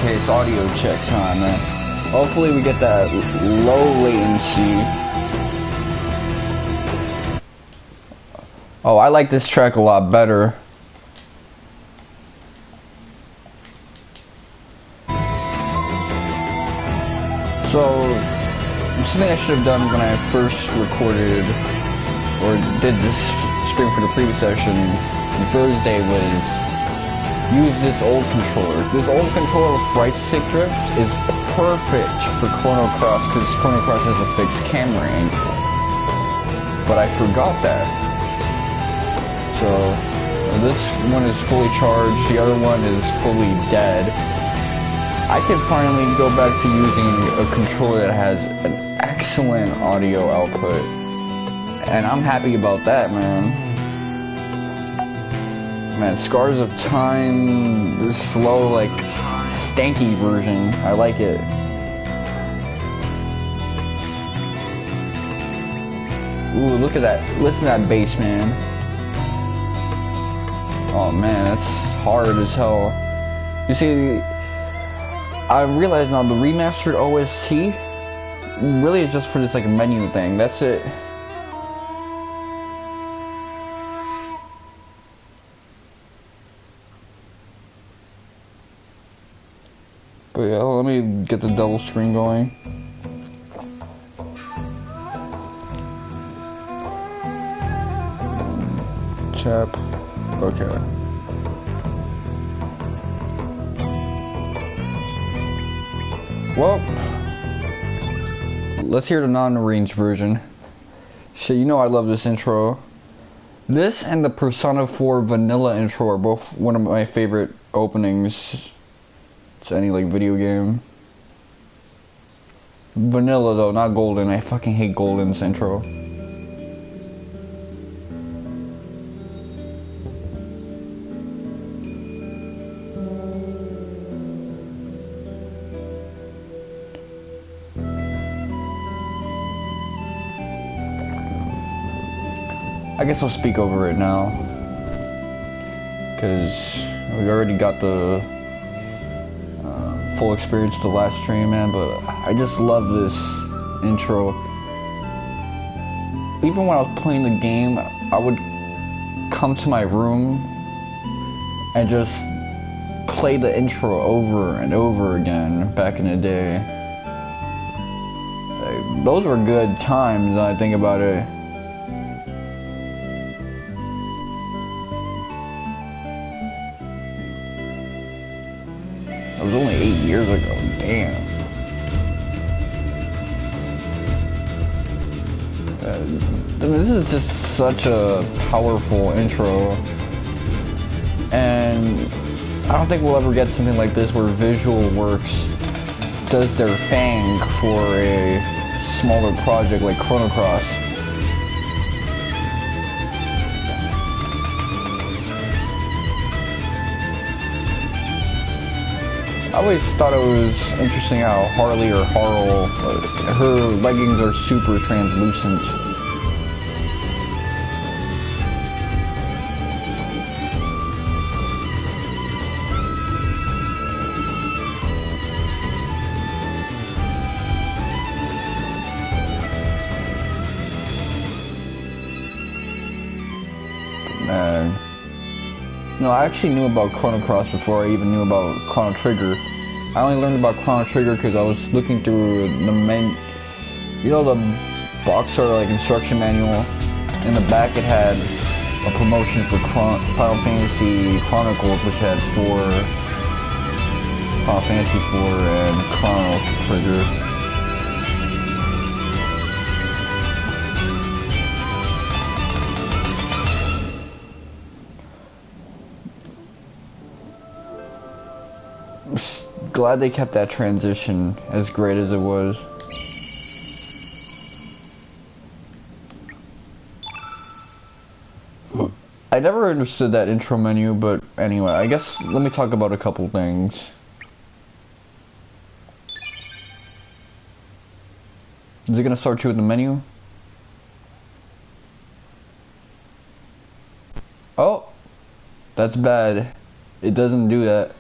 Okay, it's audio check time, man. Hopefully we get that low latency. Oh, I like this track a lot better. So, something I should have done when I first recorded or did this stream for the previous session on Thursday was use this old controller. This old controller with right stick drift is perfect for Chrono Cross because Chrono Cross has a fixed camera angle. But I forgot that. So this one is fully charged, the other one is fully dead. I can finally go back to using a controller that has an excellent audio output. And I'm happy about that, man. Man, Scars of Time, this slow, like, stanky version. I like it. Ooh, look at that. Listen to that bass, man. Oh, man, that's hard as hell. You see, I realize now the remastered OST really is just for this, like, menu thing. That's it. But yeah, let me get the double screen going. Chap. Okay. Well, let's hear the non-arranged version. Shit, you know I love this intro. This and the Persona 4 vanilla intro are both one of my favorite openings to any like video game. Vanilla though, not golden. I fucking hate golden's intro. I guess I'll speak over it now, because we already got the full experience to the last stream, man, but I just love this intro. Even when I was playing the game, I would come to my room and just play the intro over and over again back in the day. Like, those were good times when I think about it. It was only 8 years ago, damn. I mean, this is just such a powerful intro. And I don't think we'll ever get something like this where Visual Works does their thing for a smaller project like Chrono Cross. I always thought it was interesting how Harley or Harl, her leggings are super translucent. Man. No, I actually knew about Chrono Cross before I even knew about Chrono Trigger. I only learned about Chrono Trigger because I was looking through the you know, the box or like instruction manual. In the back it had a promotion for Final Fantasy Chronicles, which had Final Fantasy 4 and Chrono Trigger. Glad they kept that transition as great as it was. I never understood that intro menu, but anyway, I guess let me talk about a couple things. Is it gonna start you with the menu? Oh, that's bad. It doesn't do that.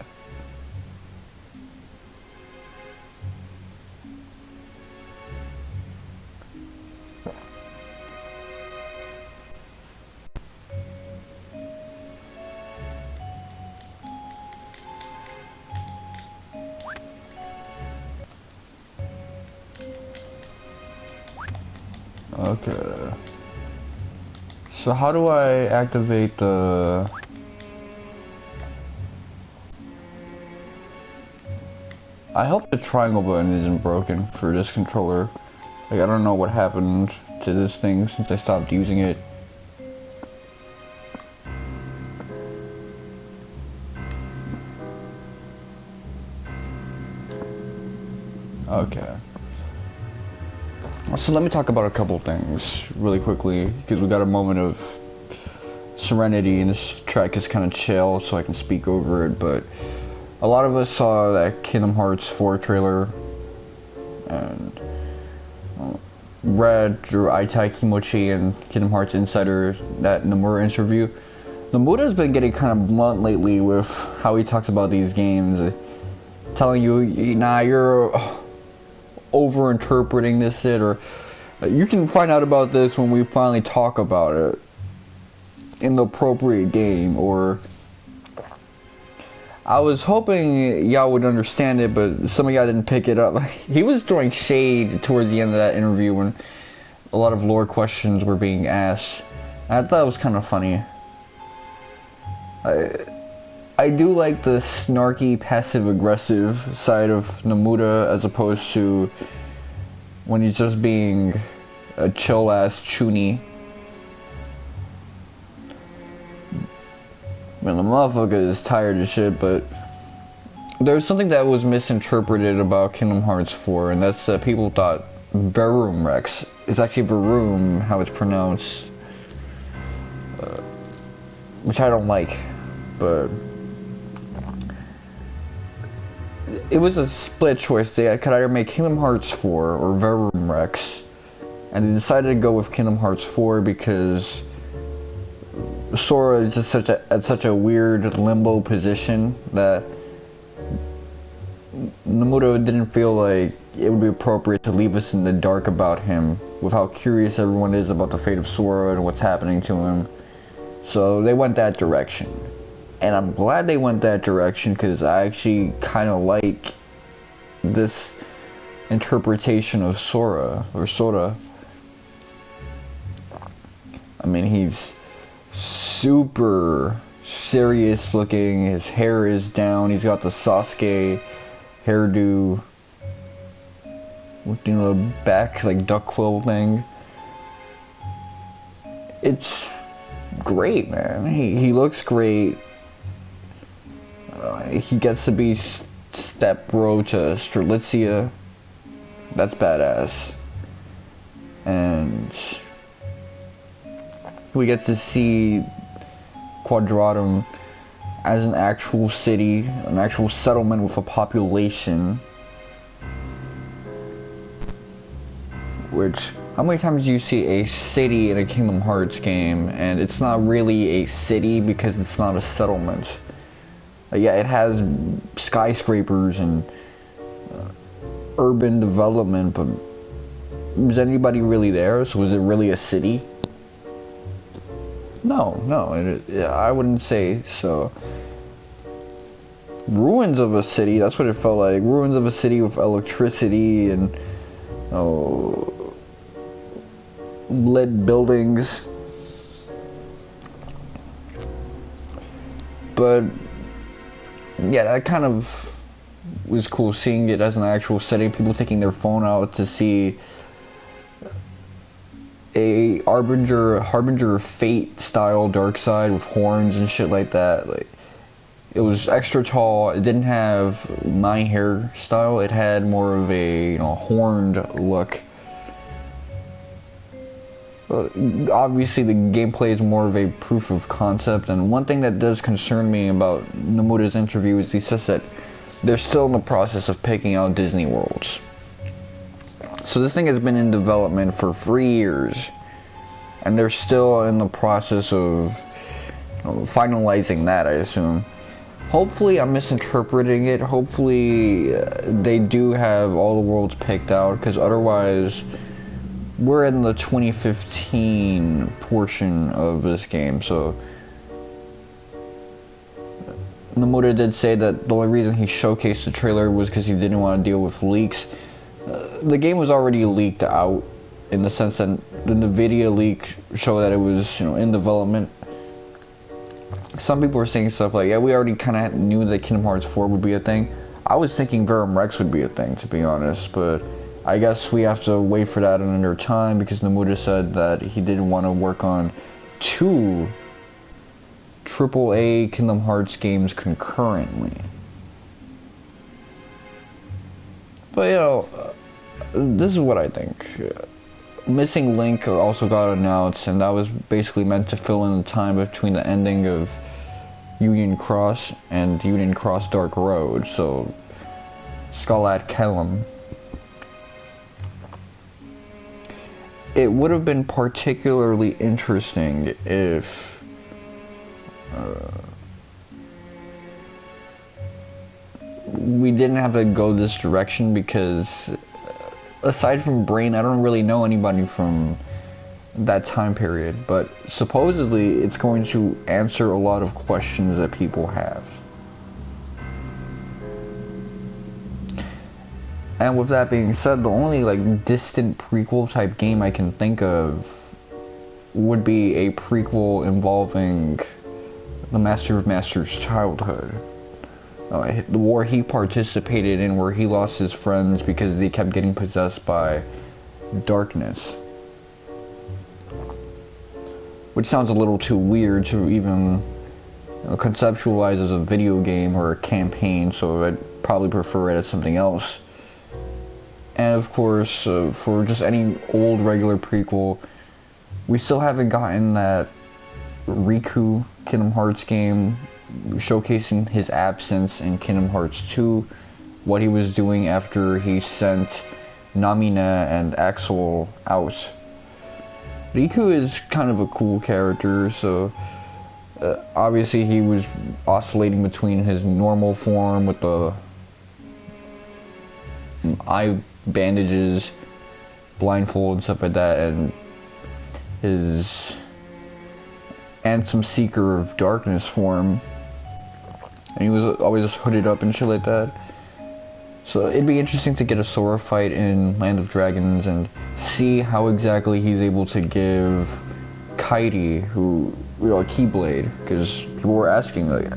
Okay. So how do I activate the... I hope the triangle button isn't broken for this controller. Like, I don't know what happened to this thing since I stopped using it. Okay. So let me talk about a couple things really quickly, because we got a moment of serenity and this track is kind of chill, so I can speak over it. But a lot of us saw that Kingdom Hearts 4 trailer, and read through Itai Kimochi and Kingdom Hearts Insider that Nomura interview. Nomura's been getting kind of blunt lately with how he talks about these games, telling you, nah, you're over-interpreting this shit, or you can find out about this when we finally talk about it in the appropriate game. Or I was hoping y'all would understand it, but some of y'all didn't pick it up. He was throwing shade towards the end of that interview when a lot of lore questions were being asked. I thought it was kind of funny. I do like the snarky, passive-aggressive side of Nomura as opposed to when he's just being a chill-ass chuny. I mean, the motherfucker is tired of shit, but there's something that was misinterpreted about Kingdom Hearts 4, and that's that people thought Verum Rex is actually Verum, how it's pronounced, which I don't like, but it was a split choice. They could either make Kingdom Hearts 4 or Verum Rex, and they decided to go with Kingdom Hearts 4 because Sora is just at such a weird limbo position that Nomura didn't feel like it would be appropriate to leave us in the dark about him, with how curious everyone is about the fate of Sora and what's happening to him. So they went that direction. And I'm glad they went that direction, because I actually kind of like this interpretation of Sora, or Sora. I mean, he's super serious looking, his hair is down, he's got the Sasuke hairdo with, you know, the back, like, duck quill thing. It's great, man. He looks great. He gets to be step bro to Strelitzia. That's badass. And we get to see Quadratum as an actual city, an actual settlement with a population. Which, how many times do you see a city in a Kingdom Hearts game and it's not really a city because it's not a settlement? Yeah, it has skyscrapers and urban development, but is anybody really there? So is it really a city? No, I wouldn't say so. Ruins of a city, that's what it felt like. Ruins of a city with electricity and lit buildings. But yeah, that kind of was cool, seeing it as an actual setting. People taking their phone out to see a harbinger of fate style dark side with horns and shit like that. Like, it was extra tall. It didn't have my hairstyle. It had more of a, you know, horned look. Obviously the gameplay is more of a proof of concept, and one thing that does concern me about Nomura's interview is he says that they're still in the process of picking out Disney Worlds. So this thing has been in development for 3 years, and they're still in the process of finalizing that, I assume. Hopefully I'm misinterpreting it. Hopefully they do have all the worlds picked out, because otherwise we're in the 2015 portion of this game. So Nomura did say that the only reason he showcased the trailer was because he didn't want to deal with leaks. The game was already leaked out in the sense that the NVIDIA leak showed that it was, you know, in development. Some people were saying stuff like, yeah, we already kind of knew that Kingdom Hearts 4 would be a thing. I was thinking Verum Rex would be a thing, to be honest, but I guess we have to wait for that another time because Nomura said that he didn't want to work on 2 AAA Kingdom Hearts games concurrently. But, you know, this is what I think. Missing Link also got announced, and that was basically meant to fill in the time between the ending of Union Cross and Union Cross Dark Road, so Skalat Kellam. It would have been particularly interesting if we didn't have to go this direction, because aside from Brain, I don't really know anybody from that time period, but supposedly it's going to answer a lot of questions that people have. And with that being said, the only like distant prequel type game I can think of would be a prequel involving the Master of Masters' childhood. The war he participated in, where he lost his friends because they kept getting possessed by darkness. Which sounds a little too weird to even conceptualize as a video game or a campaign, so I'd probably prefer it as something else. And of course, for just any old regular prequel, we still haven't gotten that Riku Kingdom Hearts game showcasing his absence in Kingdom Hearts 2, what he was doing after he sent Namina and Axel out. Riku is kind of a cool character, so obviously he was oscillating between his normal form with the eye bandages, blindfold and stuff like that, and his Ansem Seeker of Darkness form, and he was always hooded up and shit like that. So it'd be interesting to get a Sora fight in Land of Dragons and see how exactly he's able to give Kairi, who, you know, a Keyblade, because people were asking, like,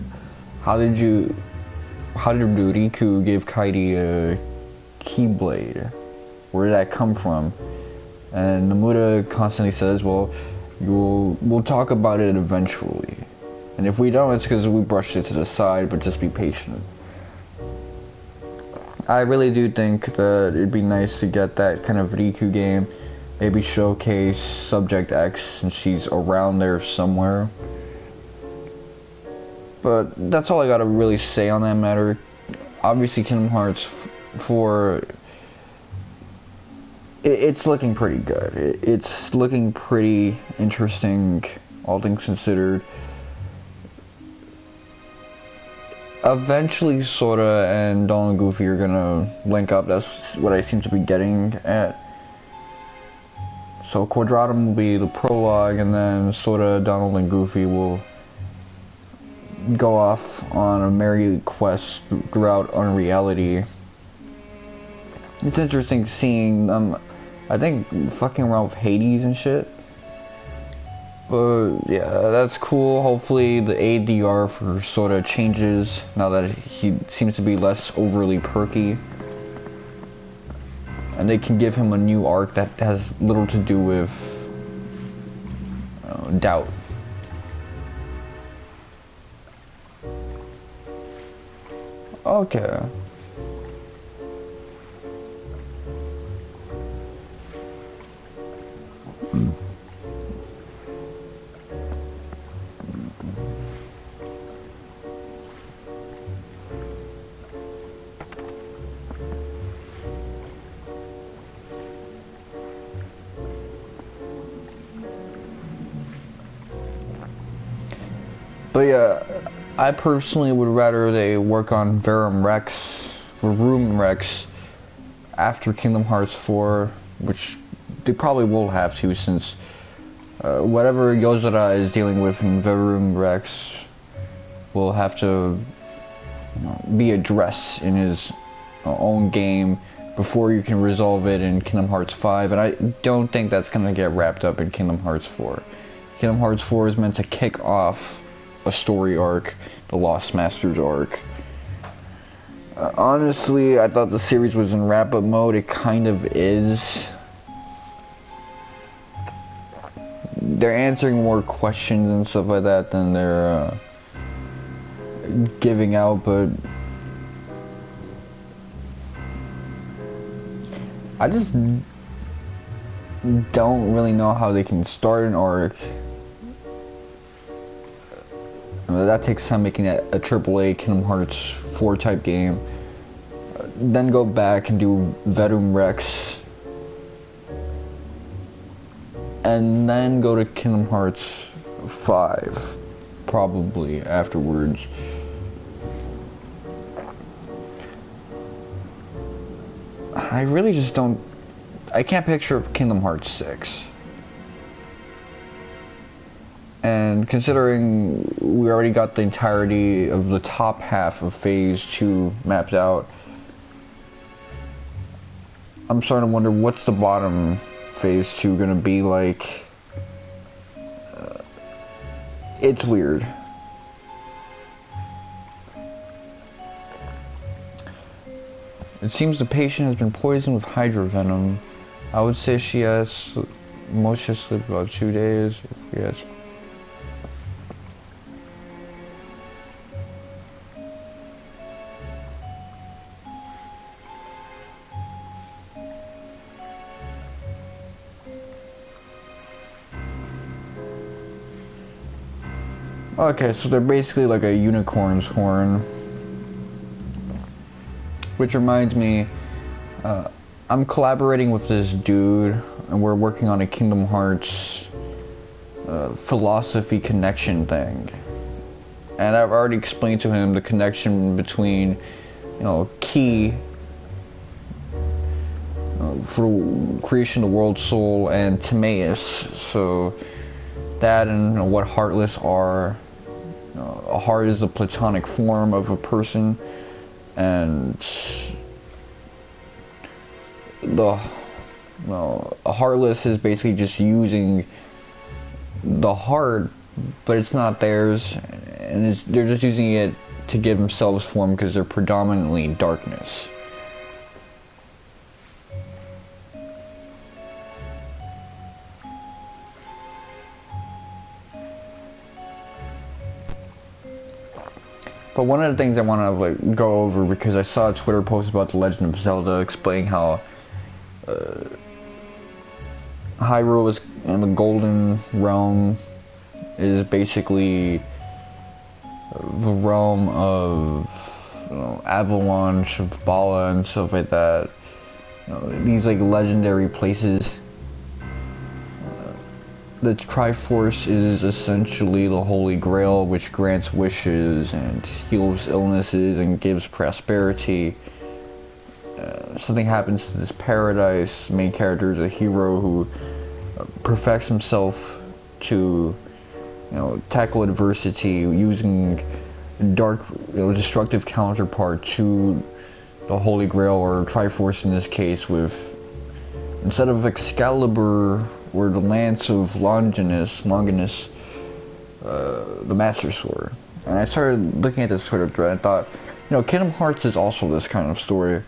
how did Riku give Kairi a Keyblade? Where did that come from? And Nomura constantly says, well, we'll talk about it eventually. And if we don't, it's because we brushed it to the side, but just be patient. I really do think that it'd be nice to get that kind of Riku game, maybe showcase Subject X since she's around there somewhere. But that's all I gotta really say on that matter. Obviously Kingdom Hearts 4, it's looking pretty good. It's looking pretty interesting, all things considered. Eventually Sora and Donald and Goofy are gonna link up. That's what I seem to be getting at. So Quadratum will be the prologue, and then Sora, Donald, and Goofy will go off on a merry quest throughout Unreality. It's interesting seeing them, I think, fucking around with Hades and shit. But yeah, that's cool. Hopefully the ADR for Sora changes now that he seems to be less overly perky. And they can give him a new arc that has little to do with doubt. Okay. But yeah, I personally would rather they work on Verum Rex after Kingdom Hearts 4, which they probably will have to, since whatever Yozora is dealing with in Verum Rex will have to be addressed in his own game before you can resolve it in Kingdom Hearts 5, and I don't think that's going to get wrapped up in Kingdom Hearts 4. Kingdom Hearts 4 is meant to kick off a story arc, the Lost Masters arc. Honestly, I thought the series was in wrap-up mode. It kind of is. They're answering more questions and stuff like that than they're giving out, but I just don't really know how they can start an arc. That takes time making it a AAA Kingdom Hearts 4 type game. Then go back and do Verum Rex. And then go to Kingdom Hearts 5, probably afterwards. I really just don't... I can't picture Kingdom Hearts 6. And considering we already got the entirety of the top half of Phase 2 mapped out, I'm starting to wonder what's the bottom Phase 2 gonna be like. It's weird. It seems the patient has been poisoned with Hydra venom. I would say she has most has lived about 2 days. If we had Okay, so they're basically like a unicorn's horn. Which reminds me, I'm collaborating with this dude, and we're working on a Kingdom Hearts philosophy connection thing. And I've already explained to him the connection between, Key, for creation of the world soul, and Timaeus. So that and what heartless are. A heart is a platonic form of a person, and a heartless is basically just using the heart, but it's not theirs, and they're just using it to give themselves form because they're predominantly darkness. But one of the things I want to go over, because I saw a Twitter post about The Legend of Zelda explaining how Hyrule is in the Golden Realm is basically the realm of Avalanche, of Bala, and stuff like that. These legendary places. The Triforce is essentially the Holy Grail, which grants wishes and heals illnesses and gives prosperity. Something happens to this paradise. Main character is a hero who perfects himself to, tackle adversity using dark, destructive counterpart to the Holy Grail, or Triforce in this case, with instead of Excalibur or the Lance of Longinus, the Master Sword. And I started looking at this Twitter thread and thought, Kingdom Hearts is also this kind of story.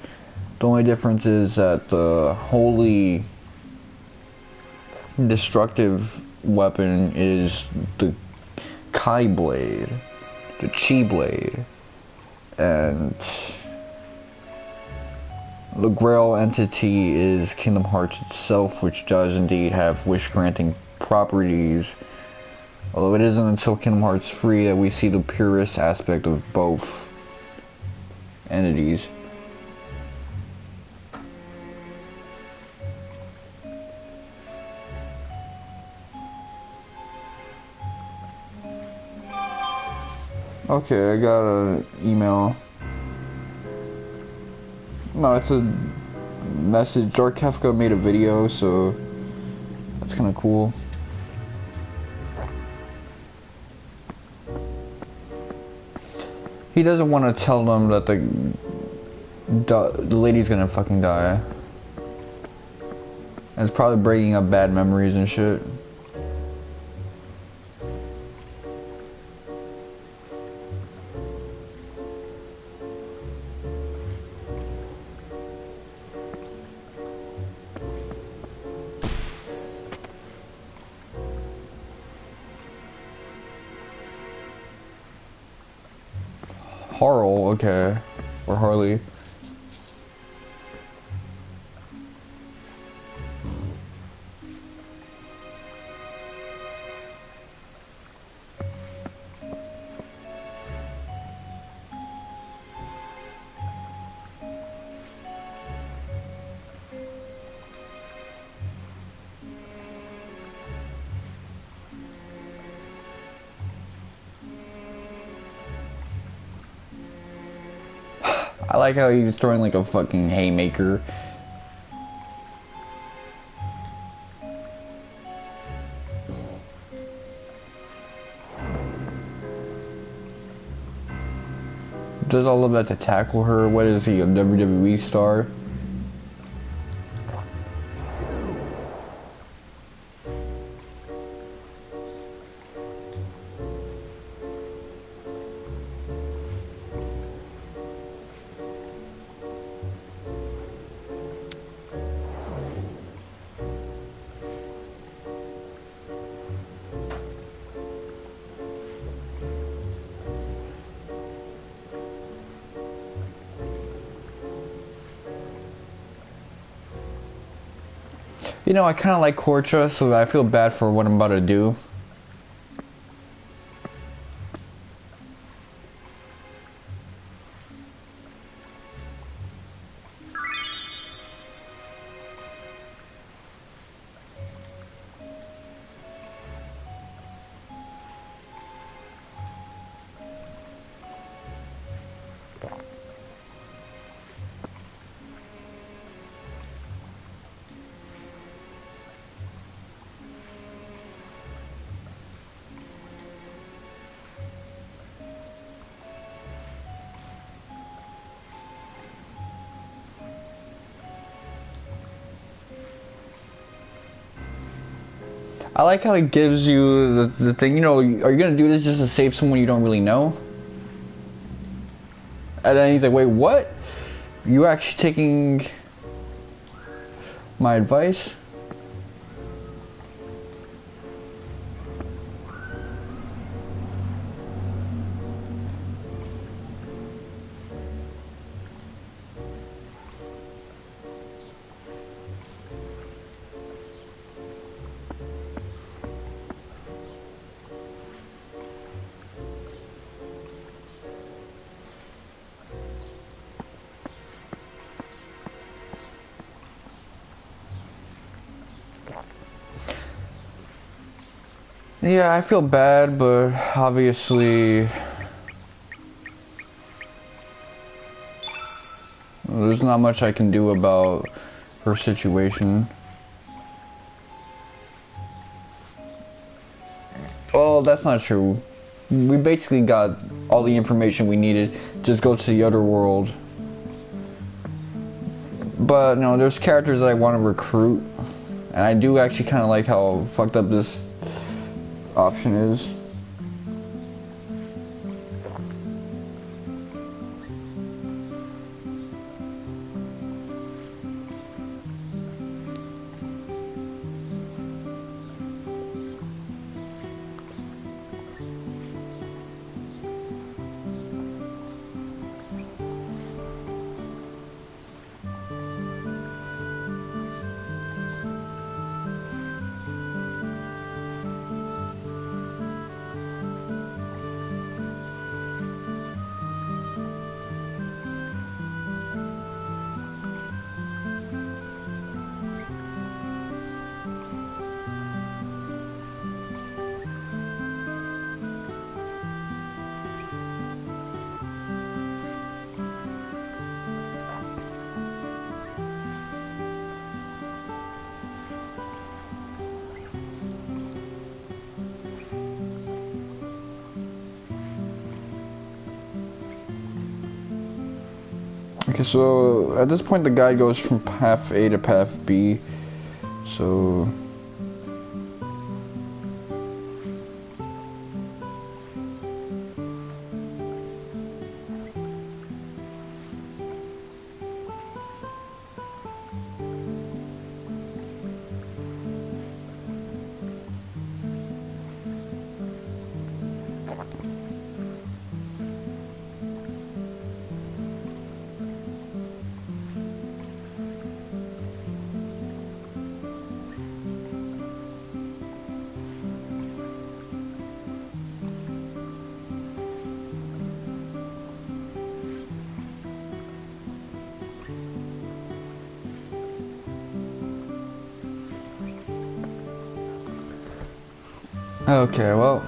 The only difference is that the holy destructive weapon is the Kai Blade, the Chi Blade, and the Grail entity is Kingdom Hearts itself, which does indeed have wish-granting properties. Although it isn't until Kingdom Hearts 3 that we see the purest aspect of both entities. Okay, I got an email. No, it's a message. Dark Kefka made a video, so that's kind of cool. He doesn't want to tell them that The lady's gonna fucking die. And it's probably bringing up bad memories and shit. Harl, okay. Or Harley. I like how he's throwing like a fucking haymaker. Does all of that to tackle her? What is he, a WWE star? You know, I kind of like Korcha, so I feel bad for what I'm about to do. I like how it gives you the thing, you know, are you gonna do this just to save someone you don't really know? And then he's like, wait, what? You actually taking my advice? Yeah, I feel bad, but obviously there's not much I can do about her situation. Well, that's not true. We basically got all the information we needed. Just go to the other world. But no, there's characters that I want to recruit, and I do actually kind of like how fucked up this option is. Okay, so at this point the guide goes from path A to path B. So okay, well,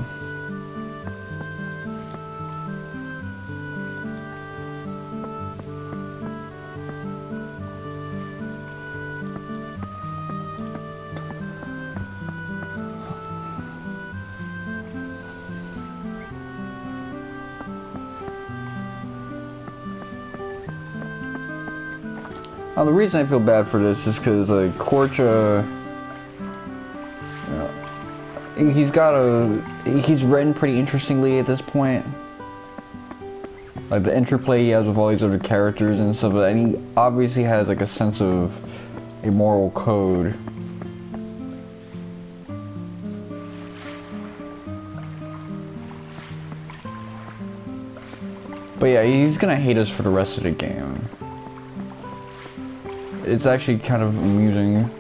the reason I feel bad for this is because like Korcha, he's written pretty interestingly at this point. Like the interplay he has with all these other characters and stuff, and he obviously has like a sense of a moral code. But yeah, he's gonna hate us for the rest of the game. It's actually kind of amusing.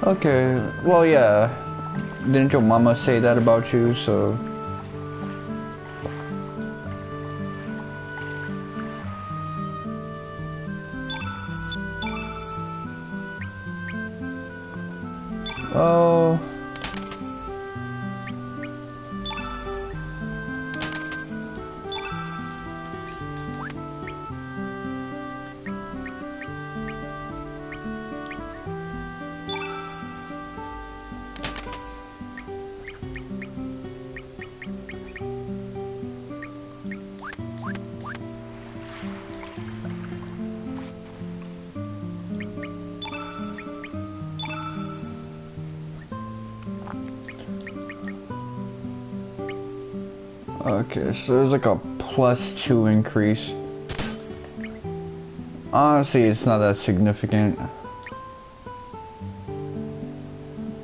Okay, well yeah, didn't your mama say that about you, so... Oh... Okay, so there's like a +2 increase. Honestly, it's not that significant.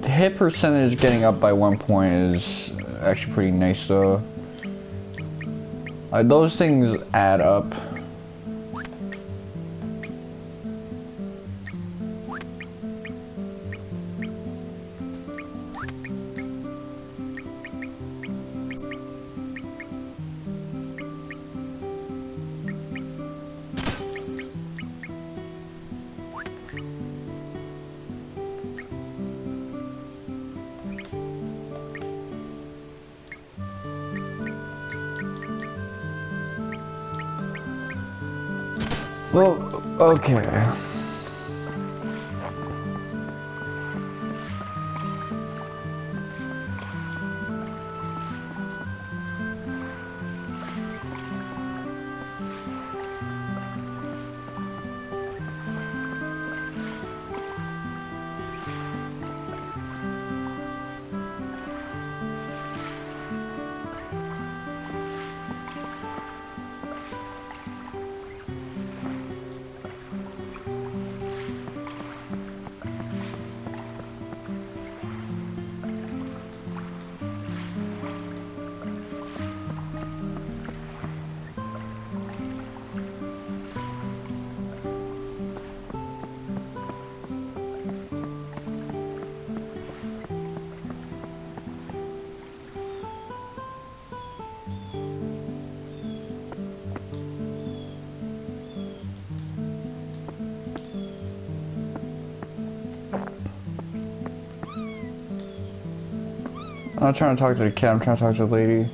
The hit percentage getting up by 1 point is actually pretty nice though. Like, those things add up. Well, okay. I'm not trying to talk to the cat, I'm trying to talk to the lady.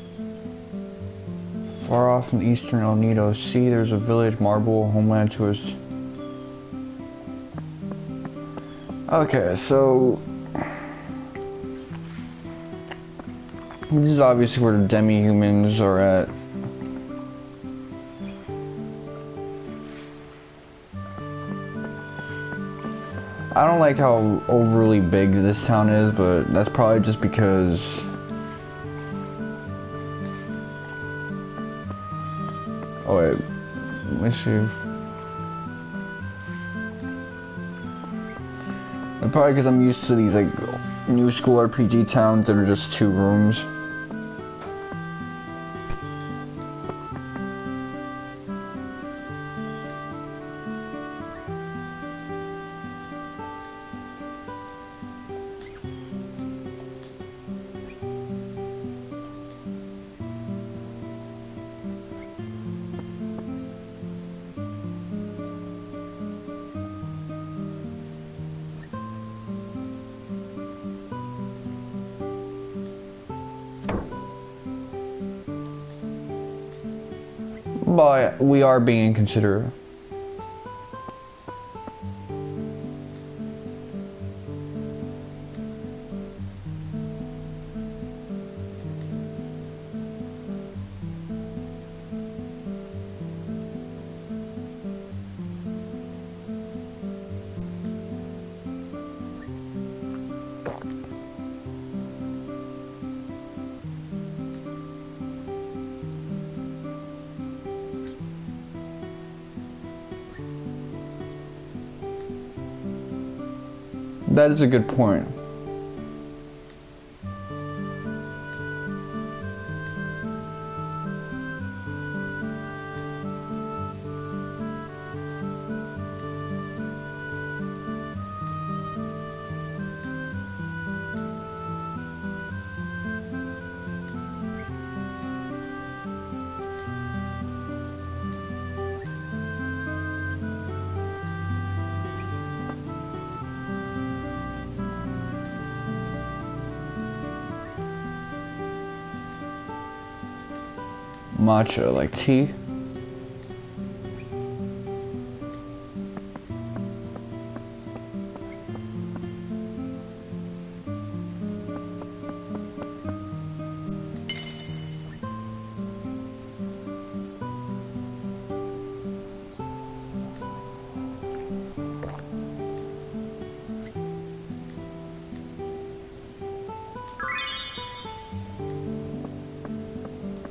Far off in eastern El Nido, see there's a village, marble, homeland to us. Okay, so this is obviously where the demi-humans are at. I don't like how overly big this town is, but that's probably just because oh wait, let me see. And probably because I'm used to these like new school RPG towns that are just 2 rooms. But we are being inconsiderate. That is a good point. Matcha, like tea.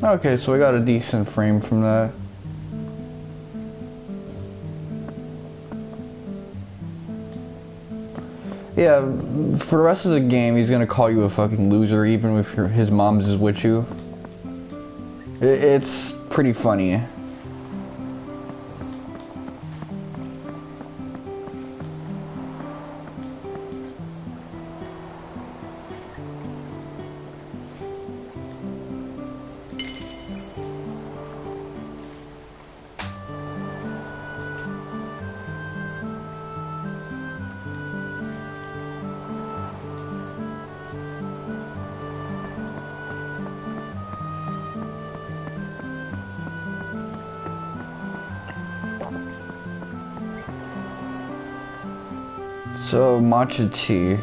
Okay, so we got a decent frame from that. Yeah, for the rest of the game, he's gonna call you a fucking loser, even if his mom's is with you. It's pretty funny. So, matcha tea.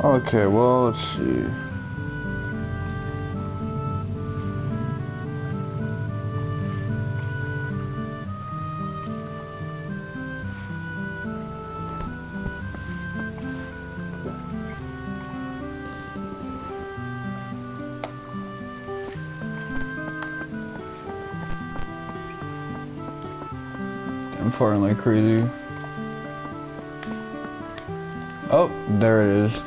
Okay, well, let's see. I'm farting like crazy. Oh, there it is.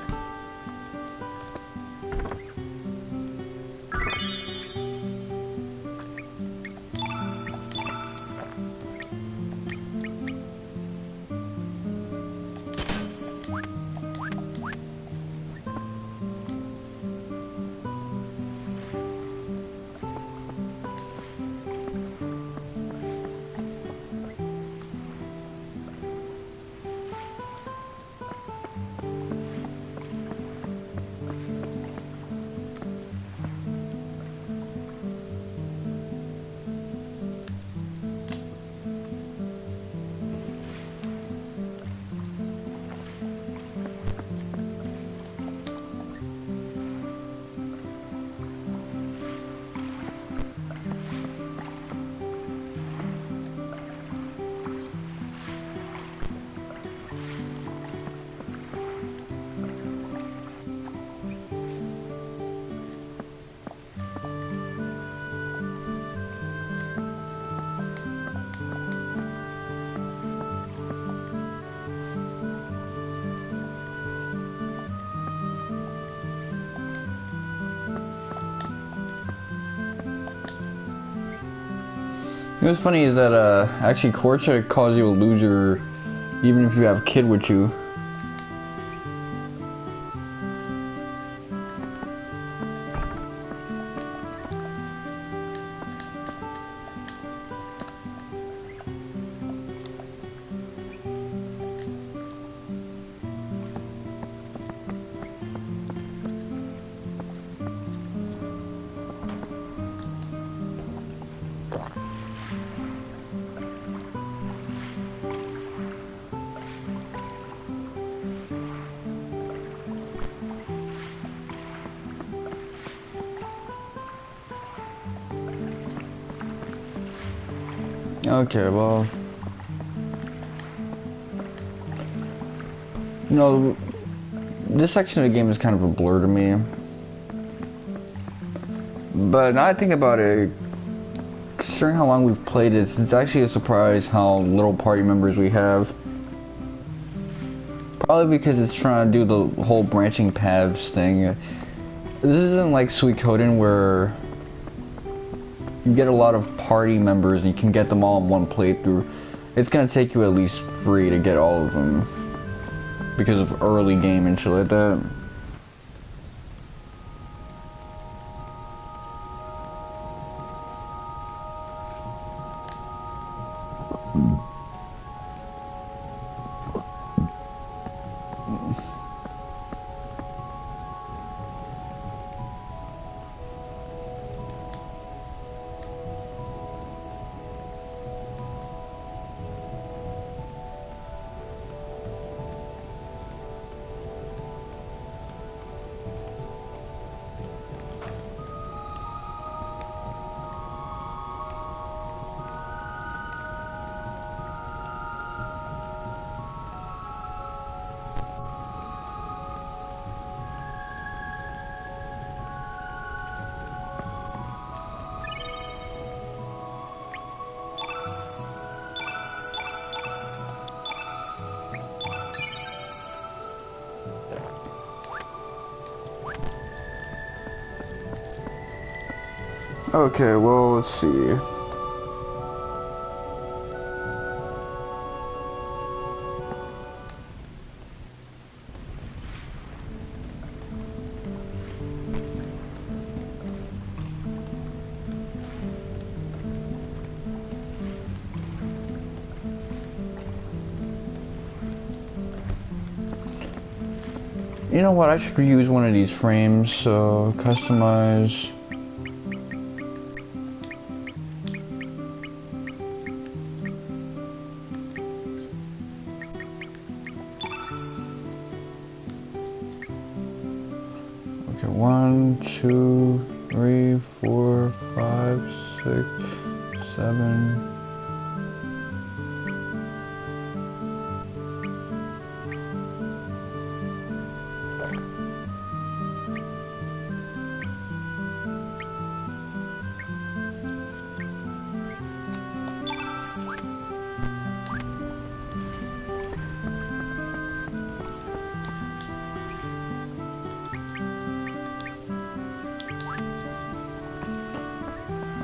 You know what's funny is that actually Corsa calls you a loser even if you have a kid with you. Okay, well, you know, this section of the game is kind of a blur to me. But now I think about it, considering how long we've played it, it's actually a surprise how little party members we have. Probably because it's trying to do the whole branching paths thing. This isn't like Suikoden where you get a lot of party members and you can get them all in one playthrough. It's gonna take you at least 3 to get all of them because of early game and shit like that. Okay, well, let's see. You know what, I should use one of these frames, so customize. 1, 2, 3, 4, 5, 6, 7.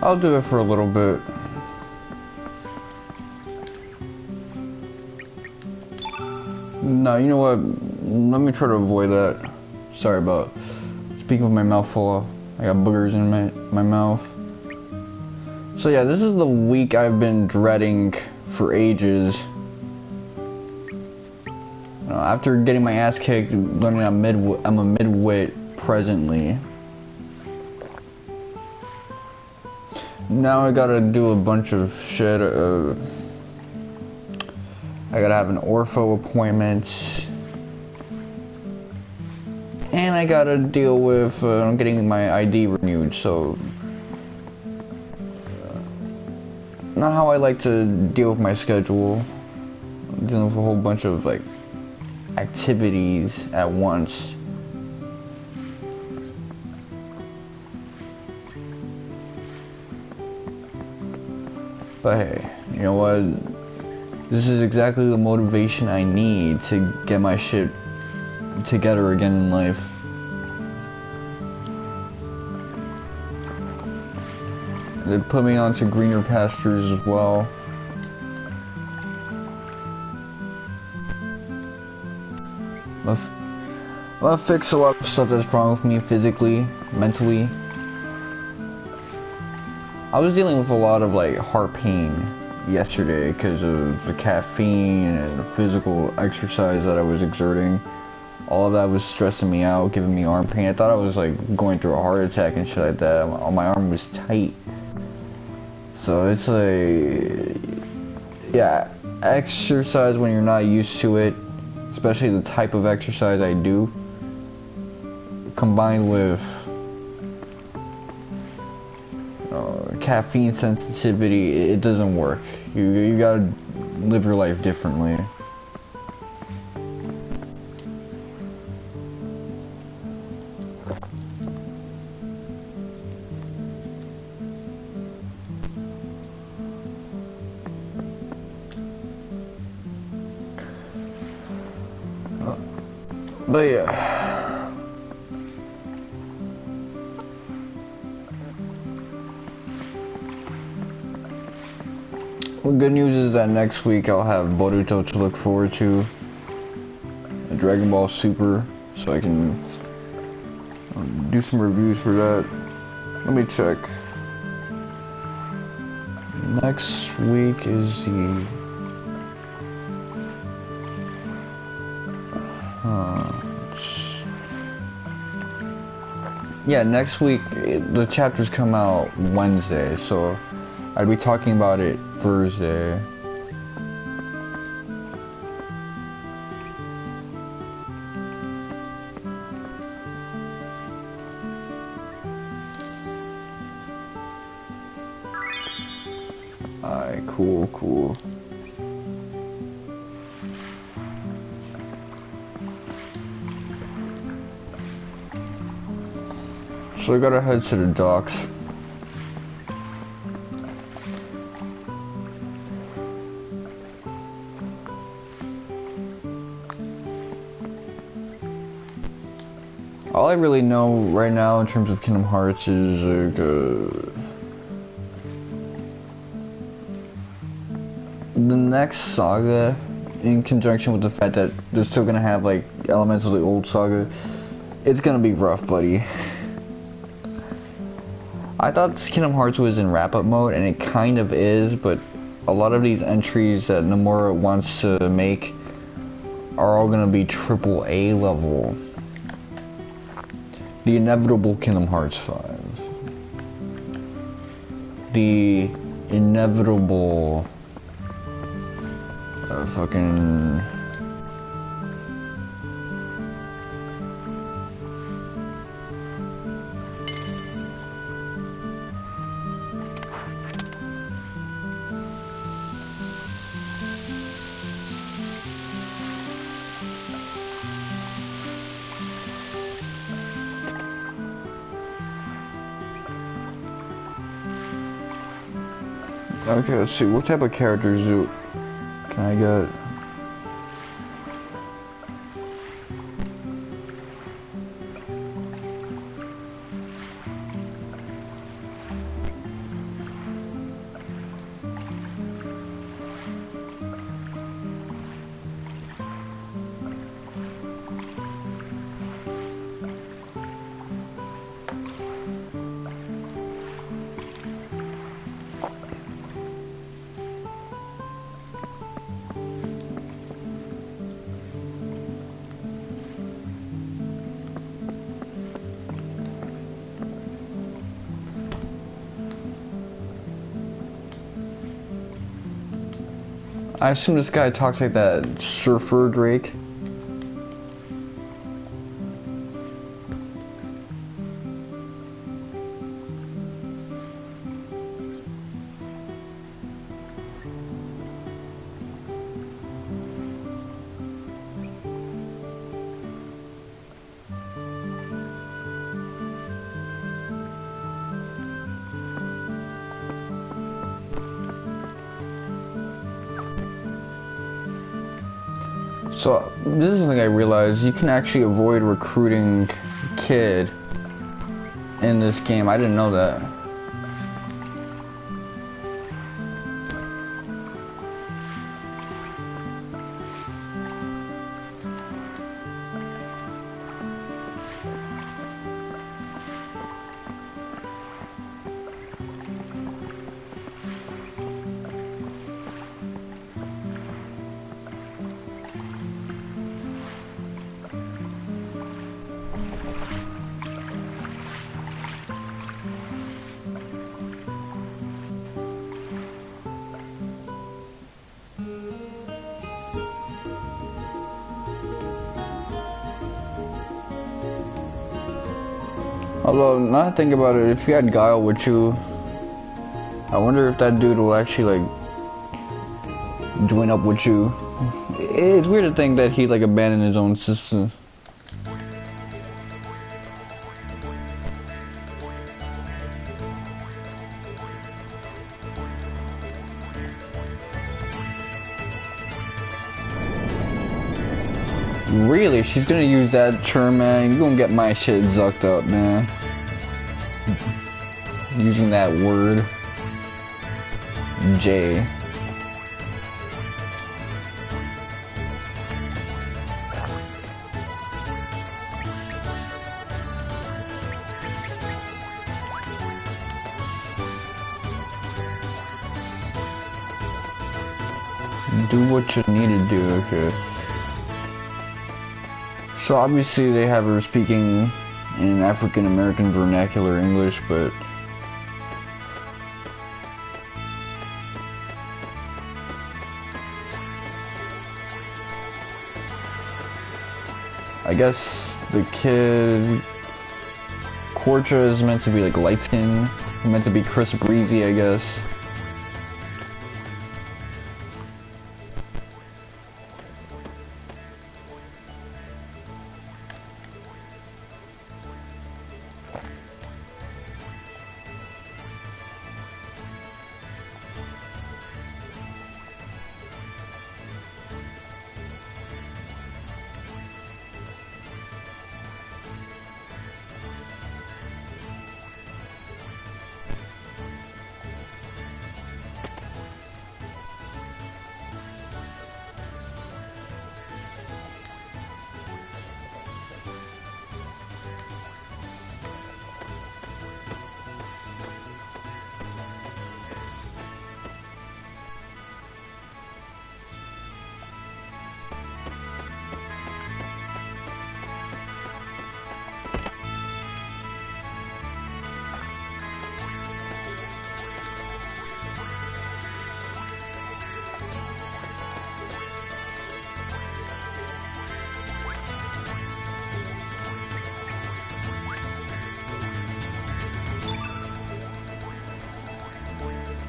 I'll do it for a little bit. No, you know what? Let me try to avoid that. Sorry about speaking with my mouth full. I got boogers in my mouth. So yeah, this is the week I've been dreading for ages. After getting my ass kicked, learning I'm a mid-wit presently. Now I gotta do a bunch of shit. I gotta have an ortho appointment. And I gotta deal with getting my ID renewed, so... not how I like to deal with my schedule. I'm dealing with a whole bunch of, like, activities at once. But hey, you know what? This is exactly the motivation I need to get my shit together again in life. They put me onto greener pastures as well. I'm gonna fix a lot of stuff that's wrong with me physically, mentally. I was dealing with a lot of like heart pain yesterday because of the caffeine and the physical exercise that I was exerting. All of that was stressing me out, giving me arm pain. I thought I was like going through a heart attack and shit like that. My arm was tight. So it's like, yeah, exercise when you're not used to it, especially the type of exercise I do, combined with caffeine sensitivity, it doesn't work. You gotta live your life differently. But yeah. Well, good news is that next week I'll have Boruto to look forward to. Dragon Ball Super, so I can do some reviews for that. Let me check. Next week is the... yeah, next week the chapters come out Wednesday, so I'd be talking about it Thursday. Alright, cool. So I gotta head to the docks. All I really know right now in terms of Kingdom Hearts is like, the next saga, in conjunction with the fact that they're still gonna have like elements of the old saga, it's gonna be rough, buddy. I thought Kingdom Hearts was in wrap-up mode, and it kind of is, but a lot of these entries that Nomura wants to make are all gonna be AAA level. The inevitable Kingdom Hearts 5. The inevitable fucking... Okay, let's see. What type of characters can I get? I assume this guy talks like that surfer Drake. So, this is something I realized, you can actually avoid recruiting Kid in this game. I didn't know that. Although, now that I think about it, if you had Guile with you, I wonder if that dude will actually, like, join up with you. It's weird to think that he, like, abandoned his own sister. Really? She's gonna use that term, man? You gonna get my shit zucked up, man. Using that word. J. Do what you need to do, okay. So obviously they have her speaking in African American vernacular English, but I guess the kid Korcha is meant to be like light skin, meant to be Chris Breezy, I guess.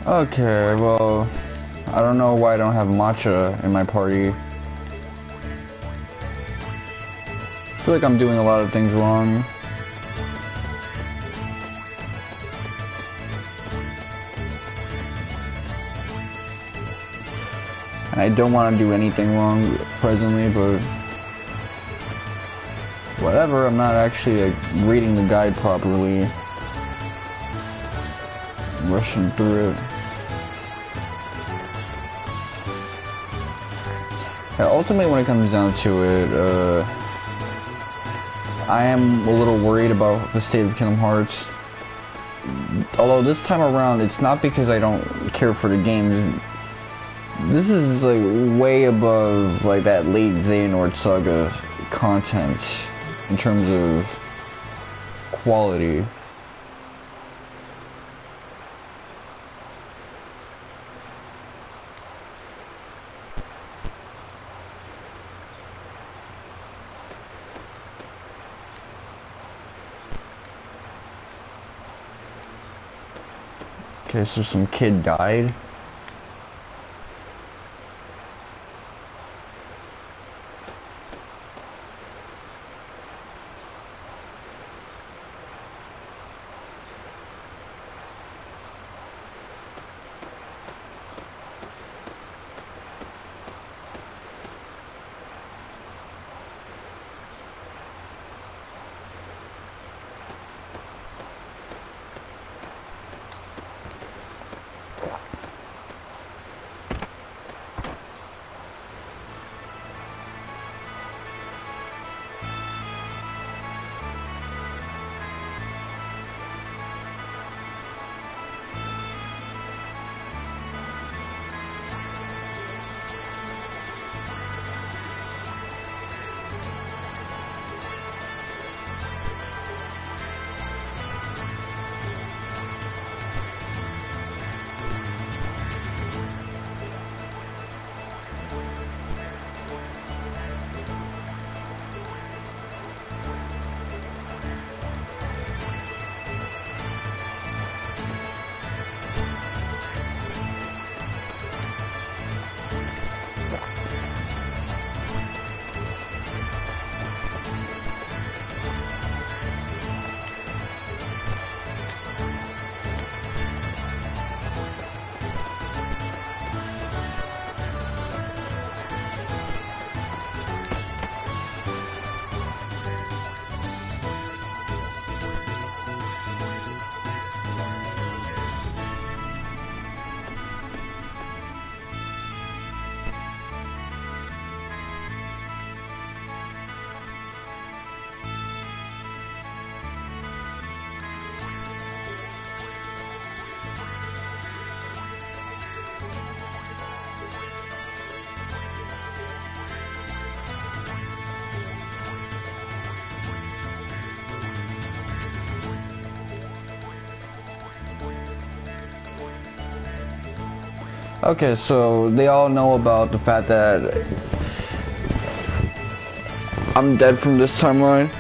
Okay, well, I don't know why I don't have matcha in my party. I feel like I'm doing a lot of things wrong. I don't want to do anything wrong presently, but whatever. I'm not actually like reading the guide properly, rushing through it. Yeah, ultimately, when it comes down to it, I am a little worried about the state of Kingdom Hearts. Although this time around, it's not because I don't care for the games. This is like way above like that late Xehanort Saga content in terms of quality. Okay, so some kid died. Okay, so they all know about the fact that I'm dead from this timeline.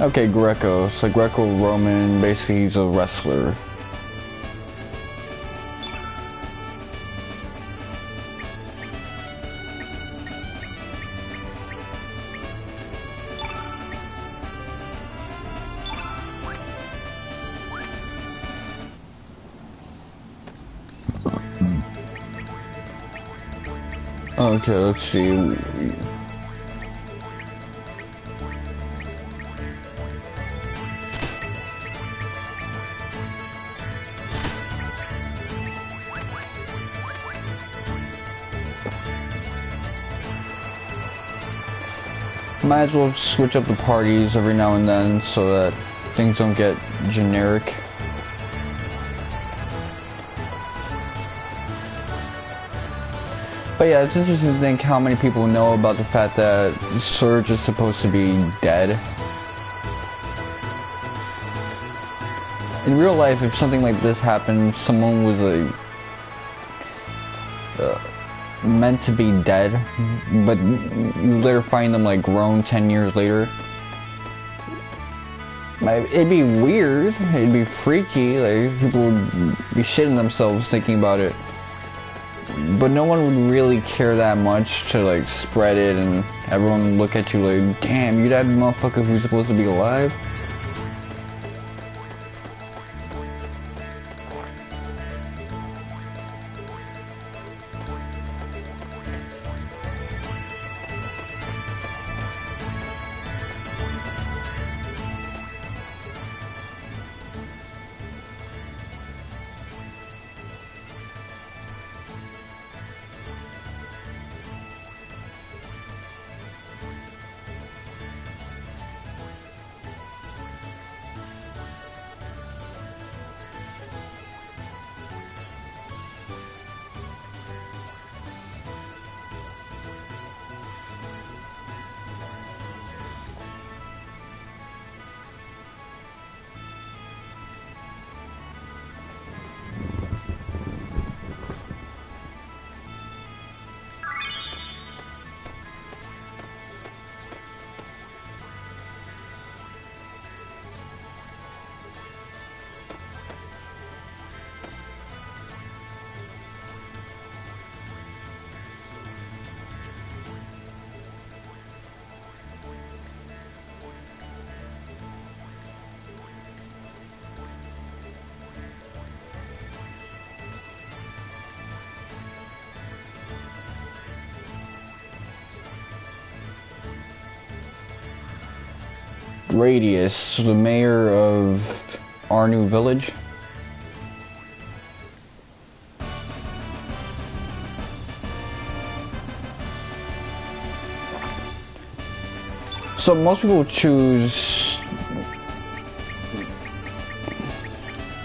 Okay, Greco. So Greco-Roman, basically he's a wrestler. Okay, let's see. Might as well switch up the parties every now and then so that things don't get generic. But yeah, it's interesting to think how many people know about the fact that Surge is supposed to be dead. In real life, if something like this happened, someone was like meant to be dead, but you later find them like grown 10 years later. It'd be weird, it'd be freaky, like people would be shitting themselves thinking about it. but no one would really care that much to like spread it and everyone would look at you like, damn, you that motherfucker who's supposed to be alive? Radius, the mayor of our new village. So most people choose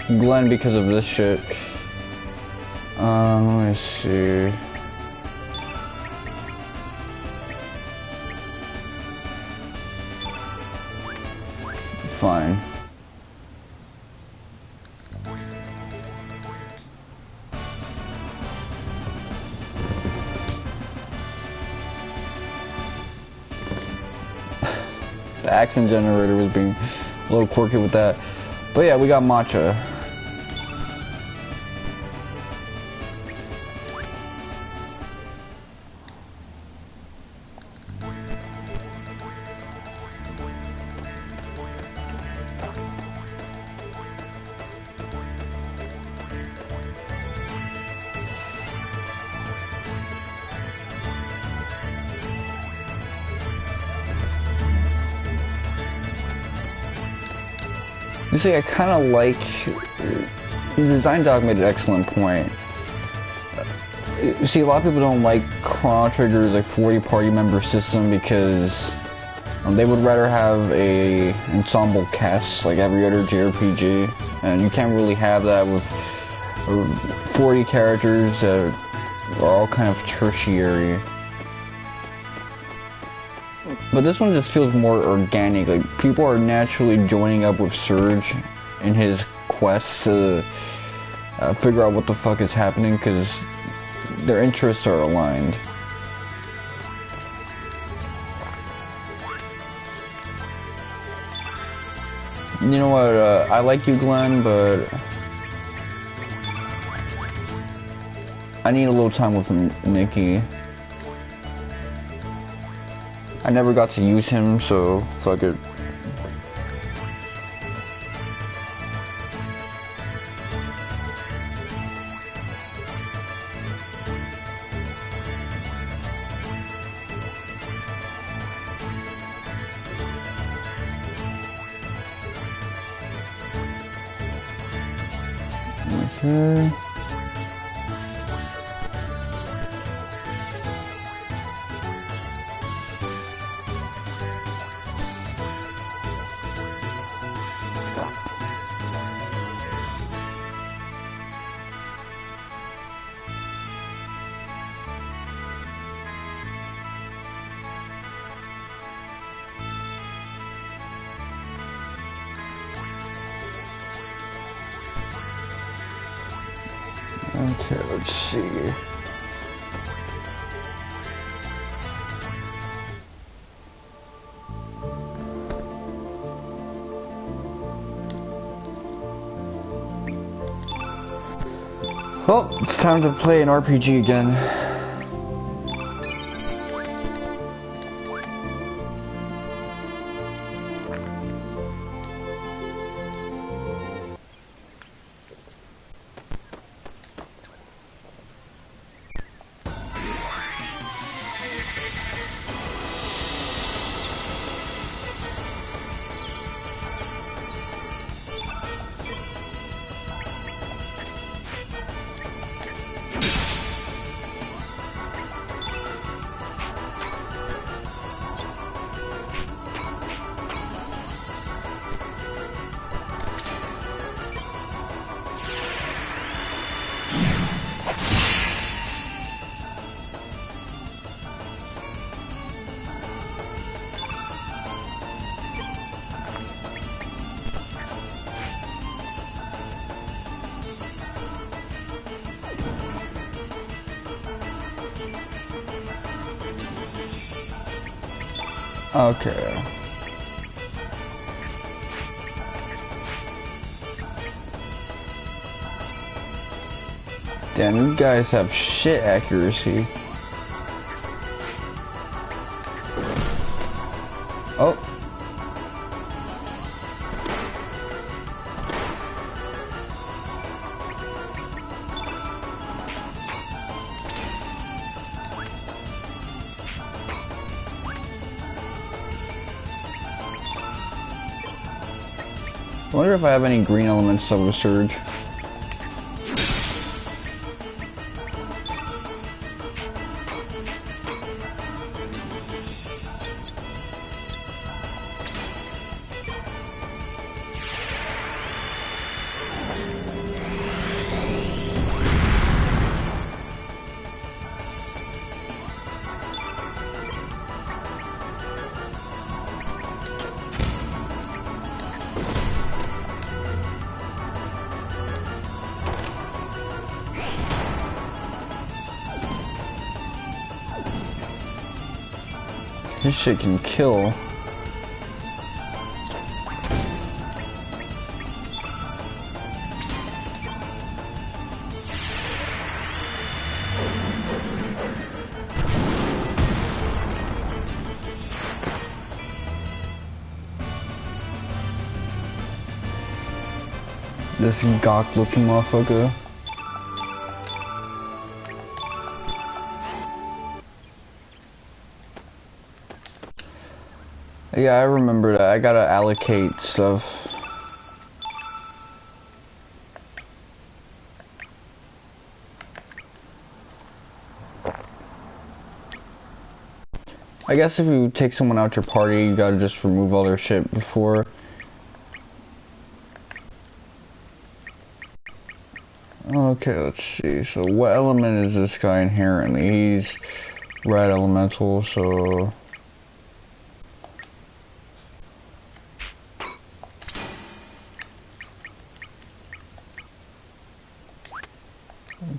Glenn because of this shit. Let me see. Fine. The action generator was being a little quirky with that. But yeah, we got matcha. You see, I kind of like, the design dog made an excellent point. You see, a lot of people don't like Chrono Trigger's like 40 party member system because they would rather have a ensemble cast like every other JRPG, and you can't really have that with 40 characters that are all kind of tertiary. But this one just feels more organic, like people are naturally joining up with Surge in his quest to figure out what the fuck is happening because their interests are aligned. You know what, I like you, Glenn, but I need a little time with Nikki. I never got to use him, so fuck it. Okay. Okay, let's see. Well, it's time to play an RPG again. Okay. Damn, you guys have shit accuracy. Oh. I wonder if I have any green elements of a surge. This shit can kill. This gawk looking motherfucker. Yeah, I remember that. I gotta allocate stuff. I guess if you take someone out your party, you gotta just remove all their shit before. Okay, let's see. So what element is this guy inherently? He's red elemental, so...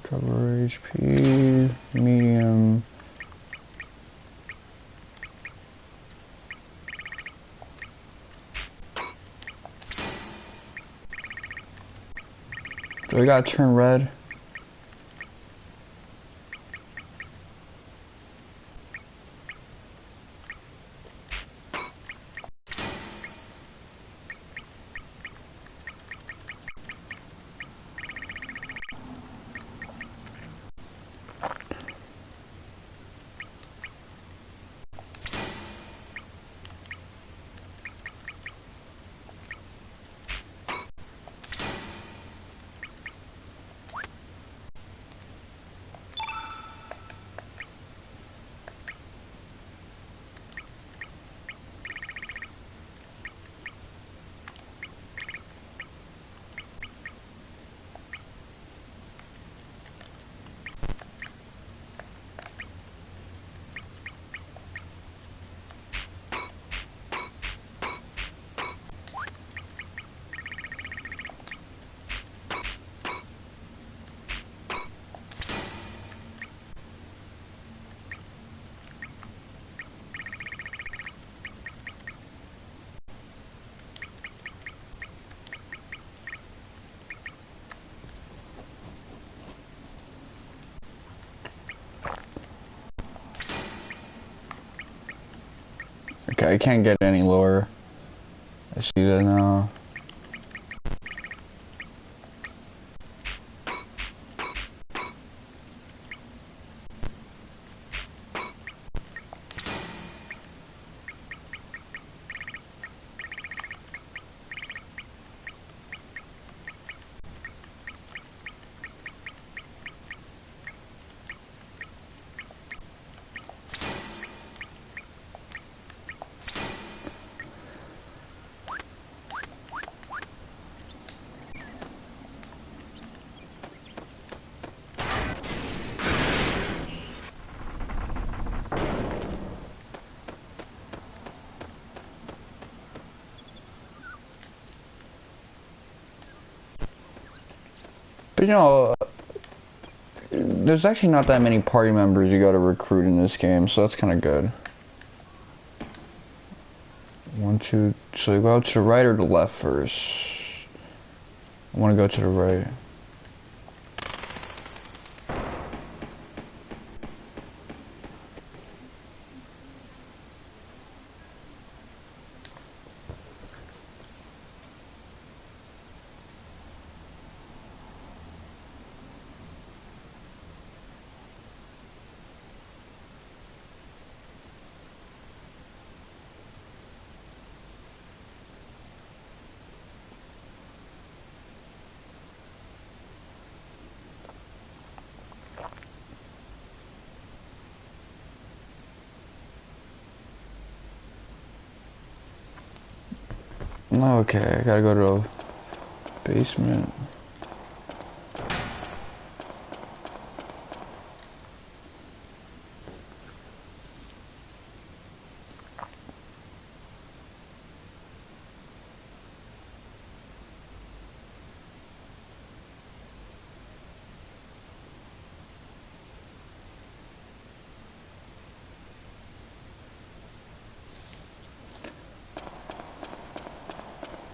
Cover HP, medium. Do I gotta turn red? Okay, I can't get any lower. I see that now. But you know, there's actually not that many party members you gotta recruit in this game, so that's kind of good. So you go out to the right or the left first? I want to go to the right. Okay, I gotta go to the basement.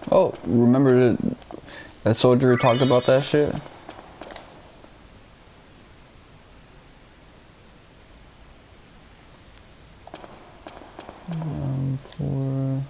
Oh, remember that soldier who talked about that shit? For...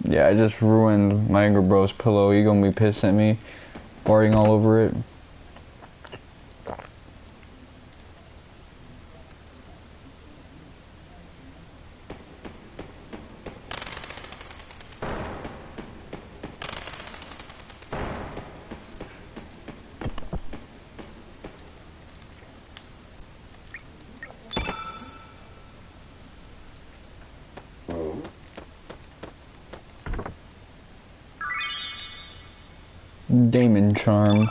Yeah, I just ruined my younger bro's pillow. He gonna be pissed at me, farting all over it. Damon charm.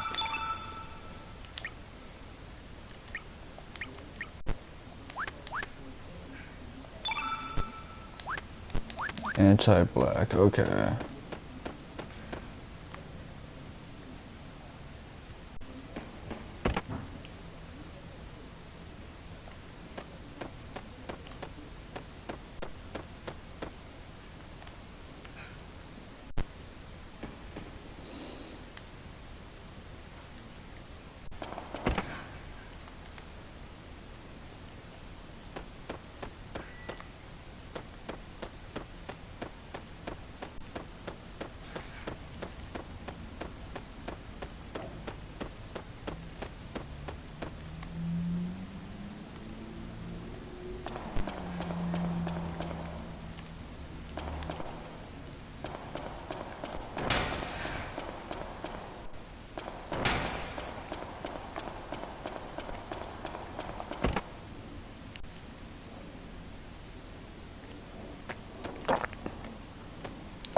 Anti-black, okay.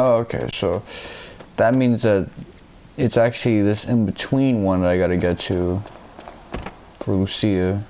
Oh, okay, so that means that it's actually this in-between one that I gotta get to for Lucia.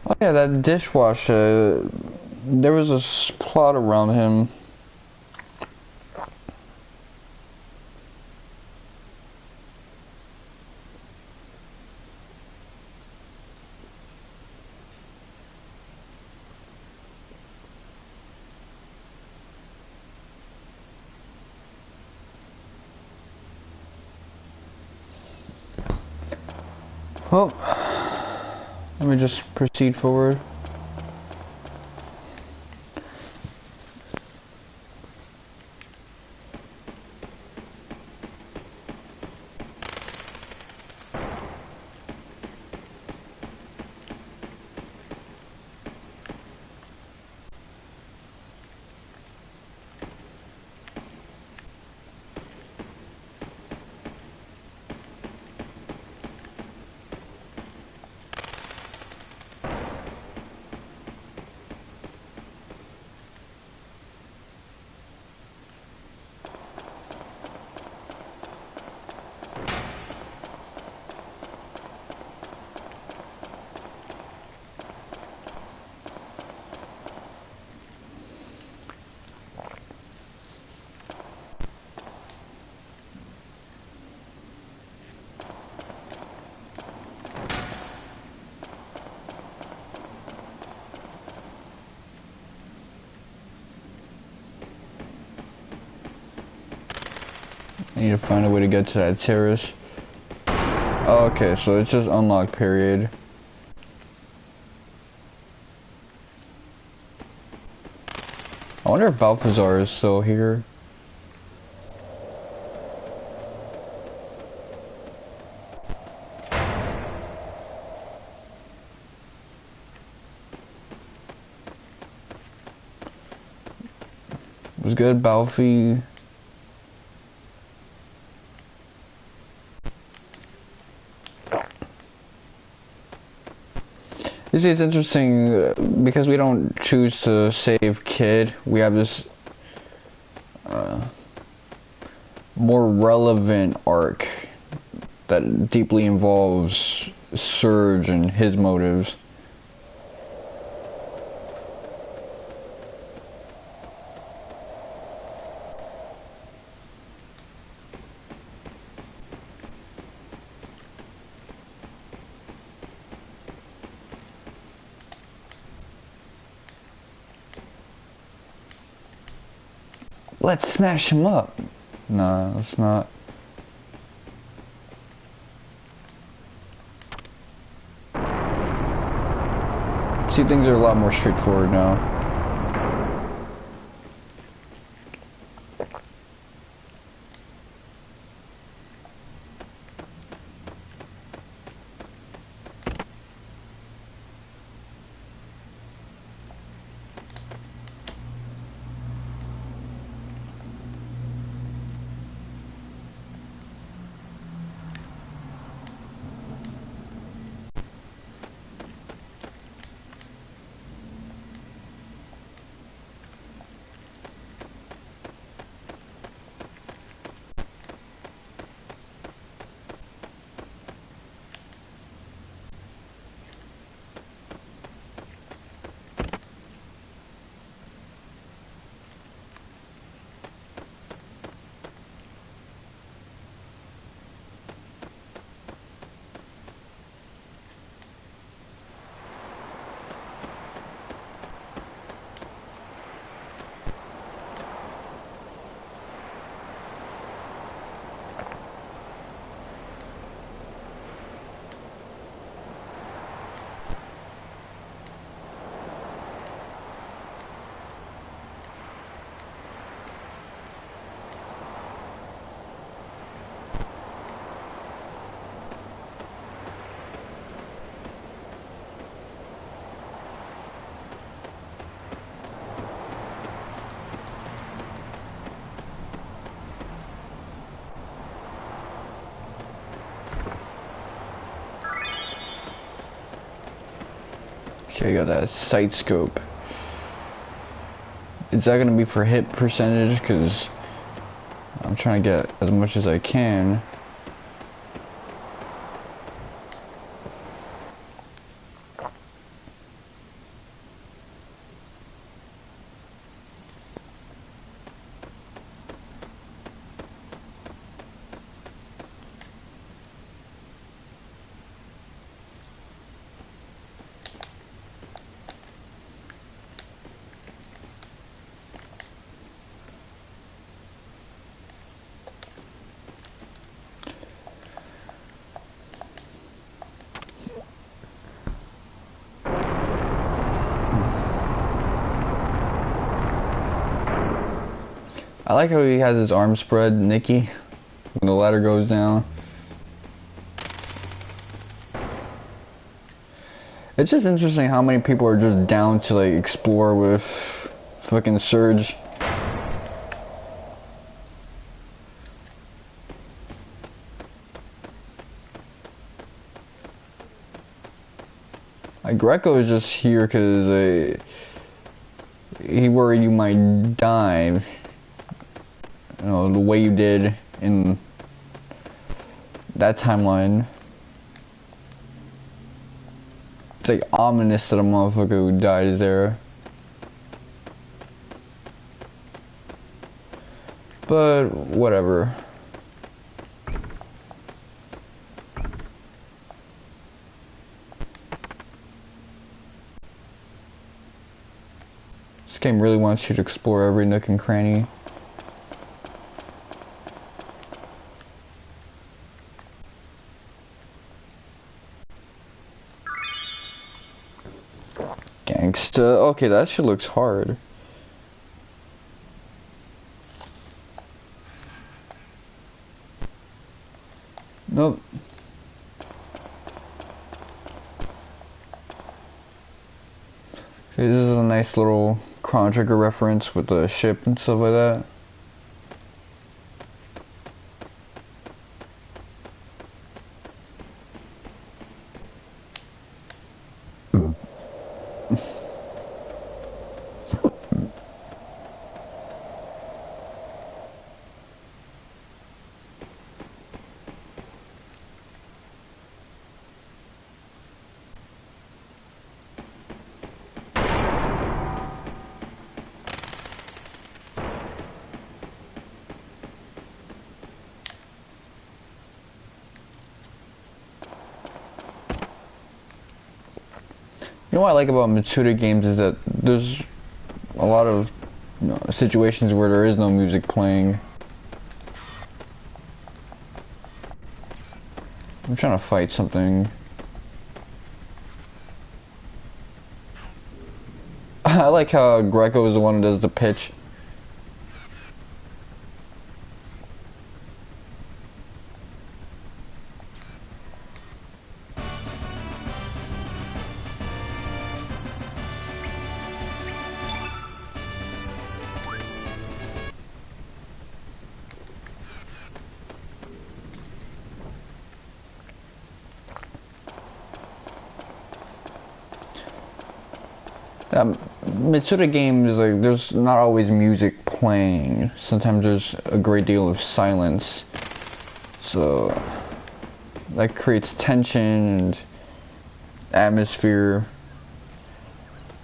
Oh yeah, that dishwasher, there was a plot around him. Well, let me just proceed forward. I need to find a way to get to that terrace. Oh, okay, so it's just unlocked, period. I wonder if Balthazar is still here. Was good, Balfi. You see, it's interesting because we don't choose to save Kid. We have this more relevant arc that deeply involves Surge and his motives. Let's smash him up. Nah, let's not. See, things are a lot more straightforward now. Okay, I got that sight scope. Is that gonna be for hit percentage? Because I'm trying to get as much as I can. I like how he has his arm spread, Nikki, when the ladder goes down. It's just interesting how many people are just down to like explore with fucking Surge. Like Greco is just here because he worried you might die. You know, the way you did in that timeline. It's like ominous that a motherfucker who died is there. But whatever. This game really wants you to explore every nook and cranny. Gangsta. Okay, that shit looks hard. Nope. Okay, this is a nice little Chrono Trigger reference with the ship and stuff like that. You know what I like about Matsuda games is that there's a lot of situations where there is no music playing. I'm trying to fight something. I like how Greco is the one who does the pitch. Mitsuda games, like, there's not always music playing. Sometimes there's a great deal of silence. So, that creates tension and atmosphere.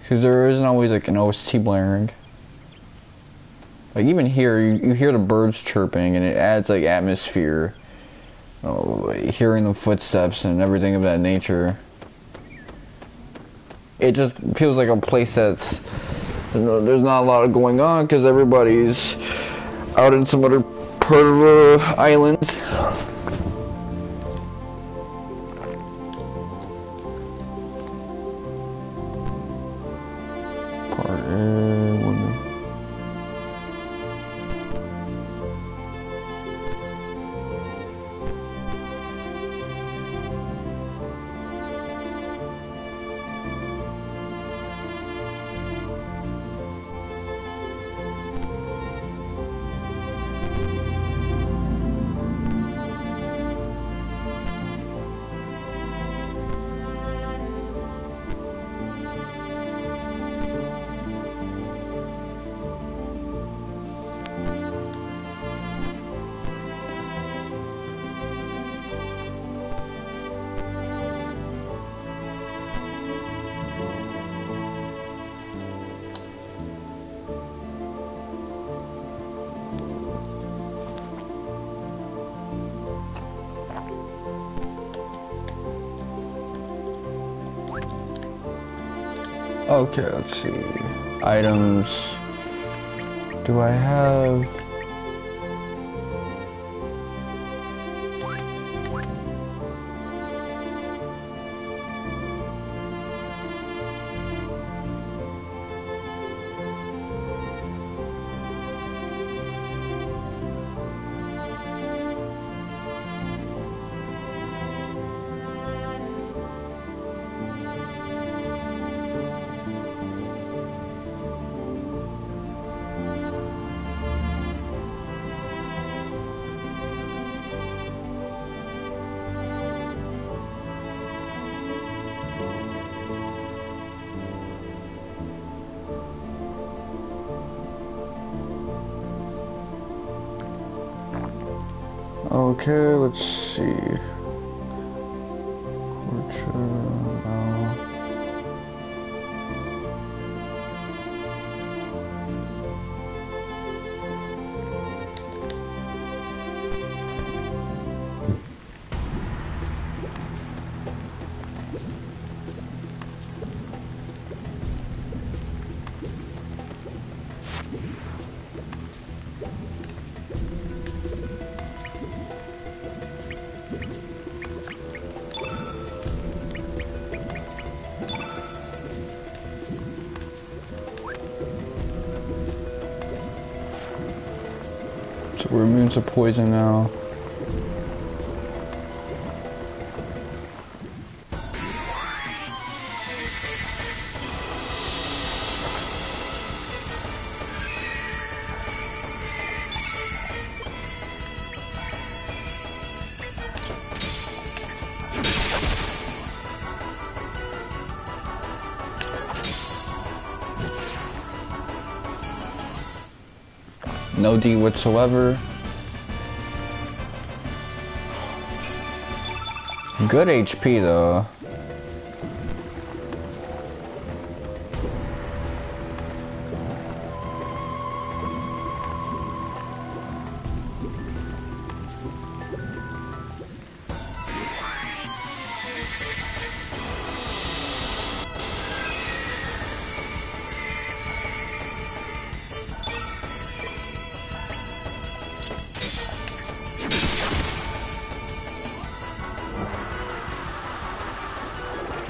Because there isn't always, like, an OST blaring. Like, even here, you hear the birds chirping, and it adds, like, atmosphere. Hearing the footsteps and everything of that nature. It just feels like a place that's, there's not a lot of going on because everybody's out in some other part of the island. Okay, let's see. Items. Do I have... Okay, let's see. So we're immune to poison now. No D whatsoever. Good HP though.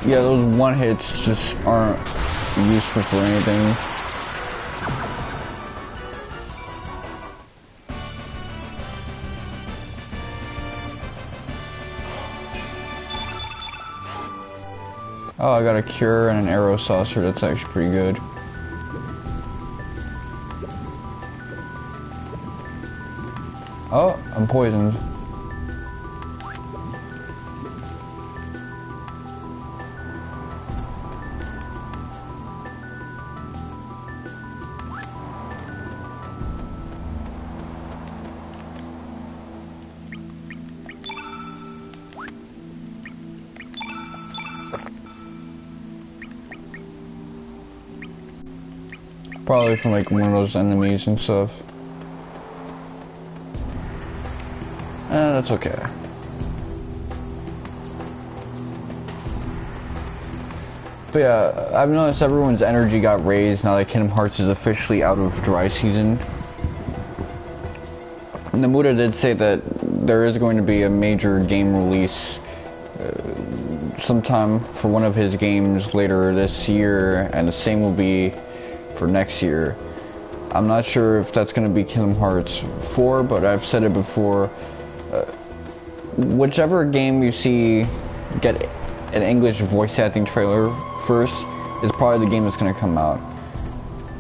Yeah, those one hits just aren't useful for anything. Oh, I got a cure and an arrow saucer. That's actually pretty good. Oh, I'm poisoned. Probably from like one of those enemies and stuff. That's okay. But yeah, I've noticed everyone's energy got raised now that Kingdom Hearts is officially out of dry season. Namuda did say that there is going to be a major game release sometime for one of his games later this year, and the same will be for next year. I'm not sure if that's going to be Kingdom Hearts 4, but I've said it before. Whichever game you see get an English voice acting trailer first is probably the game that's going to come out.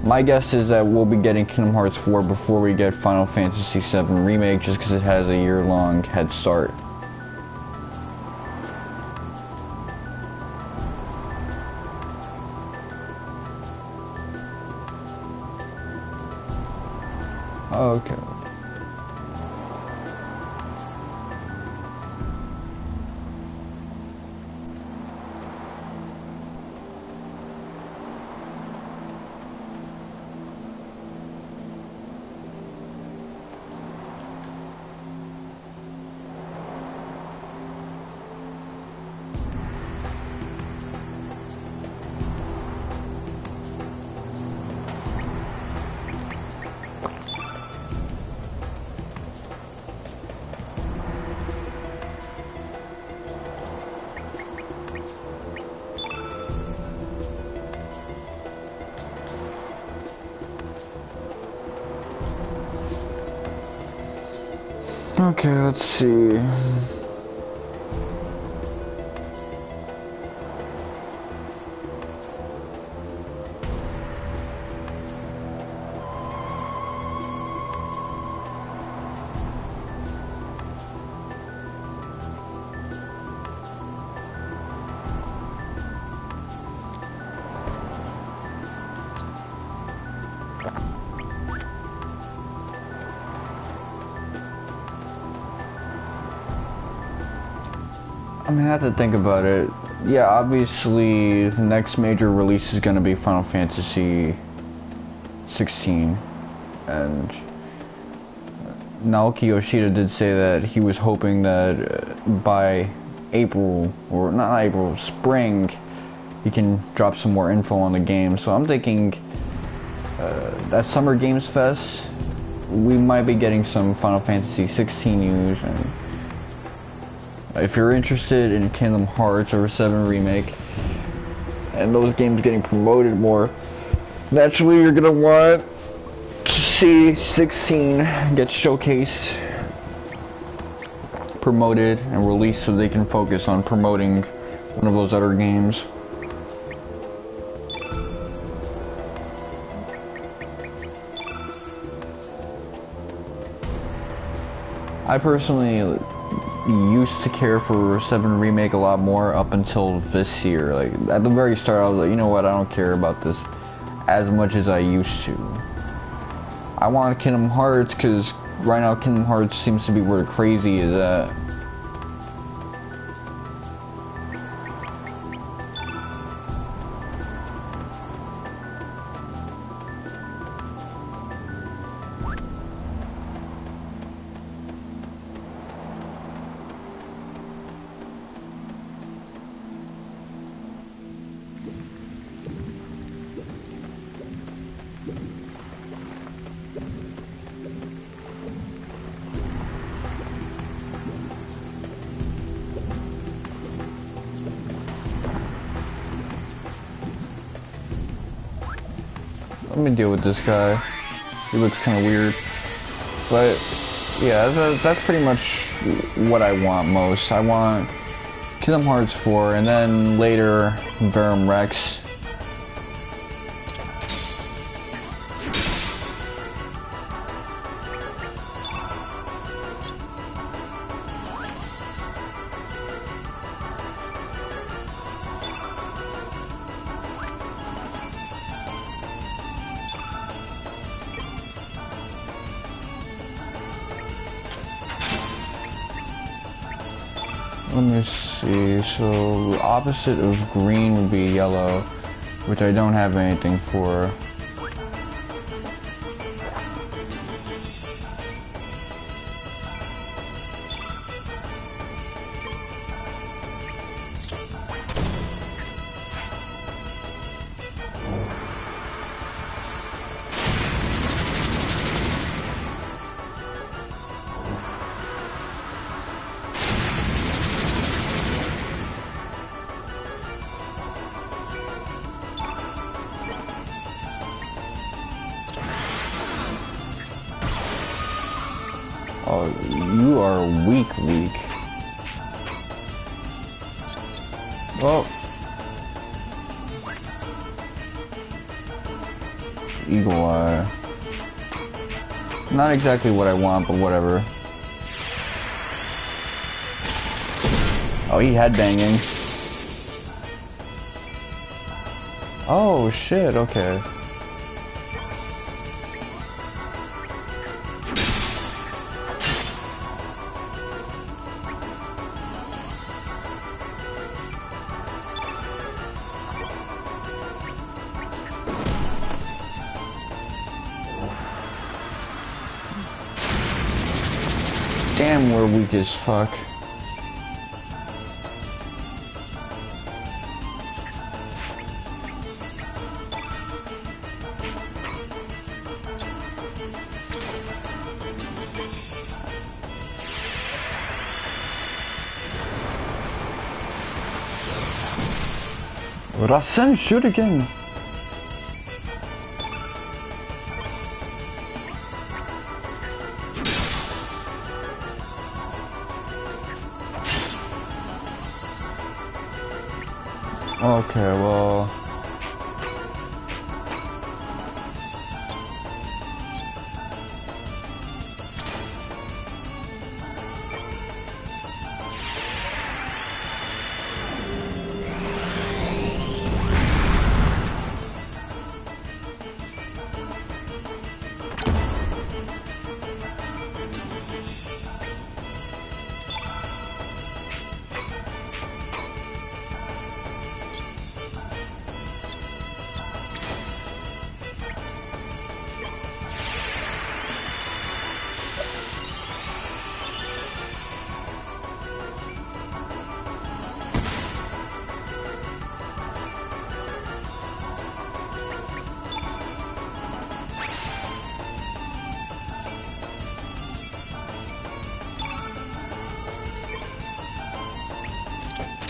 My guess is that we'll be getting Kingdom Hearts 4 before we get Final Fantasy VII Remake, just because it has a year-long head start. Okay. Okay, let's see. I mean, I have to think about it. Yeah, obviously, the next major release is going to be Final Fantasy 16. And Naoki Yoshida did say that he was hoping that by April, or not April, spring, he can drop some more info on the game. So I'm thinking that Summer Games Fest, we might be getting some Final Fantasy 16 news. And if you're interested in Kingdom Hearts or 7 Remake, and those games getting promoted more, naturally you're gonna want to see 16 get showcased, promoted, and released so they can focus on promoting one of those other games. I personally used to care for 7 Remake a lot more up until this year. Like, at the very start, I was like, you know what, I don't care about this as much as I used to. I want Kingdom Hearts because right now Kingdom Hearts seems to be where the crazy is at. Let me deal with this guy. He looks kind of weird. But, yeah, that's pretty much what I want most. I want Kingdom Hearts 4, and then later, Verum Rex. Let me see, so the opposite of green would be yellow, which I don't have anything for. Oh, you are weak. Well, Eagle Eye. Not exactly what I want, but whatever. Oh, he had banging. Oh, shit, okay. Damn, we're weak as fuck. Rasen, shoot again. Okay, well.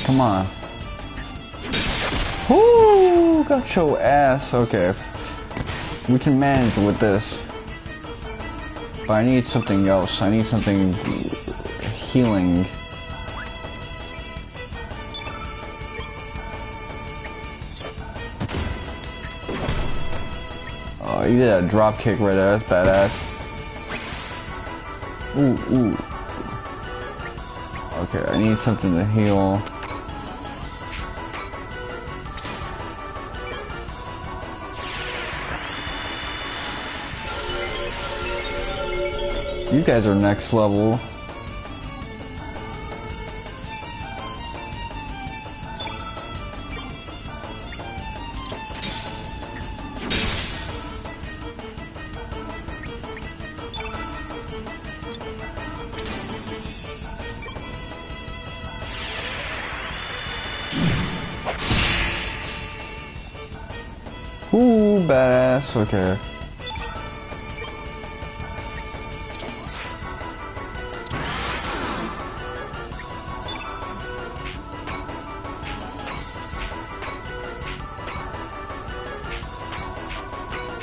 Come on. Whoo! Got your ass. Okay. We can manage with this. But I need something else. I need something healing. Oh, you did a drop kick right there. That's badass. Ooh, ooh. Okay, I need something to heal. You guys are next level. Ooh, badass. Okay.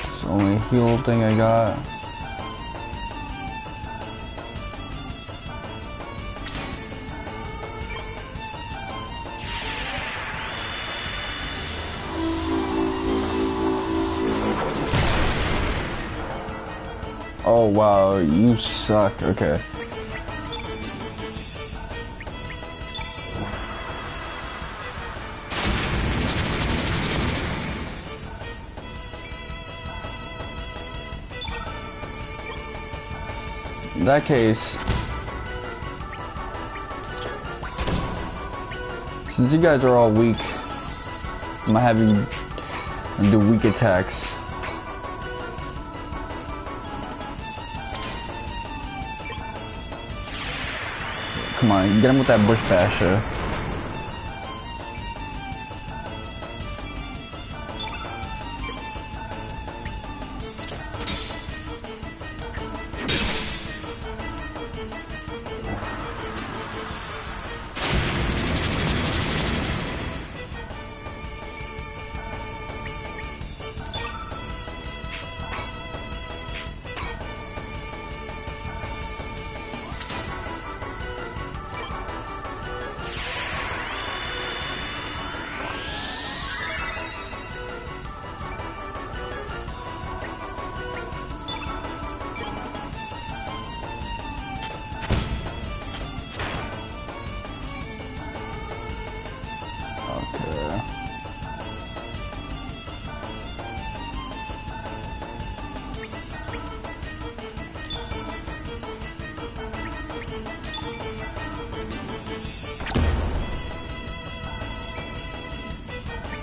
It's the only heal thing I got. Oh wow, you suck. Okay. In that case, since you guys are all weak, I'm gonna have you do weak attacks. Come on, get him with that bush basher.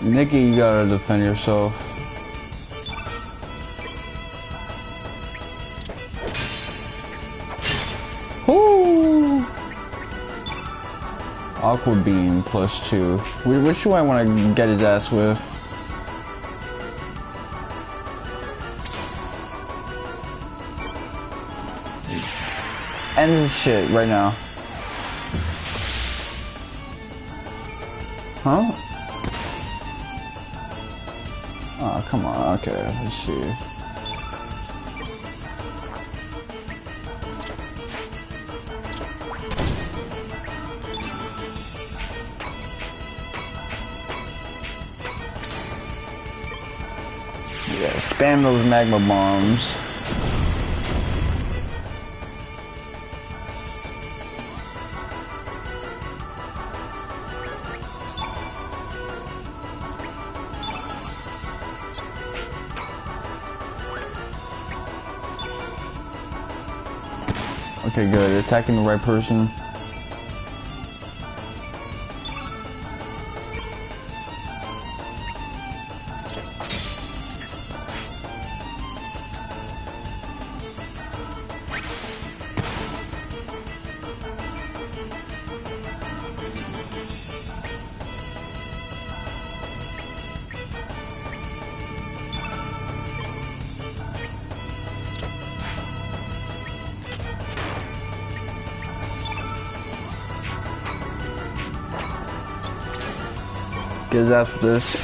Nikki, you gotta defend yourself. Woo! Aqua Beam +2. Which one I want to get his ass with? End this shit right now. Huh? Oh, come on. Okay, let's see. Yeah, spam those magma bombs. Okay, good. Attacking the right person. Get his ass with this.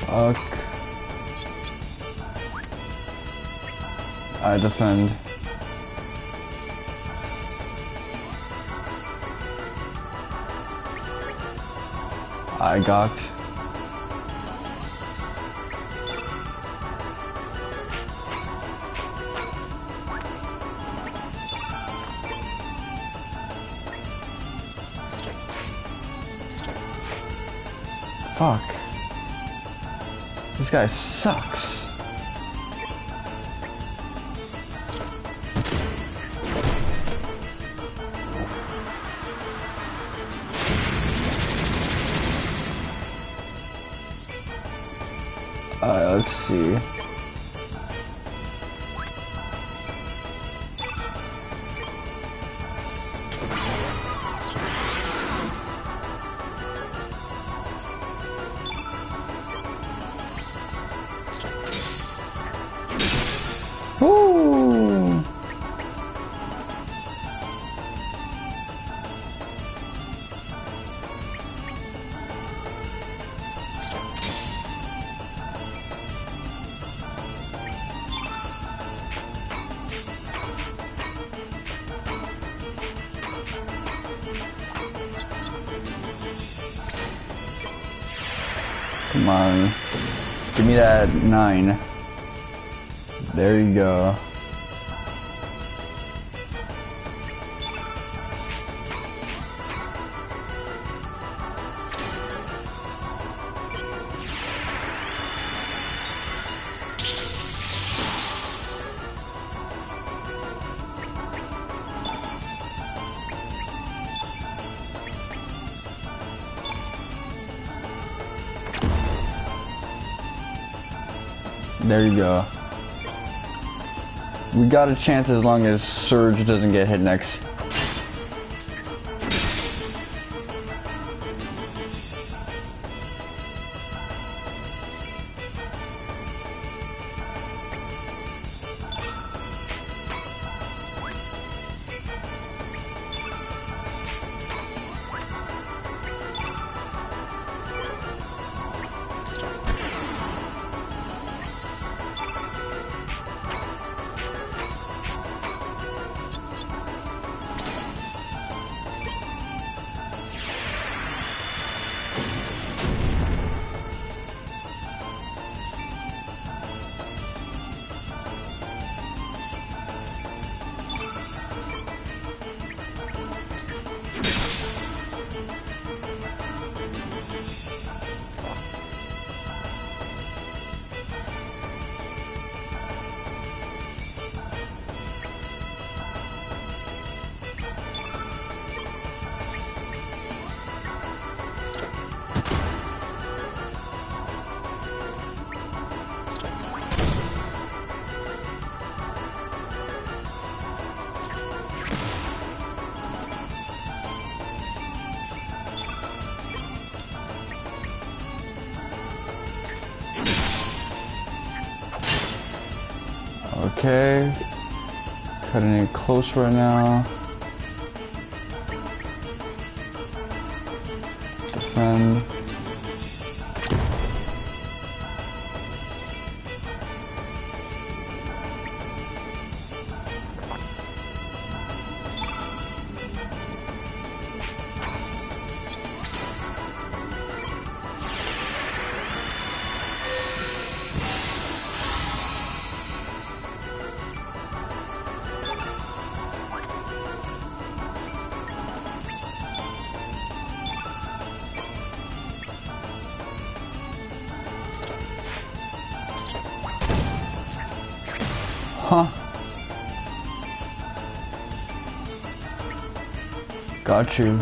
Fuck. I defend. I got. Fuck. This guy sucks. Let's see. Woo! Come on. Give me that 9. There you go. There you go. We got a chance as long as Surge doesn't get hit next. Okay. Cutting it close right now. Defend. Huh. Got you.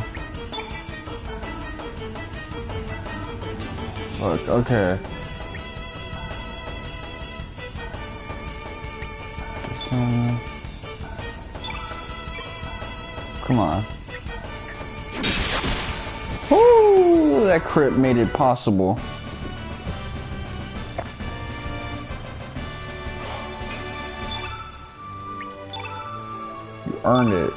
Look, okay. Come on. Woo! That crit made it possible. You earned it.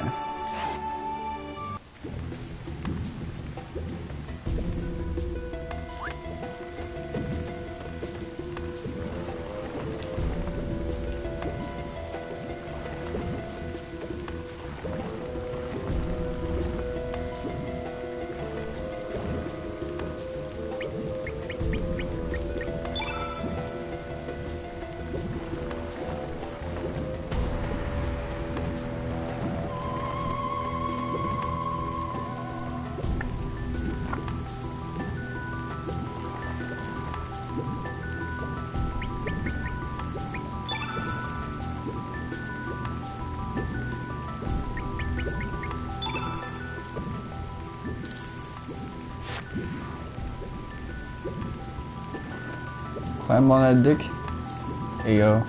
Climb on that dick. There you go.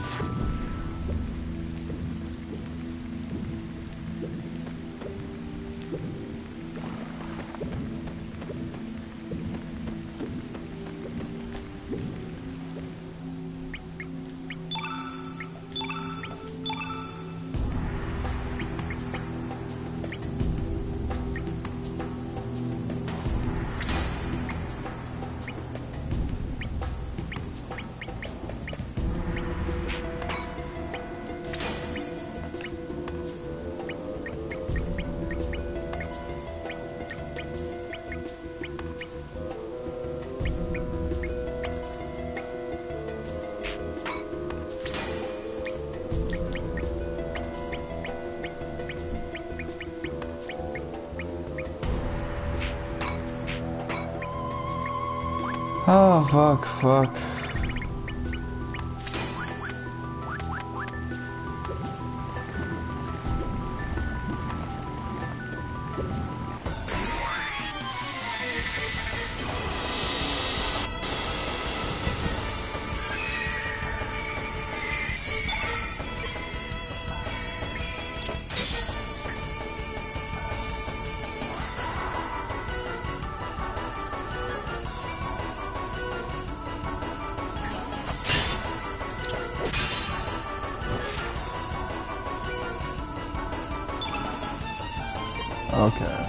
Oh, fuck. Okay.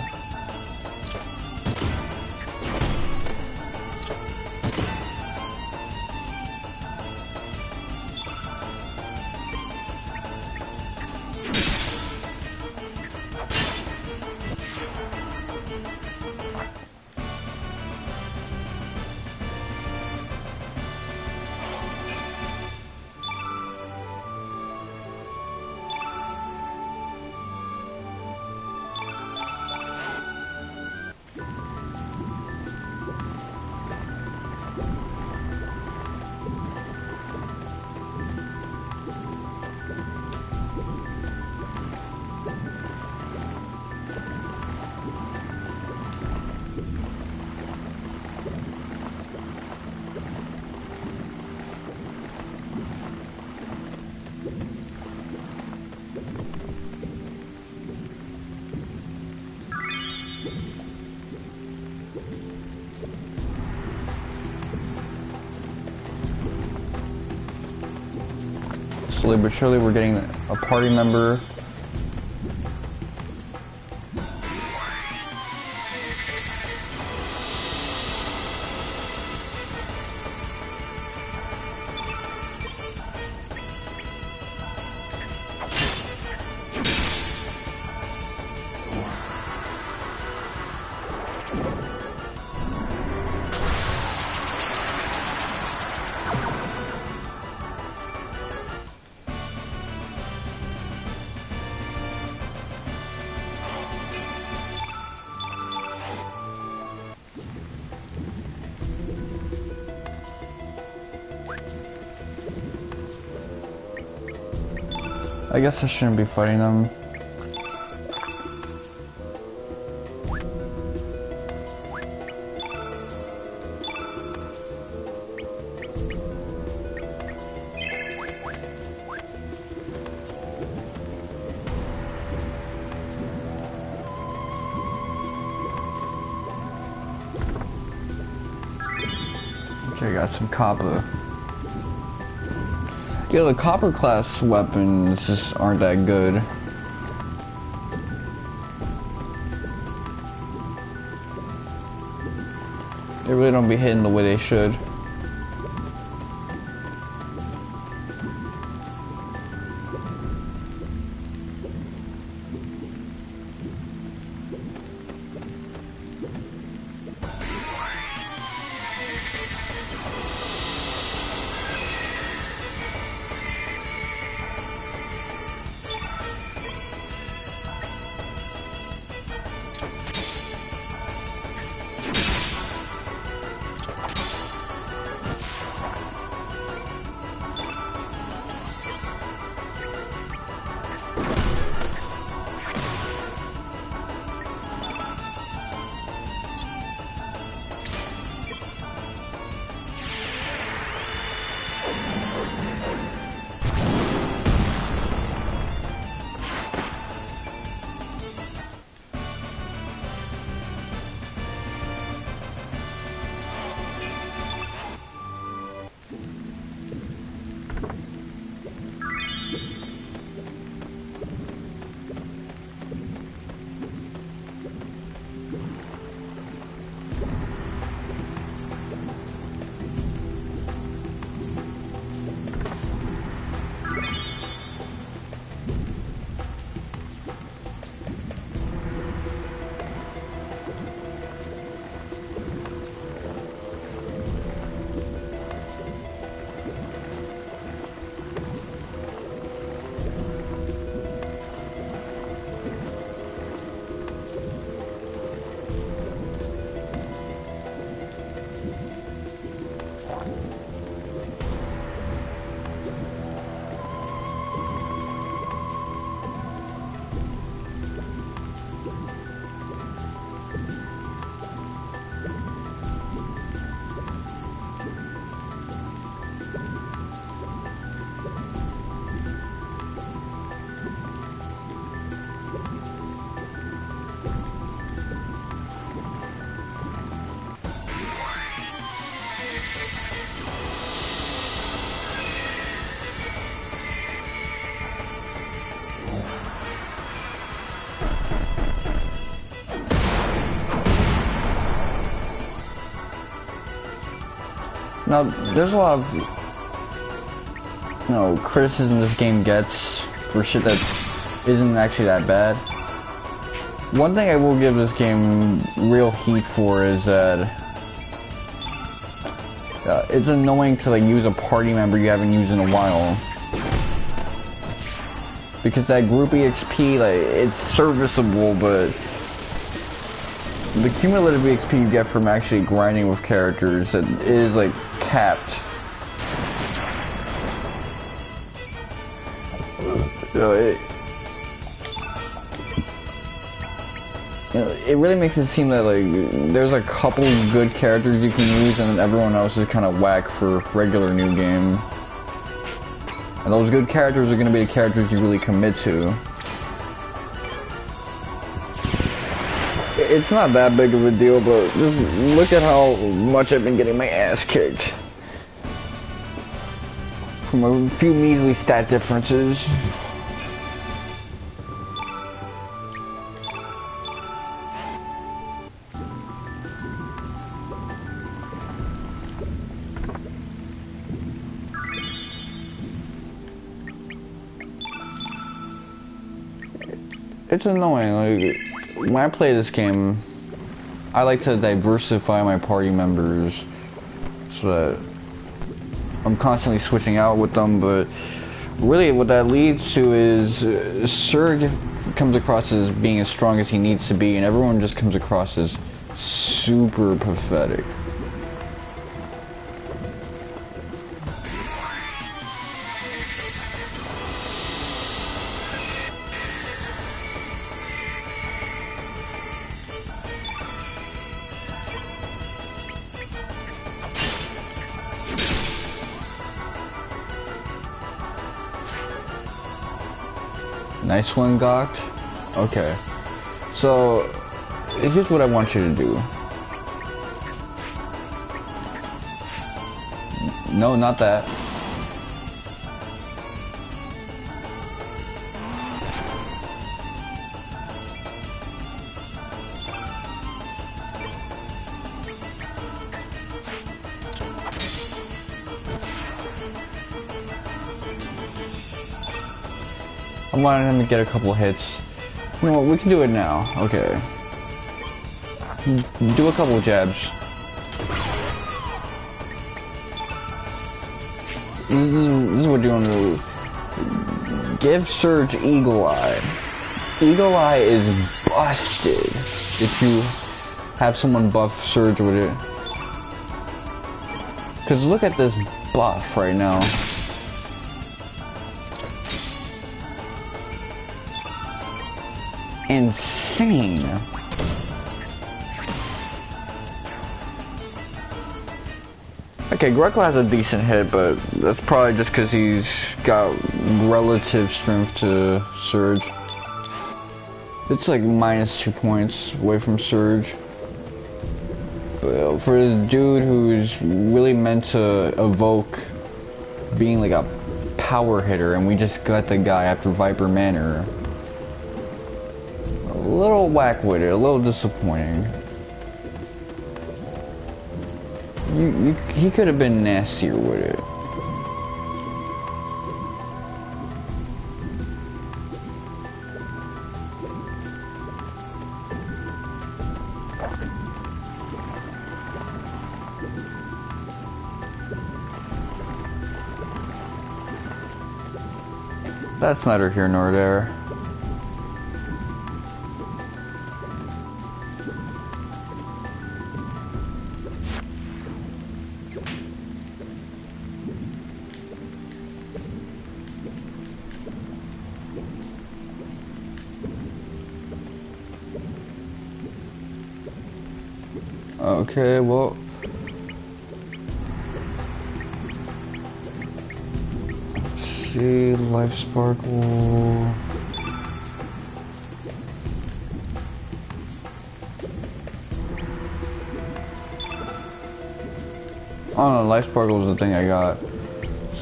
slowly but surely we're getting a party member. I guess I shouldn't be fighting them. Okay, I got some copper. Yeah, the copper class weapons just aren't that good. They really don't be hitting the way they should. Now, there's a lot of, criticism this game gets for shit that isn't actually that bad. One thing I will give this game real heat for is that it's annoying to like use a party member you haven't used in a while. Because that group EXP, like, it's serviceable, but the cumulative EXP you get from actually grinding with characters is like capped. It really makes it seem that like there's a couple good characters you can use and then everyone else is kind of whack for regular new game. And those good characters are going to be the characters you really commit to. It's not that big of a deal, but just look at how much I've been getting my ass kicked. from a few measly stat differences. It's annoying, like, when I play this game, I like to diversify my party members so that I'm constantly switching out with them, but really what that leads to is Surg comes across as being as strong as he needs to be, and everyone just comes across as super pathetic. Nice one, Gok. Okay. So, here's what I want you to do. No, not that. I wanted him to get a couple hits. You know what, we can do it now. Okay. Do a couple jabs. This is what you want to do. Give Surge Eagle Eye. Eagle Eye is busted if you have someone buff Surge with it. Because look at this buff right now. Insane. Okay, Greco has a decent hit, but that's probably just because he's got relative strength to Surge. It's like -2 points away from Surge. But for this dude who's really meant to evoke being like a power hitter, and we just got the guy after Viper Manor. A little whack with it, a little disappointing. He could have been nastier with it. That's neither here nor there. Okay, well, let's see, Life Sparkle. Oh no, Life Sparkle is the thing I got.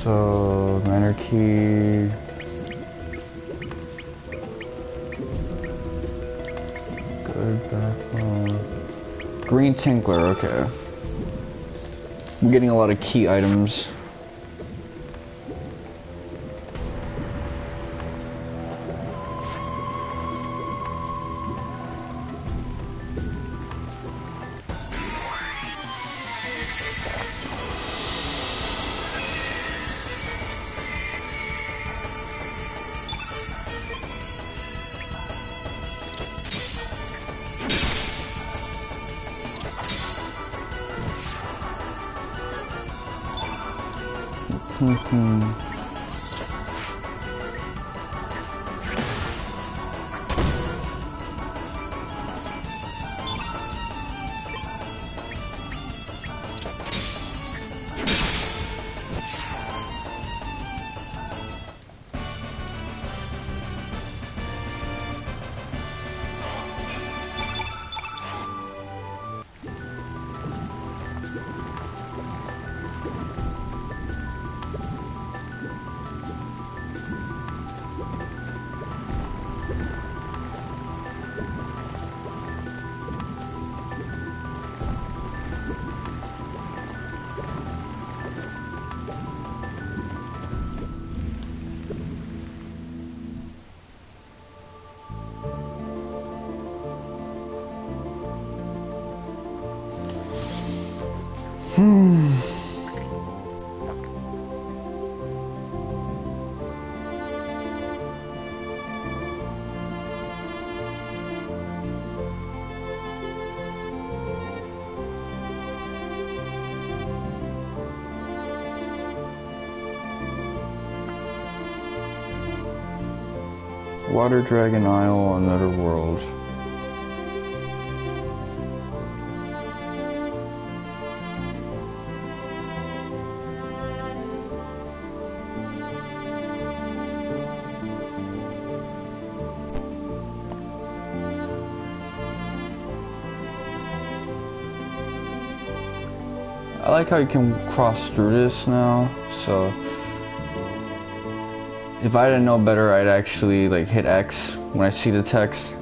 So, Manor Key. Good back home. Green Tinkler, okay. I'm getting a lot of key items. Water Dragon Isle, another world. I like how you can cross through this now, so if I didn't know better, I'd actually like hit X when I see the text.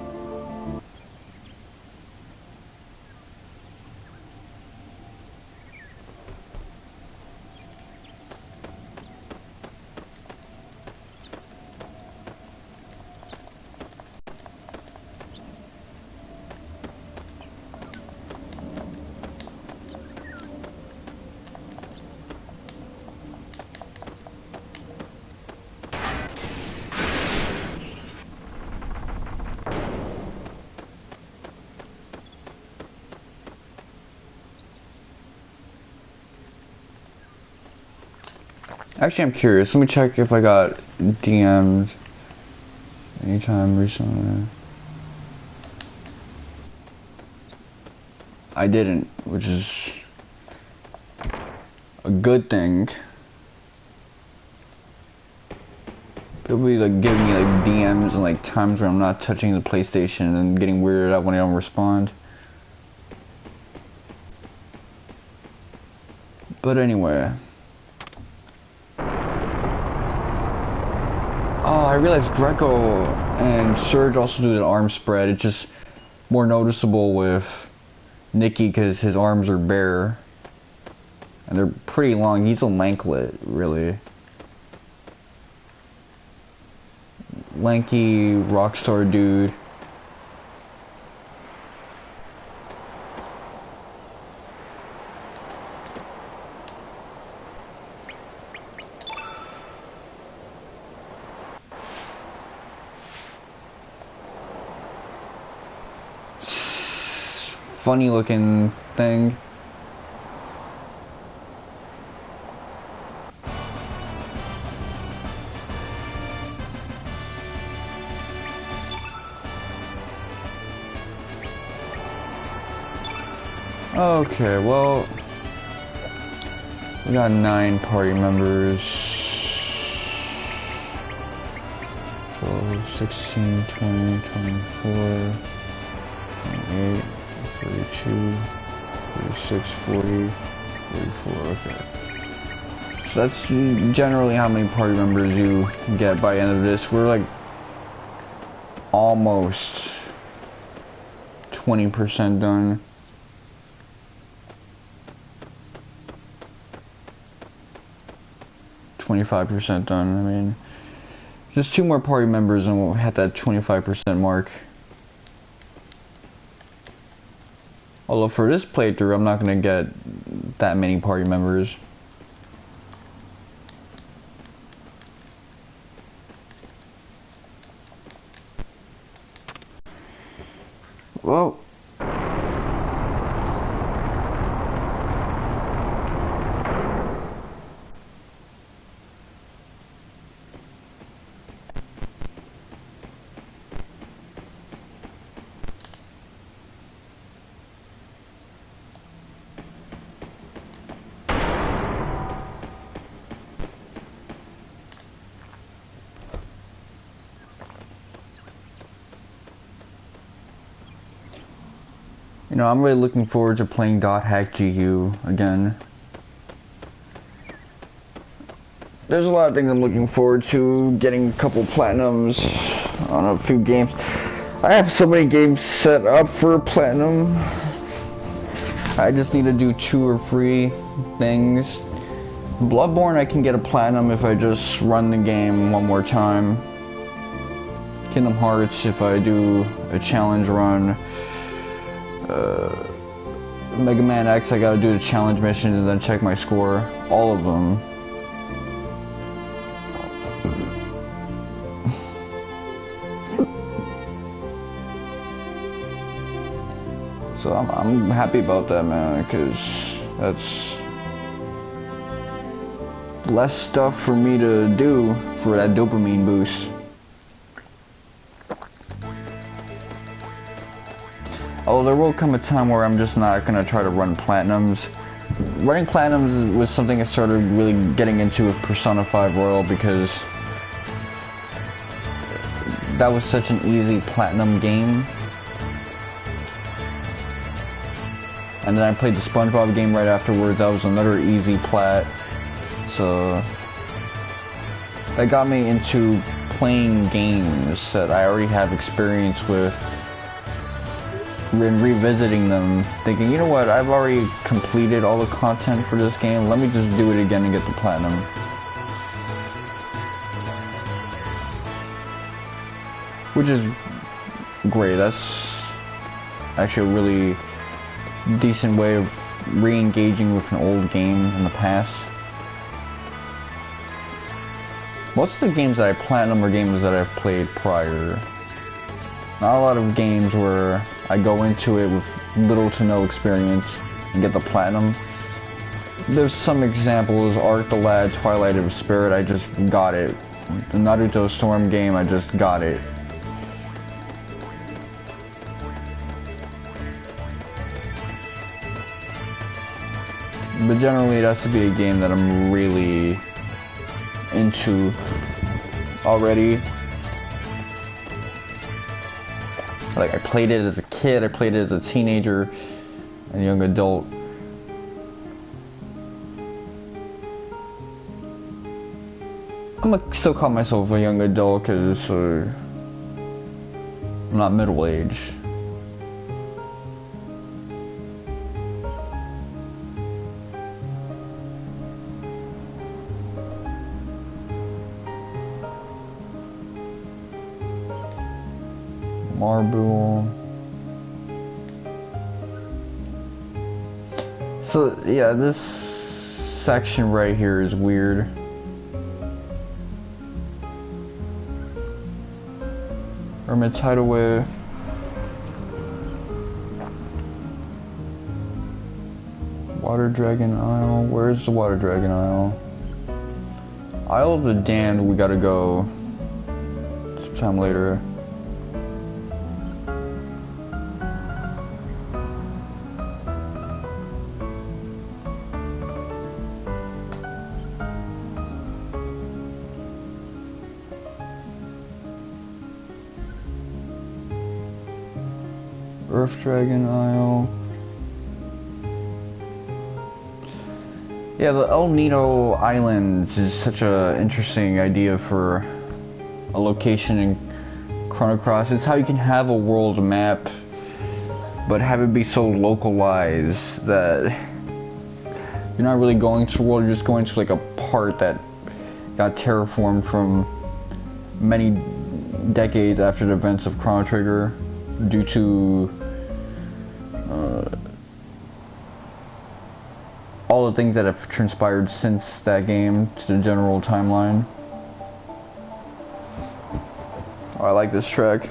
Actually, I'm curious. Let me check if I got DM'd anytime recently. I didn't, which is a good thing. People be like giving me like DMs and like times where I'm not touching the PlayStation and getting weirded out when I don't respond. But anyway. Oh, I realized Greco and Surge also do the arm spread. It's just more noticeable with Nikki because his arms are bare. And they're pretty long. He's a lanklet, really. Lanky rockstar dude. Funny looking thing. Okay, well, we got 9 party members. 12, 16, 20, 24, 28. 32, 36, 40, 44, okay. So that's generally how many party members you get by the end of this. We're like almost 20% done. %25 done. I mean, just 2 more party members and we'll hit that 25% mark. Although for this playthrough, I'm not going to get that many party members. Well, you know, I'm really looking forward to playing .hack GU again. There's a lot of things I'm looking forward to, getting a couple platinums on a few games. I have so many games set up for platinum. I just need to do 2 or 3 things. Bloodborne I can get a platinum if I just run the game one more time. Kingdom Hearts if I do a challenge run. Mega Man X, I gotta do the challenge mission and then check my score. All of them. So I'm happy about that, man, because that's less stuff for me to do for that dopamine boost. Although there will come a time where I'm just not gonna try to run platinums. Running platinums was something I started really getting into with Persona 5 Royal because that was such an easy platinum game. And then I played the SpongeBob game right afterwards. That was another easy plat. So that got me into playing games that I already have experience with and revisiting them, thinking, you know what, I've already completed all the content for this game, let me just do it again and get the platinum. Which is great. That's actually a really decent way of re-engaging with an old game in the past. Most of the games that I platinum are games that I've played prior. Not a lot of games where I go into it with little to no experience and get the platinum. There's some examples, Ark the Lad, Twilight of Spirit, I just got it. The Naruto Storm game, I just got it. But generally it has to be a game that I'm really into already. Like, I played it as a kid, I played it as a teenager and young adult. I'm gonna still call myself a young adult because I'm not middle-aged. Marble. So yeah, this section right here is weird. Hermit Tidal Wave. Water Dragon Isle. Where's the Water Dragon Isle? Isle of the Damned, we gotta go sometime later. Earth Dragon Isle. Yeah, the El Nido Islands is such an interesting idea for a location in Chrono Cross. It's how you can have a world map, but have it be so localized that you're not really going to the world, you're just going to like a part that got terraformed from many decades after the events of Chrono Trigger due to all the things that have transpired since that game to the general timeline. Oh, I like this track.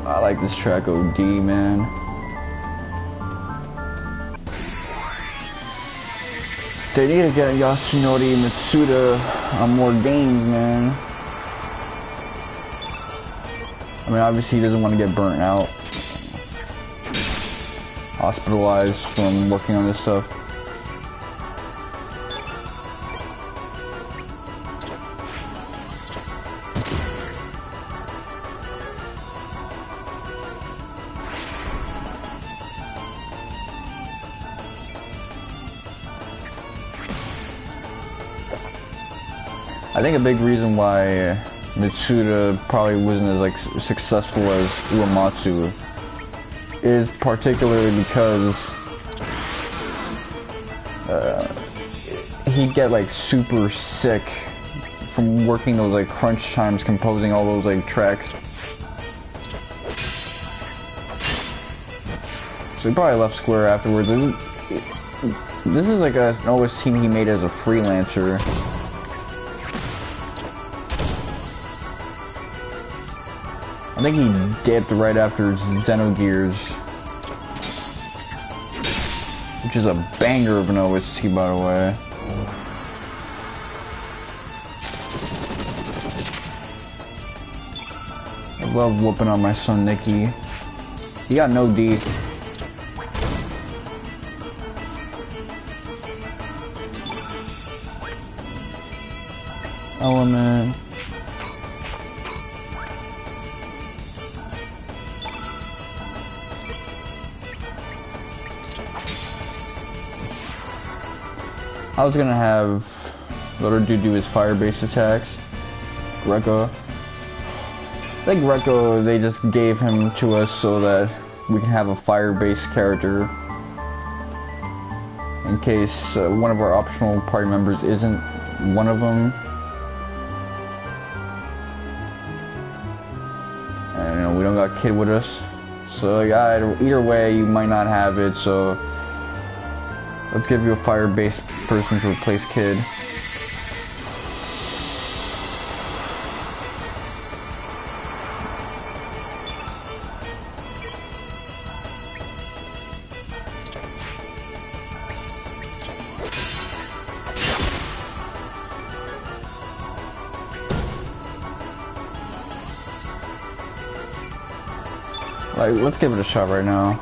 I like this track OD, man. They need to get Yoshinori Mitsuda on more games, man. I mean, obviously he doesn't want to get burnt out, hospitalized from working on this stuff. I think a big reason why Mitsuda probably wasn't as like successful as Uematsu is particularly because he'd get like super sick from working those like crunch times composing all those like tracks. So he probably left Square afterwards. This is like an OST he made as a freelancer. I think he dipped right after Xenogears. which is a banger of an OST, by the way. I love whooping on my son Nicky. He got no D. Element. I was gonna have the other dude do his fire-based attacks. Greco. I think Greco, they just gave him to us so that we can have a fire-based character in case one of our optional party members isn't one of them. And you know, we don't got Kid with us, so yeah, either way you might not have it, so let's give you a fire-based person to replace Kid. Like, let's give it a shot right now.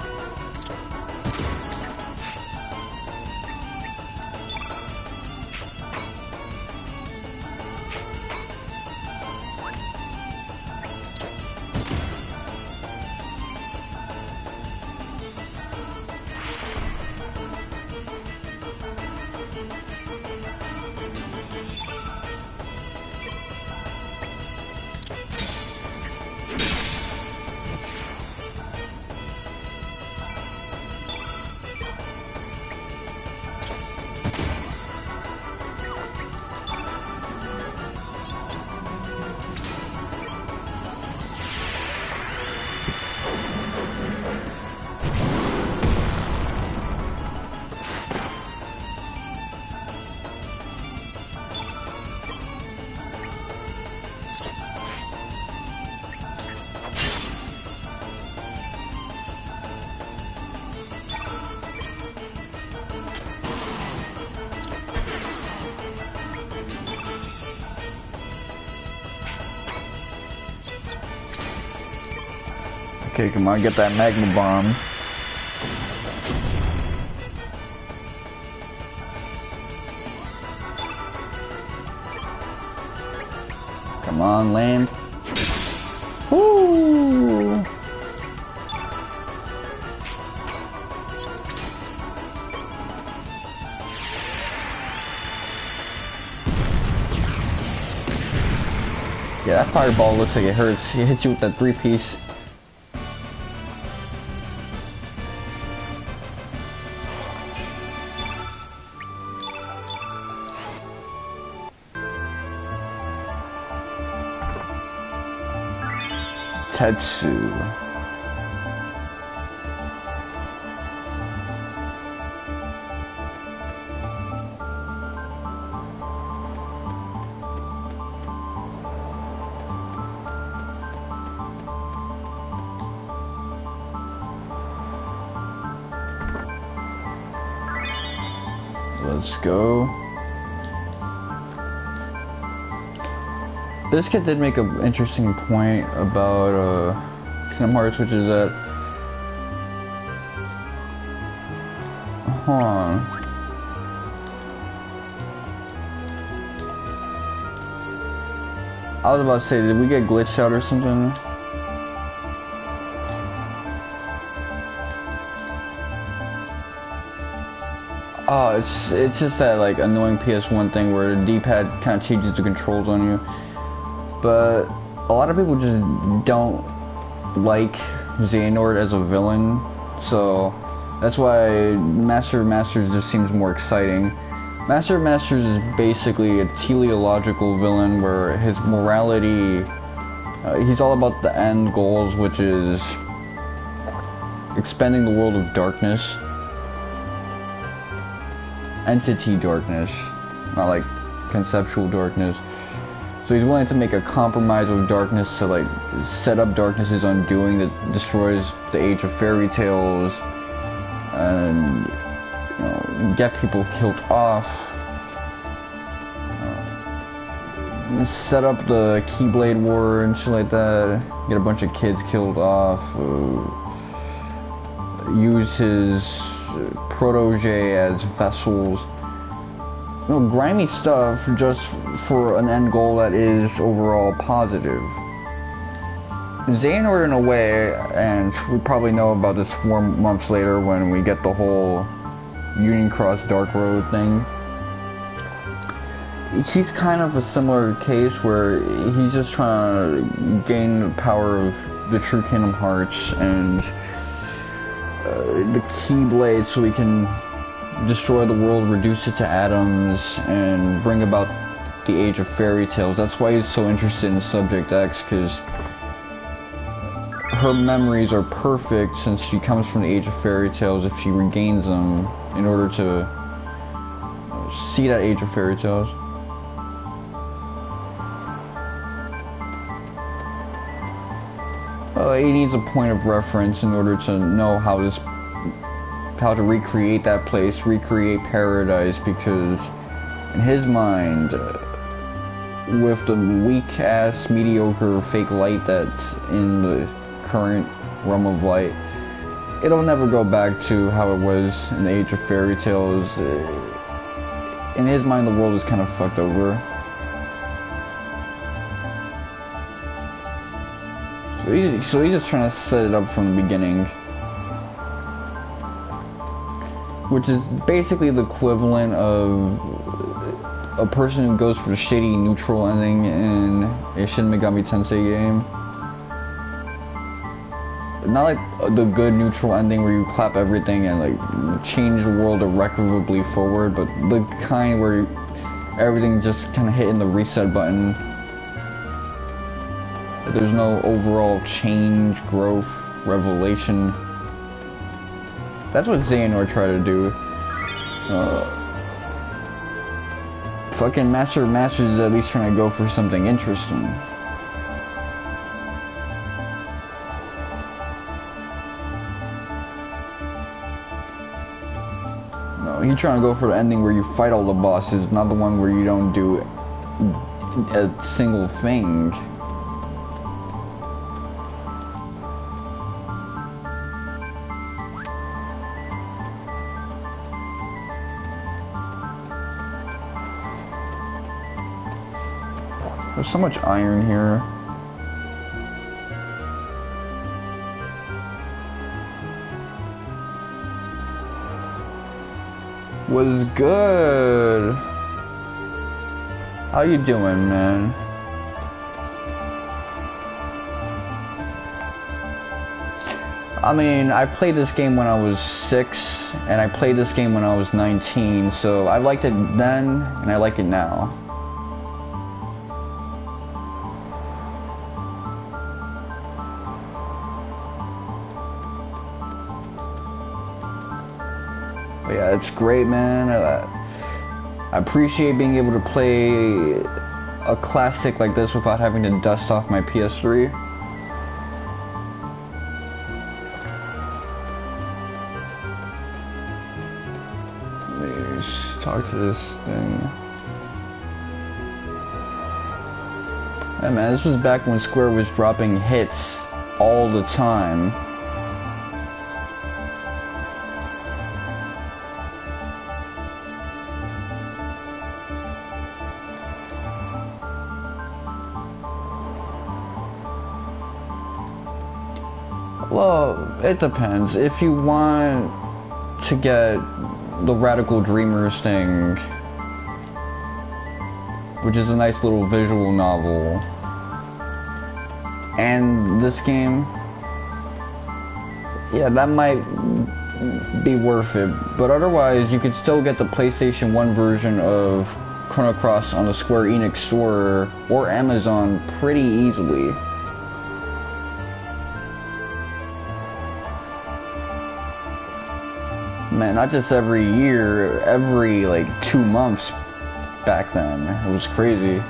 Okay, come on, get that magma bomb. Come on, land. Woo! Yeah, that fireball looks like it hurts. It hits you with that 3-piece. Tetsu. Let's go. This kid did make an interesting point about Kingdom Hearts, which is that I was about to say, did we get glitched out or something? Oh, it's just that like annoying PS1 thing where the D-pad kind of changes the controls on you. But a lot of people just don't like Xehanort as a villain, so that's why Master of Masters just seems more exciting. Master of Masters is basically a teleological villain where his morality, he's all about the end goals, which is expending the world of darkness. Entity darkness, not like conceptual darkness. So he's willing to make a compromise with darkness to like set up darkness's undoing that destroys the age of fairy tales, and you know, get people killed off. Set up the Keyblade War and shit like that. Get a bunch of kids killed off. Use his protege as vessels. You know, grimy stuff just for an end goal that is overall positive. Xehanort, in a way, and we probably know about this 4 months later when we get the whole Union Cross Dark Road thing. He's kind of a similar case where he's just trying to gain the power of the true Kingdom Hearts and the Keyblade so he can destroy the world, reduce it to atoms, and bring about the Age of Fairy Tales. That's why he's so interested in Subject X, because her memories are perfect since she comes from the Age of Fairy Tales if she regains them in order to see that Age of Fairy Tales. He needs a point of reference in order to know how to recreate that place, recreate paradise, because in his mind, with the weak-ass, mediocre, fake light that's in the current realm of light, it'll never go back to how it was in the Age of Fairy Tales. In his mind, the world is kind of fucked over. So he's just trying to set it up from the beginning. Which is basically the equivalent of a person who goes for the shitty neutral ending in a Shin Megami Tensei game. Not like the good neutral ending where you clap everything and like change the world irrecoverably forward, but the kind where everything just kind of hitting the reset button. There's no overall change, growth, revelation. That's what Xehanort tried to do. Fucking Master of Masters is at least trying to go for something interesting. No, he's trying to go for the ending where you fight all the bosses, not the one where you don't do a single thing. There's so much iron here. Was good. How you doing, man? I mean, I played this game when I was 6, and I played this game when I was 19, so I liked it then, and I like it now. But yeah, it's great, man. I appreciate being able to play a classic like this without having to dust off my PS3. Let me talk to this thing. Yeah, man, this was back when Square was dropping hits all the time. Well, it depends. If you want to get the Radical Dreamers thing, which is a nice little visual novel, and this game, yeah, that might be worth it. But otherwise, you could still get the PlayStation 1 version of Chrono Cross on the Square Enix store or Amazon pretty easily. Man, not just every year, every like 2 months back then. It was crazy.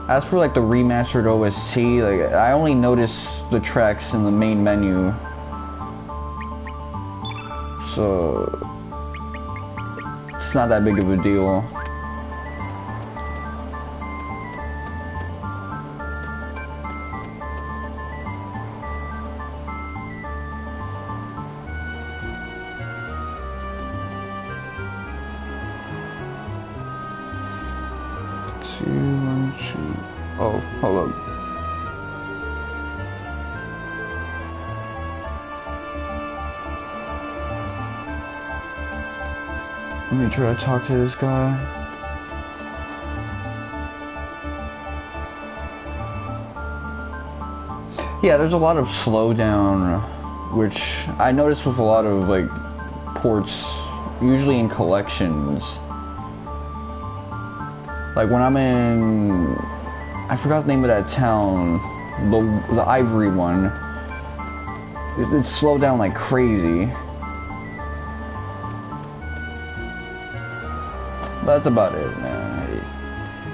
As for like the remastered OST, like I only noticed the tracks in the main menu. so it's not that big of a deal. Oh, hold up. Let me try to talk to this guy. Yeah, there's a lot of slowdown, which I noticed with a lot of like ports, usually in collections. Like when I'm in, I forgot the name of that town, the Ivory one. It slowed down like crazy. But that's about it, man.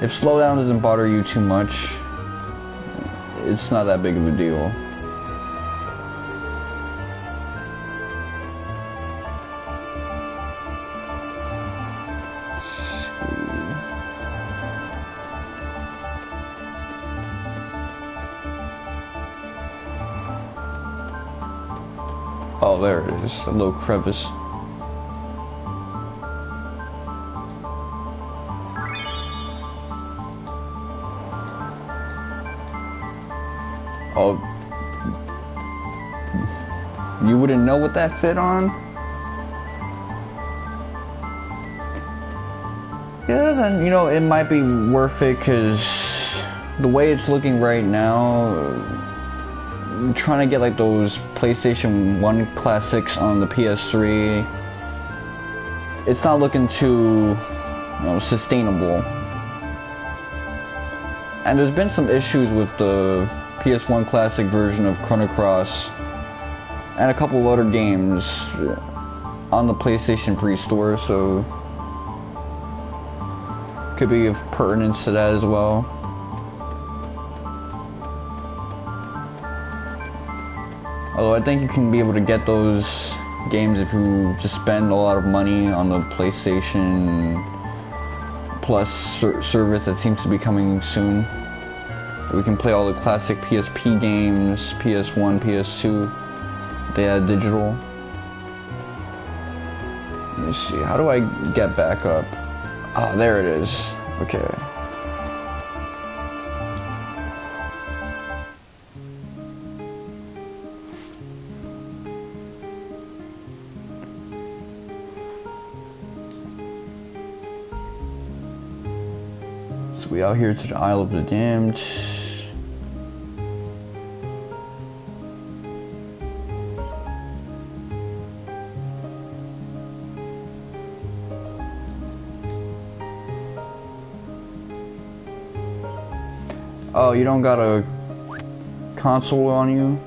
If slowdown doesn't bother you too much, it's not that big of a deal. Oh, there it is, a little crevice. Oh, you wouldn't know what that fit on? Yeah, then, you know, it might be worth it, because the way it's looking right now, I'm trying to get like those PlayStation 1 classics on the PS3, it's not looking too, you know, sustainable. And there's been some issues with the PS1 classic version of Chrono and a couple of other games on the PlayStation 3 store, so could be of pertinence to that as well. Although I think you can be able to get those games if you just spend a lot of money on the PlayStation Plus service that seems to be coming soon. We can play all the classic PSP games, PS1, PS2. They had digital. Let me see, how do I get back up? Oh, there it is. Okay. So we out here to the Isle of the Damned. Oh, you don't got a console on you?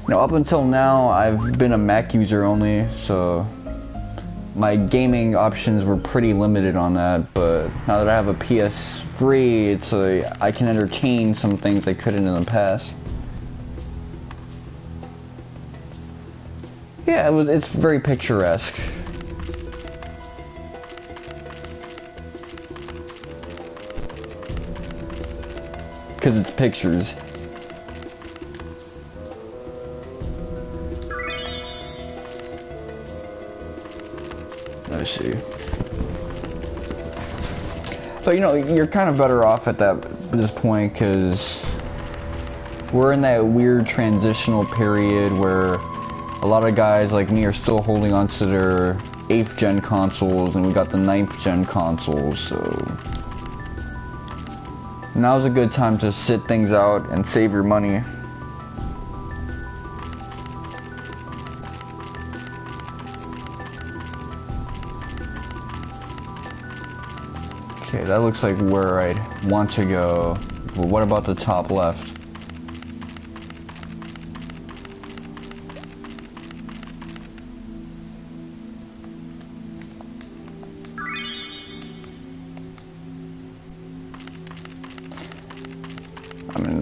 You know, up until now, I've been a Mac user only, so my gaming options were pretty limited on that, but now that I have a PS3, it's I can entertain some things I couldn't in the past. Yeah, it's very picturesque. Because it's pictures. Let me see. But you know, you're kind of better off at this point, because we're in that weird transitional period where a lot of guys like me are still holding on to their 8th gen consoles, and we got the 9th gen consoles, so now's a good time to sit things out and save your money. Okay, that looks like where I'd want to go. But what about the top left?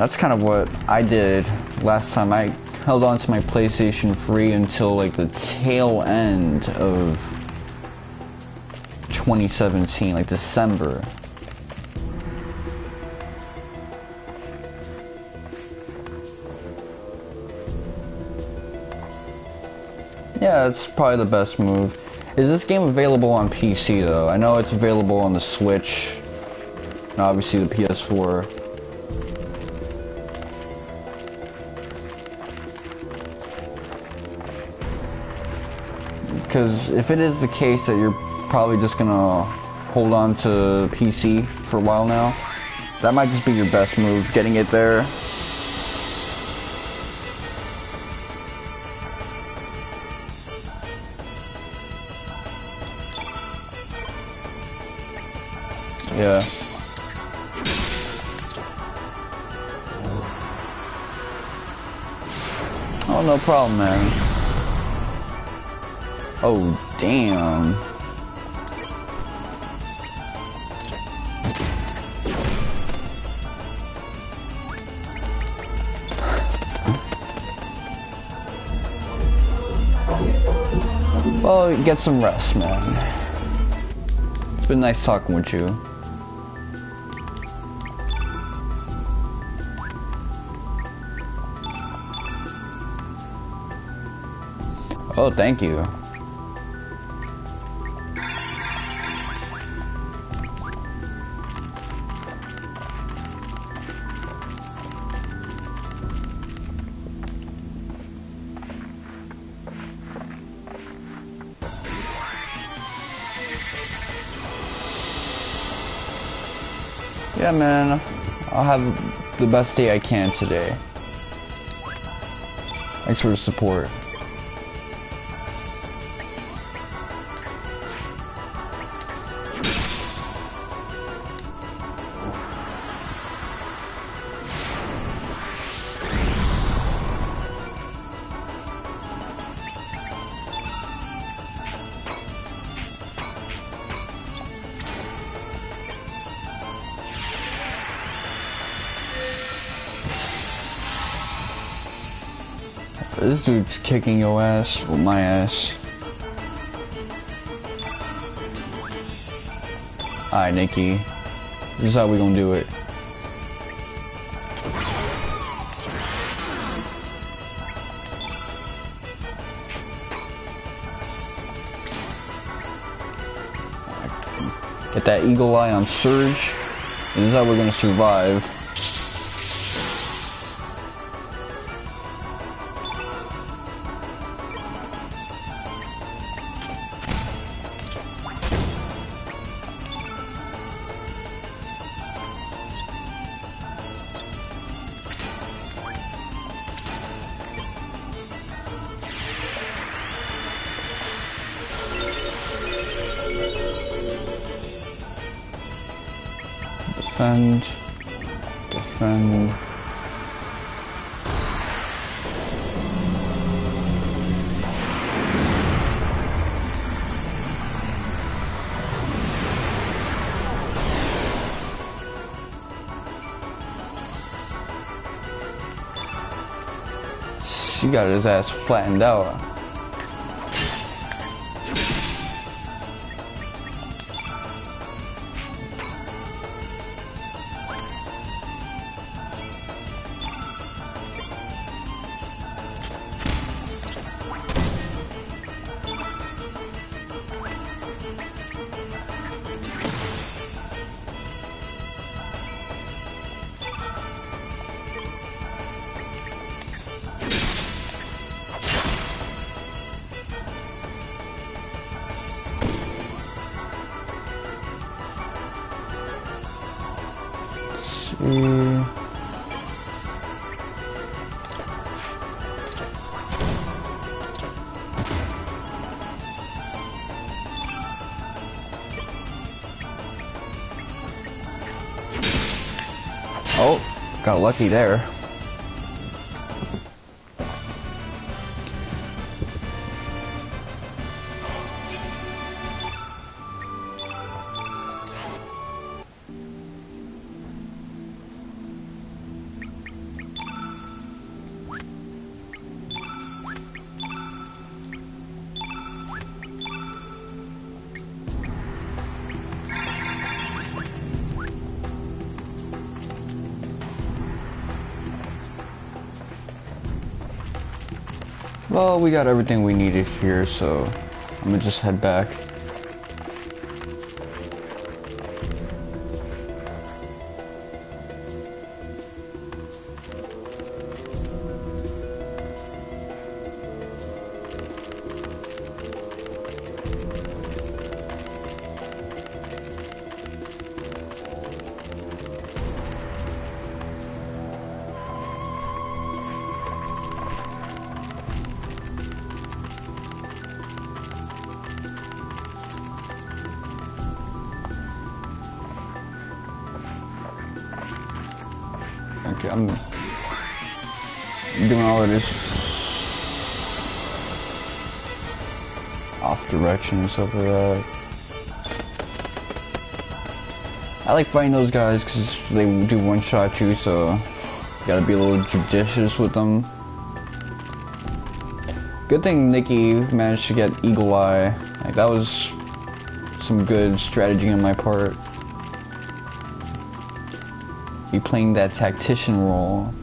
that's kind of what I did last time. I held on to my PlayStation 3 until like the tail end of 2017, like December. Yeah, it's probably the best move. Is this game available on PC though? I know it's available on the Switch, and obviously the PS4. Because if it is the case that you're probably just gonna hold on to PC for a while now, that might just be your best move, getting it there. Yeah. Oh, no problem, man. Oh, damn. Well, get some rest, man. It's been nice talking with you. Oh, thank you. Yeah, man. I'll have the best day I can today. Thanks for the support. This dude's kicking your ass with my ass. Alright, Nikki. This is how we gonna do it. Get that eagle eye on Surge. This is how we're gonna survive. Defend. Defend. She got his ass flattened out. Oh, got lucky there. Well, we got everything we needed here, so I'm gonna just head back. Okay, I'm doing all of this off direction and stuff like that. I like fighting those guys because they do one-shot you, so you gotta be a little judicious with them. Good thing Nikki managed to get Eagle Eye. Like, that was some good strategy on my part. Be playing that tactician role.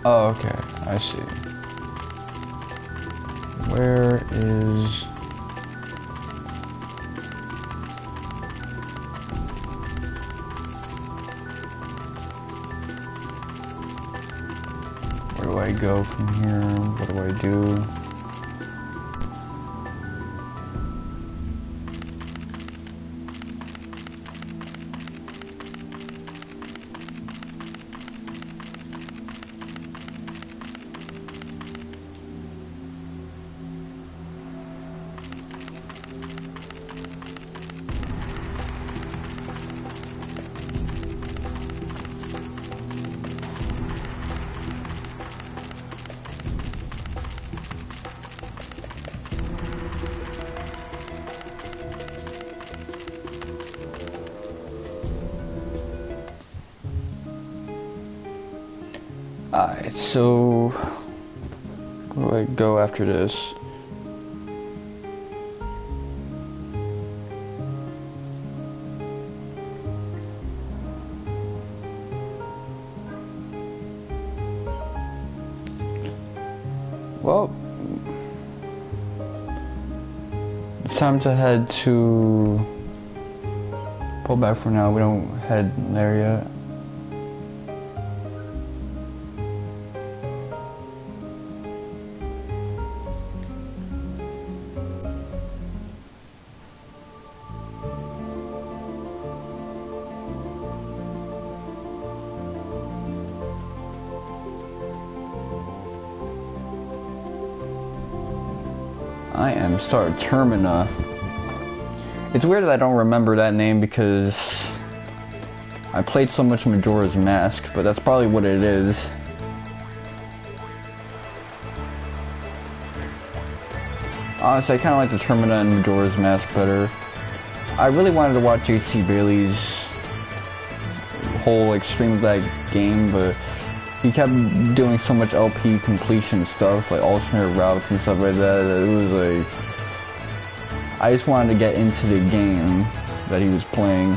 Oh, okay, I see. Where is... Where do I go from here? What do I do? Alright, so where do I go after this? Well, it's time to head to... Pull back for now, we don't head there yet. I am Star Termina. It's weird that I don't remember that name because I played so much Majora's Mask, but that's probably what it is. Honestly, I kind of like the Termina and Majora's Mask better. I really wanted to watch H.C. Bailey's whole like stream of that game, but he kept doing so much LP completion stuff, like alternate routes and stuff like that, that it was like... I just wanted to get into the game that he was playing.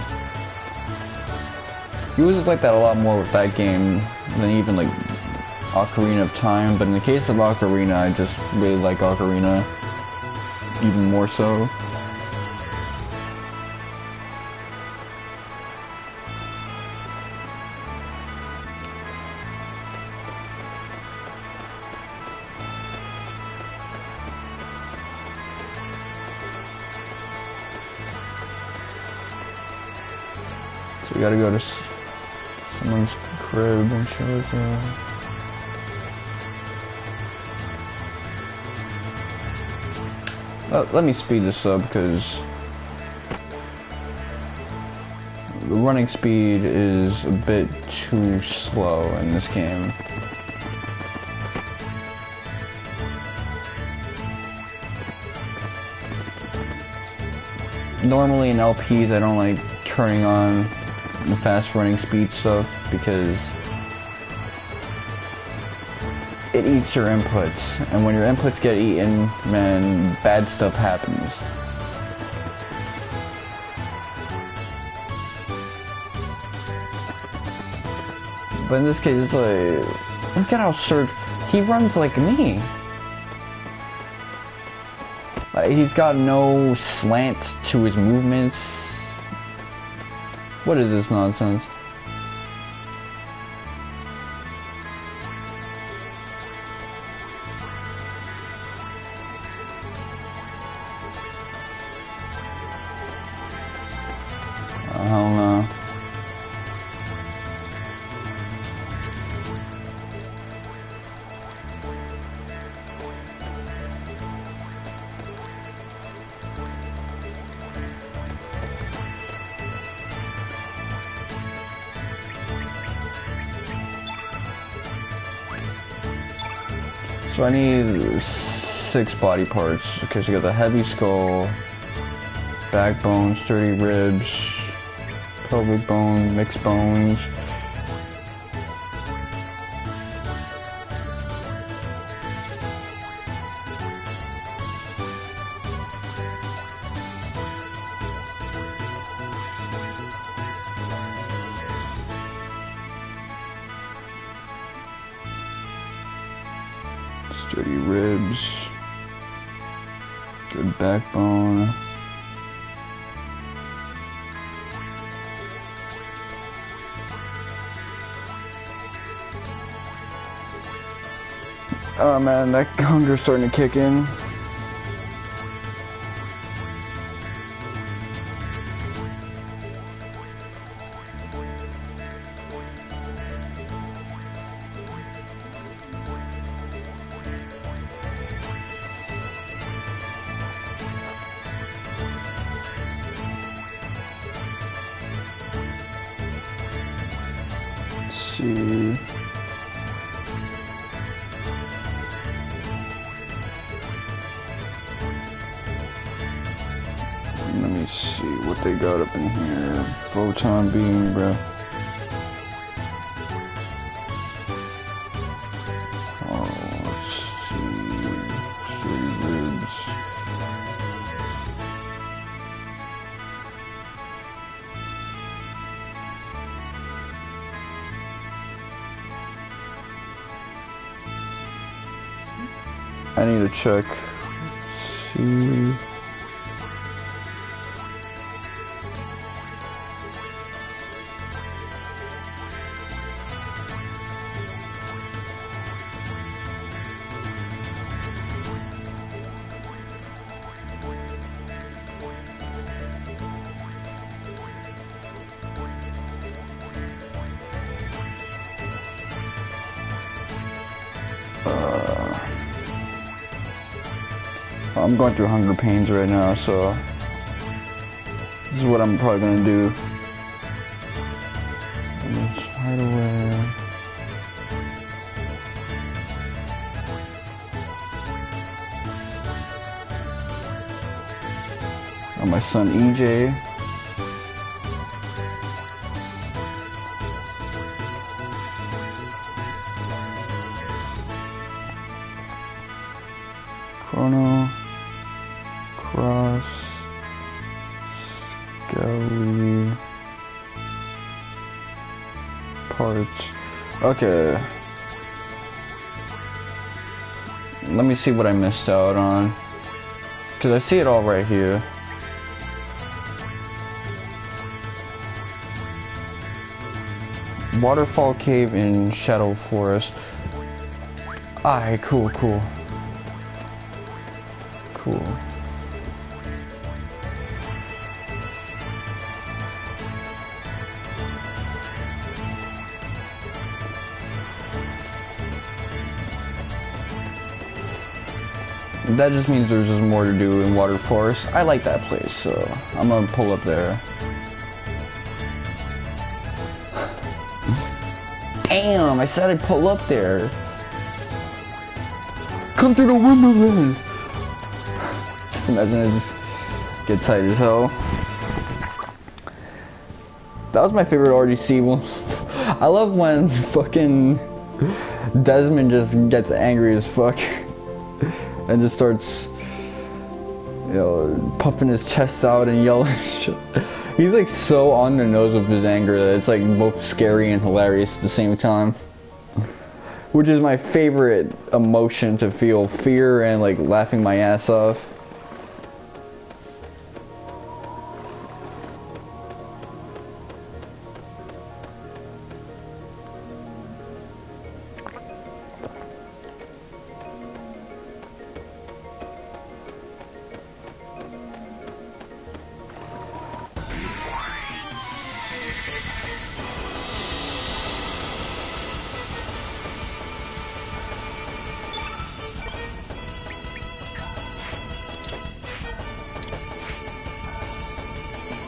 He was just like that a lot more with that game than even like Ocarina of Time, but in the case of Ocarina, I just really like Ocarina. even more so. So we gotta go to someone's crib and shit like that. Let me speed this up because the running speed is a bit too slow in this game. Normally in LPs I don't like turning on the fast running speed stuff because it eats your inputs, and when your inputs get eaten, man, bad stuff happens. But in this case, it's like, look at how Surge, he runs like me. Like, he's got no slant to his movements. What is this nonsense? Hell no. So I need 6 body parts because you got the heavy skull, backbone, sturdy ribs, pelvic bone, mixed bones. Sturdy ribs, good backbone. Oh man, that hunger's starting to kick in. Let's see. Let me see what they got up in here. Photon beam, bro. Oh, let's see. Sturdy ribs. I need to check. Let's see. I'm going through hunger pains right now, so this is what I'm probably gonna do. Let's hide away. Oh, my son EJ. Chrono. Cross, Skelly, parts. Okay. Let me see what I missed out on. Because I see it all right here. Waterfall Cave in Shadow Forest. Alright, cool. That just means there's just more to do in Water Forest. I like that place, so I'm gonna pull up there. Damn, I said I'd pull up there. Come through the window then. Just imagine I just get tight as hell. That was my favorite RDC one. I love when fucking Desmond just gets angry as fuck. And just starts, you know, puffing his chest out and yelling shit. He's like so on the nose with his anger that it's like both scary and hilarious at the same time. Which is my favorite emotion to feel, fear and like laughing my ass off.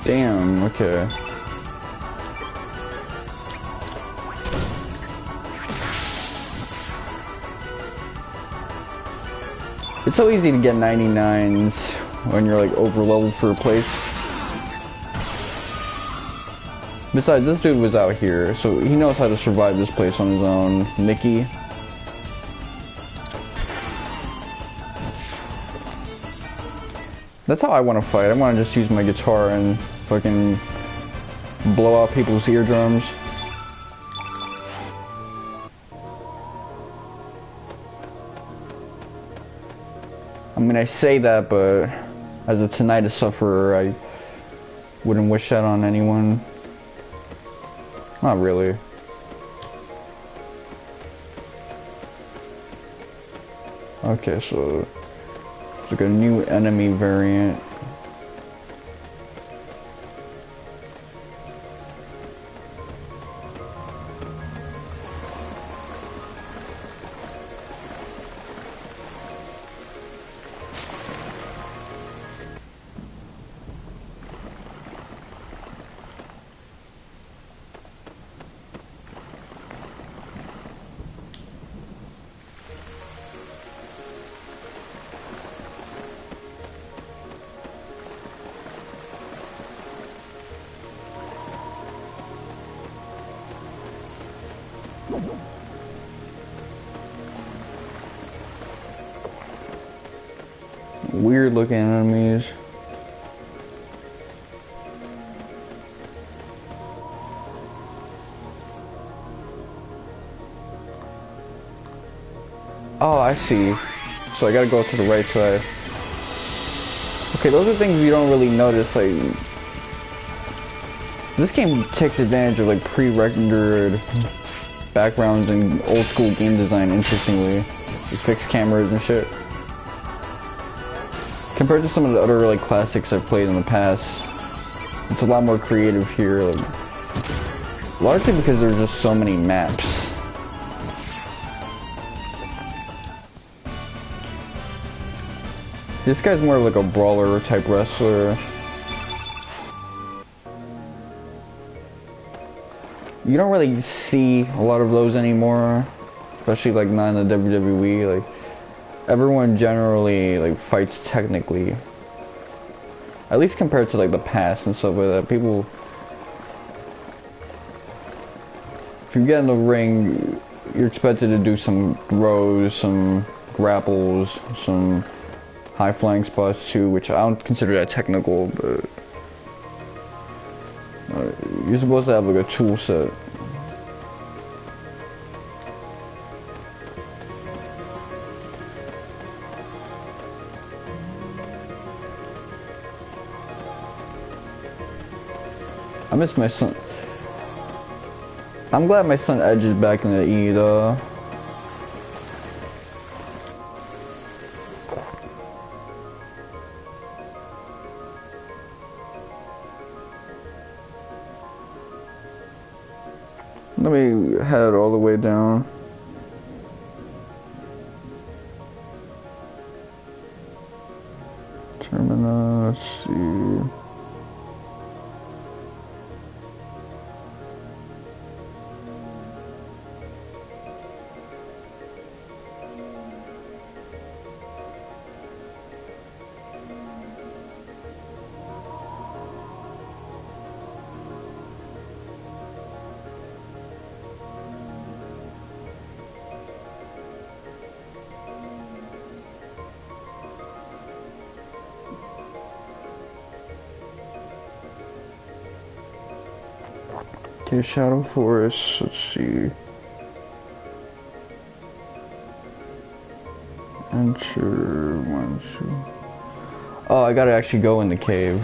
Damn, okay. It's so easy to get 99s when you're like over leveled for a place. Besides, this dude was out here, so he knows how to survive this place on his own. Nikki. That's how I want to fight. I want to just use my guitar and fucking blow out people's eardrums. I mean, I say that, but as a tinnitus sufferer, I wouldn't wish that on anyone. Not really. Okay, so it's like a new enemy variant. Weird looking enemies. Oh, I see. So I gotta go to the right side. Okay, those are things you don't really notice. Like, this game takes advantage of like pre-rendered backgrounds and old school game design. Interestingly, you fix cameras and shit. Compared to some of the other like classics I've played in the past, it's a lot more creative here. Like, largely because there's just so many maps. This guy's more of like a brawler type wrestler. You don't really see a lot of those anymore, especially like not in the WWE. Like, everyone generally like fights technically, at least compared to like the past and stuff like that. People, if you get in the ring, you're expected to do some throws, some grapples, some high flying spots too, which I don't consider that technical, but you're supposed to have like a tool set. I miss my son. I'm glad my son Edge is back in the E though. Let me head all the way down. Terminal, let's see. Okay, Shadow Forest, let's see. Enter, 1, 2. Oh, I gotta actually go in the cave.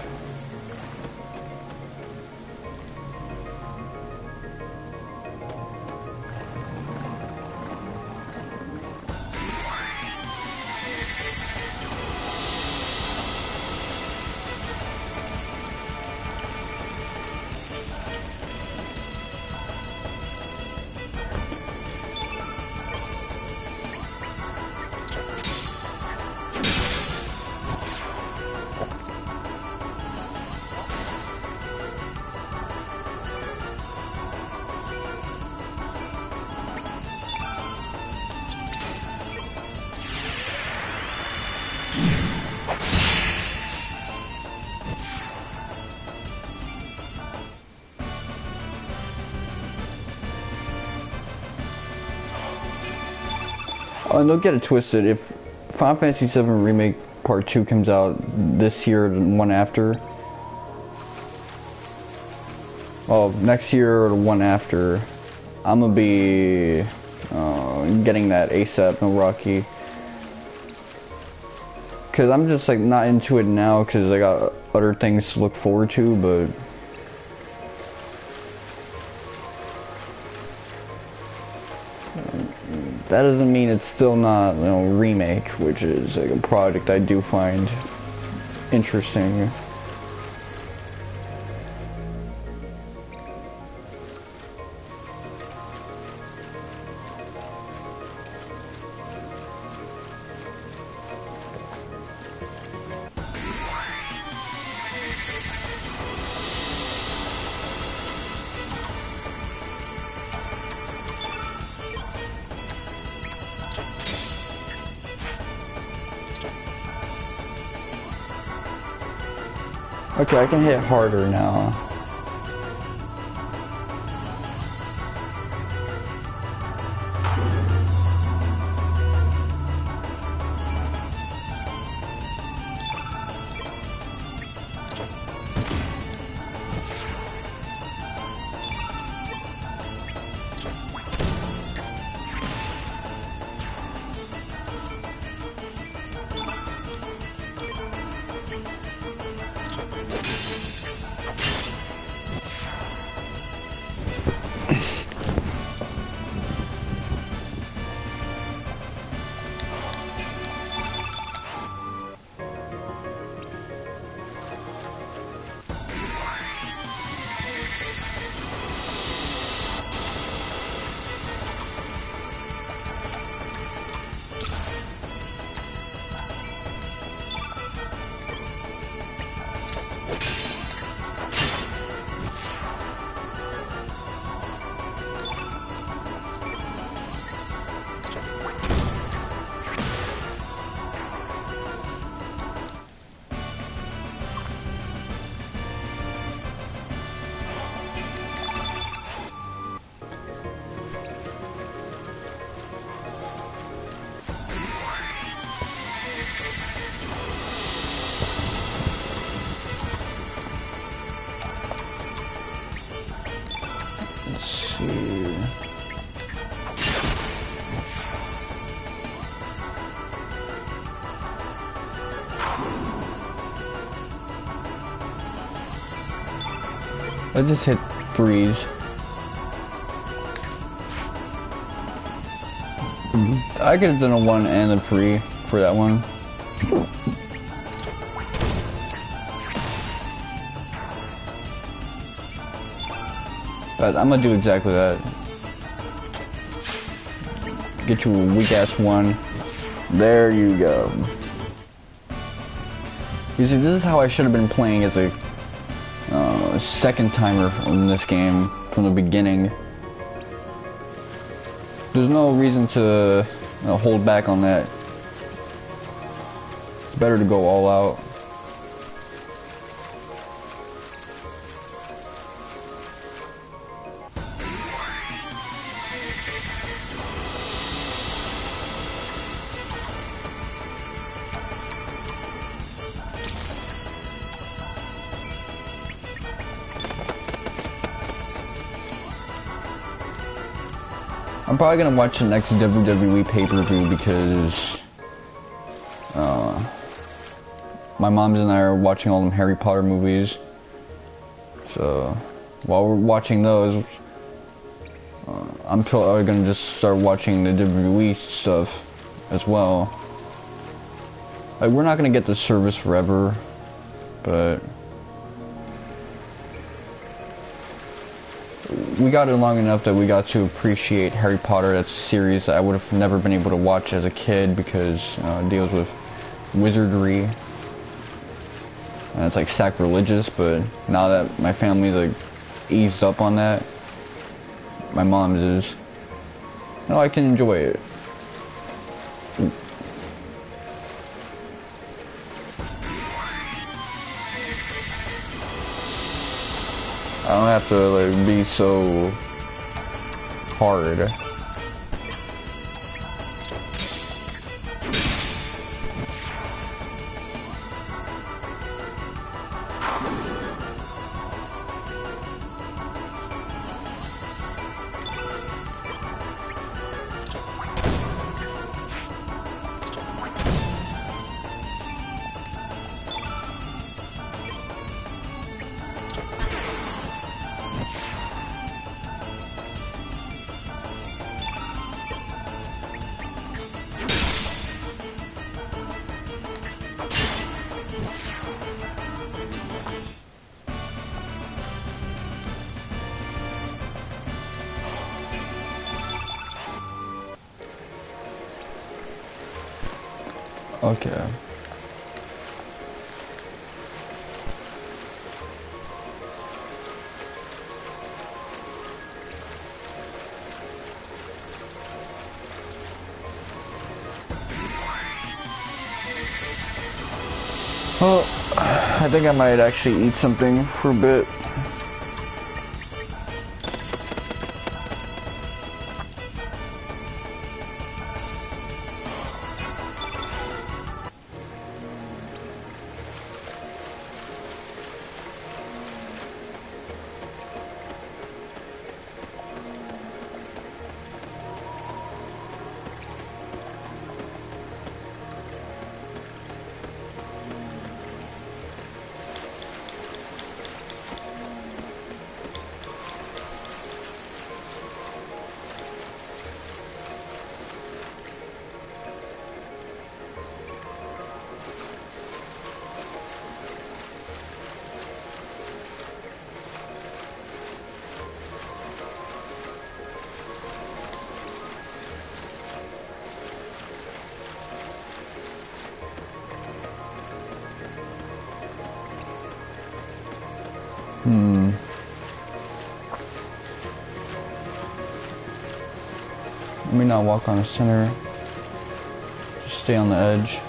Oh, and don't get it twisted. If Final Fantasy VII Remake Part 2 comes out this year or the one after, well, next year or the one after, I'm gonna be getting that ASAP Milwaukee. Cause I'm just like not into it now because I got other things to look forward to, but that doesn't mean it's still not, you know, remake, which is like a project I do find interesting. Okay, I can hit harder now. I just hit threes. I could have done a 1 and a 3 for that one. But I'm gonna do exactly that. Get you a weak ass 1. There you go. You see, this is how I should have been playing as a second timer in this game from the beginning. There's no reason to hold back on that. It's better to go all out. I'm probably gonna watch the next WWE pay-per-view because my mom and I are watching all them Harry Potter movies. So while we're watching those, I'm probably gonna just start watching the WWE stuff as well. Like, we're not gonna get the service forever, but we got it long enough that we got to appreciate Harry Potter. That's a series that I would have never been able to watch as a kid because it deals with wizardry. And it's like sacrilegious, but now that my family's like eased up on that, my mom's is, you know, I can enjoy it. I don't have to like be so hard. Okay. Well, I think I might actually eat something for a bit. Let me not walk on the center. Just stay on the edge.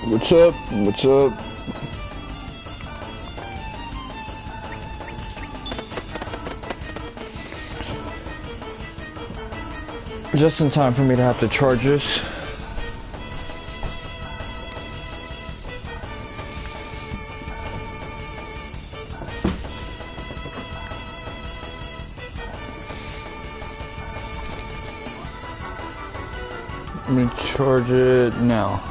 What's up? What's up? Just in time for me to have to charge this. Let me charge it now.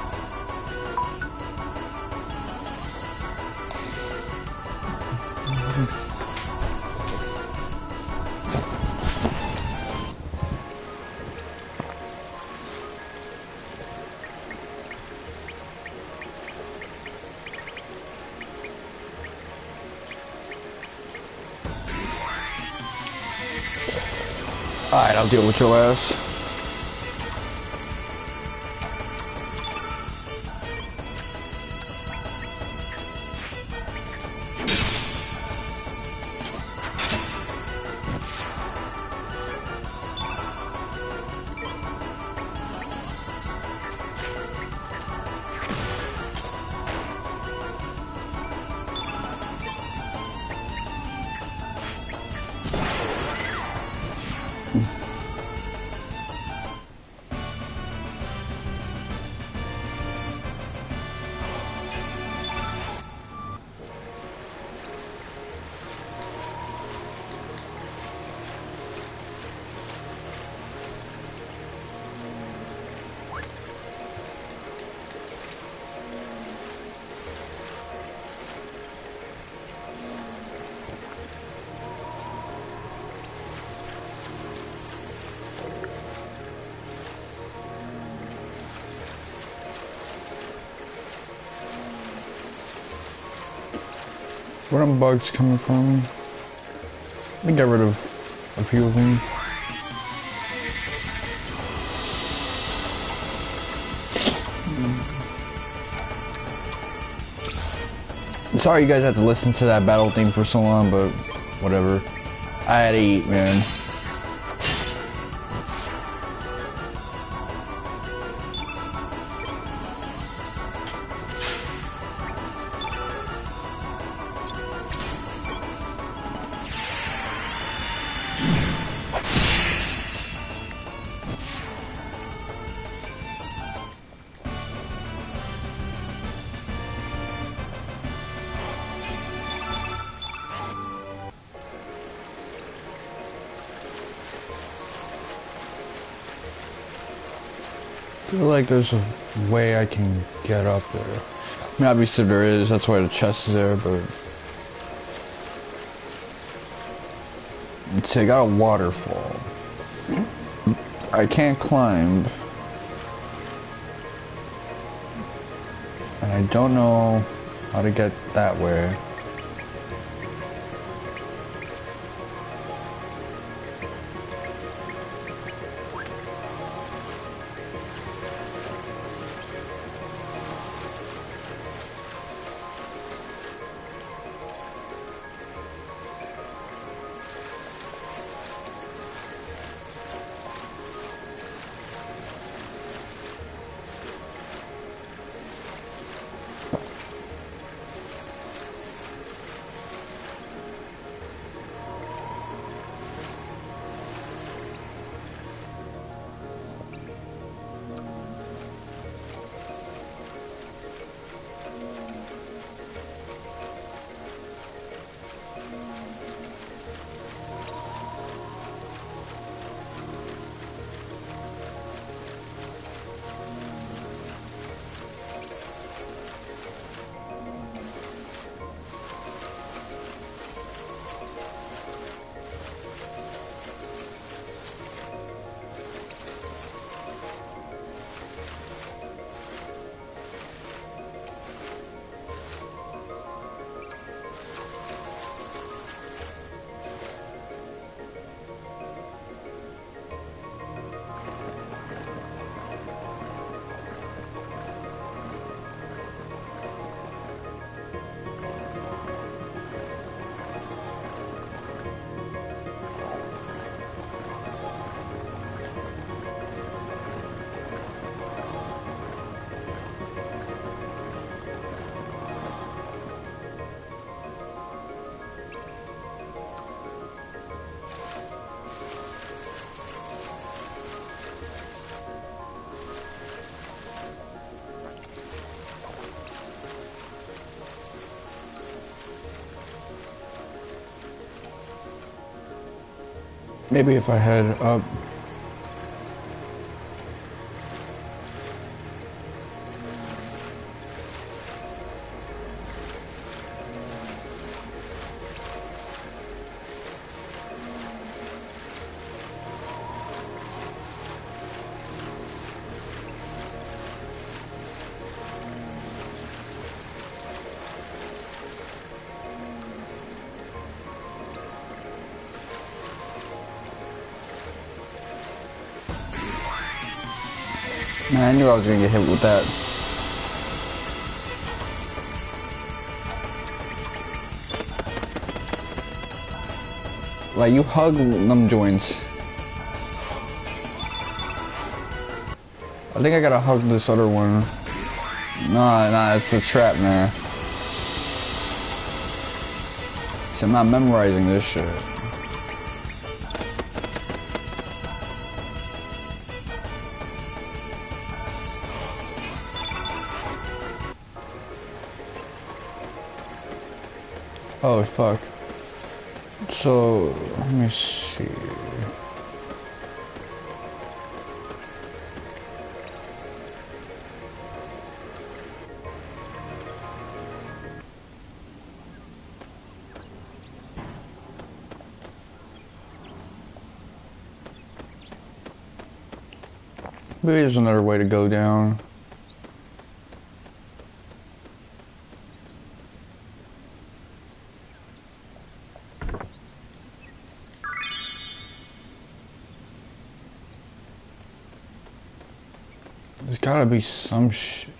Alright, I'll deal with your ass. Where are bugs coming from? Let me get rid of a few of them. Sorry you guys had to listen to that battle theme for so long, but whatever. I had to eat, man. I feel like there's a way I can get up there. I mean, obviously there is, that's why the chest is there, but... Let's see, I got a waterfall. I can't climb. And I don't know how to get that way. Maybe if I head up. Man, I knew I was gonna get hit with that. Like, you hug them joints. I think I gotta hug this other one. Nah, it's a trap, man. See, I'm not memorizing this shit. Oh, fuck. So, let me see. Maybe there's another way to go down. There's gotta be some shit.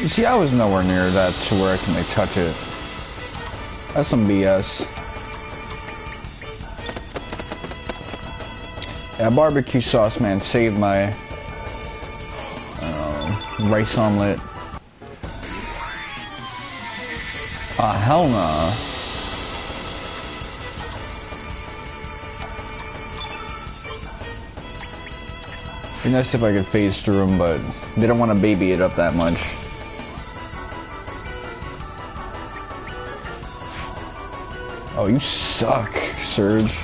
See, I was nowhere near that to where I can like touch it. That's some BS. Yeah, barbecue sauce, man, saved my rice omelet. Ah, hell nah. Be nice if I could phase through them, but they don't want to baby it up that much. Oh, you suck, Surge.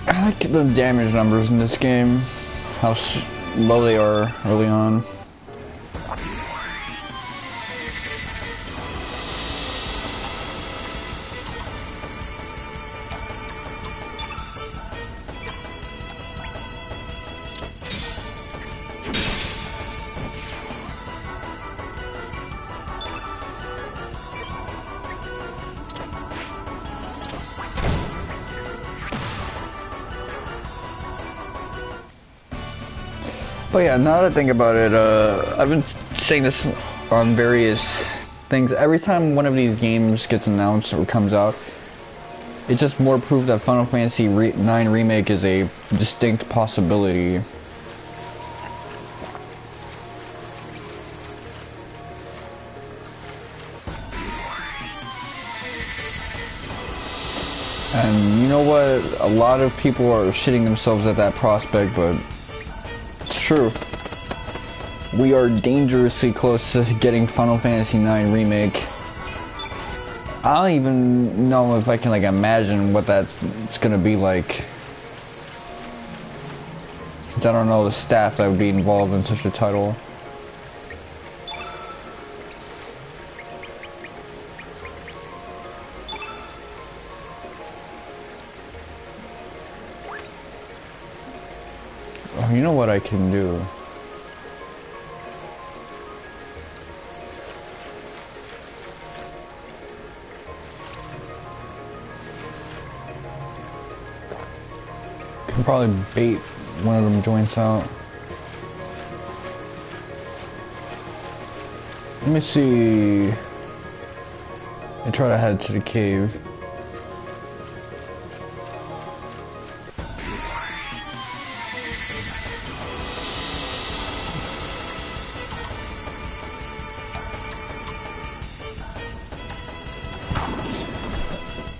I like the damage numbers in this game, how low they are early on. But yeah, now that I think about it, I've been saying this on various things. Every time one of these games gets announced or comes out, it's just more proof that Final Fantasy IX Remake is a distinct possibility. And you know what? A lot of people are shitting themselves at that prospect, but it's true. We are dangerously close to getting Final Fantasy IX Remake. I don't even know if I can like imagine what that's gonna be like. Since I don't know the staff that would be involved in such a title. Oh, you know what I can do? Can probably bait one of them joints out. Let me see. I try to head to the cave.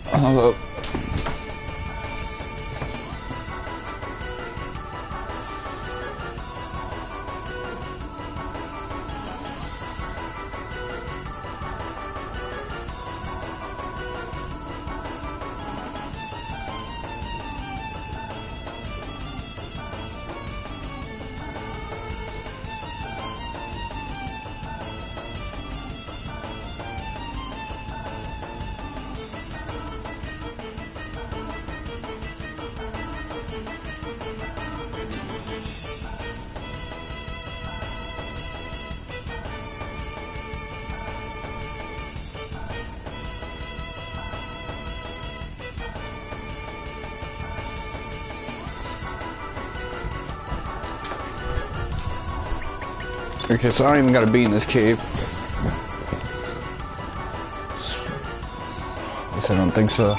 Hello. Okay, so I don't even gotta be in this cave. Guess I don't think so.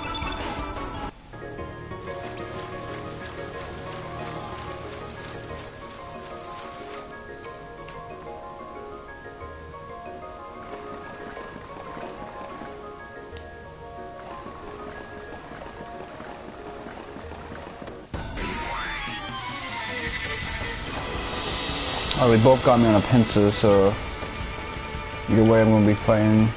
Oh, they both got me on a pincer, so either way I'm gonna be fighting.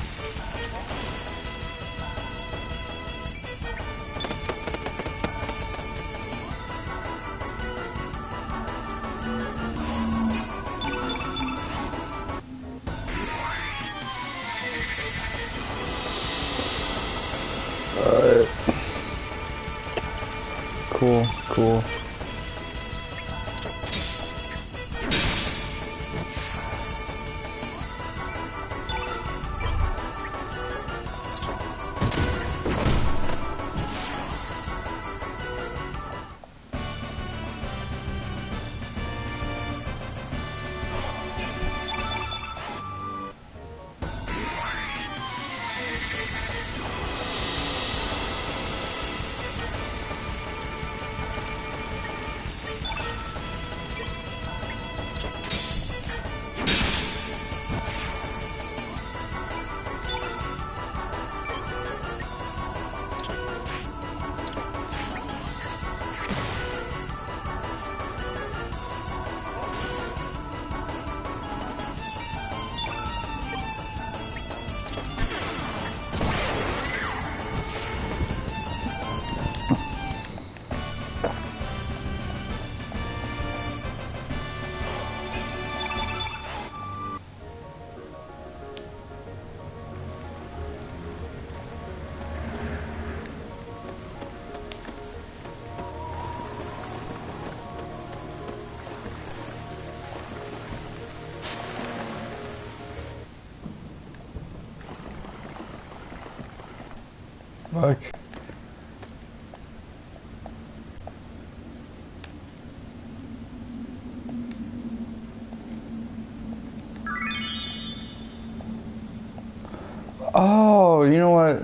Cool, cool. Fuck. Oh, you know what?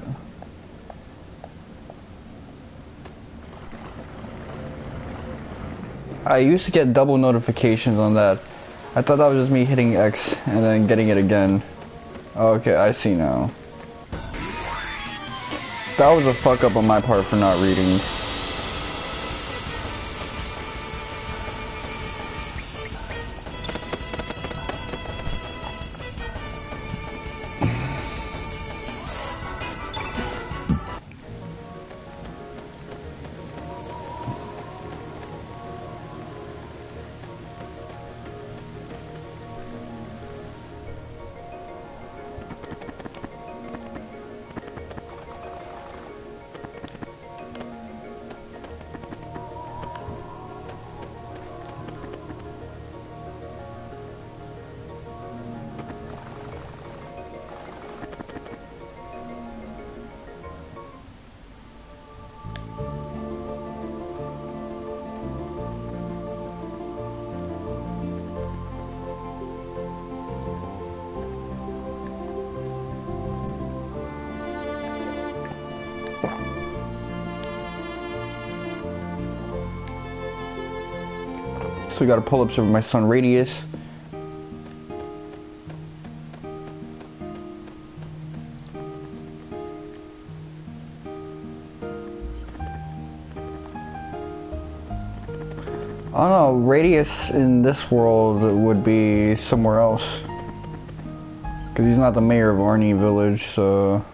I used to get double notifications on that. I thought that was just me hitting X and then getting it again. Okay, I see now. That was a fuck up on my part for not reading. So we gotta pull ups over my son Radius. I don't know, Radius in this world would be somewhere else. Cause he's not the mayor of Arnie Village, so...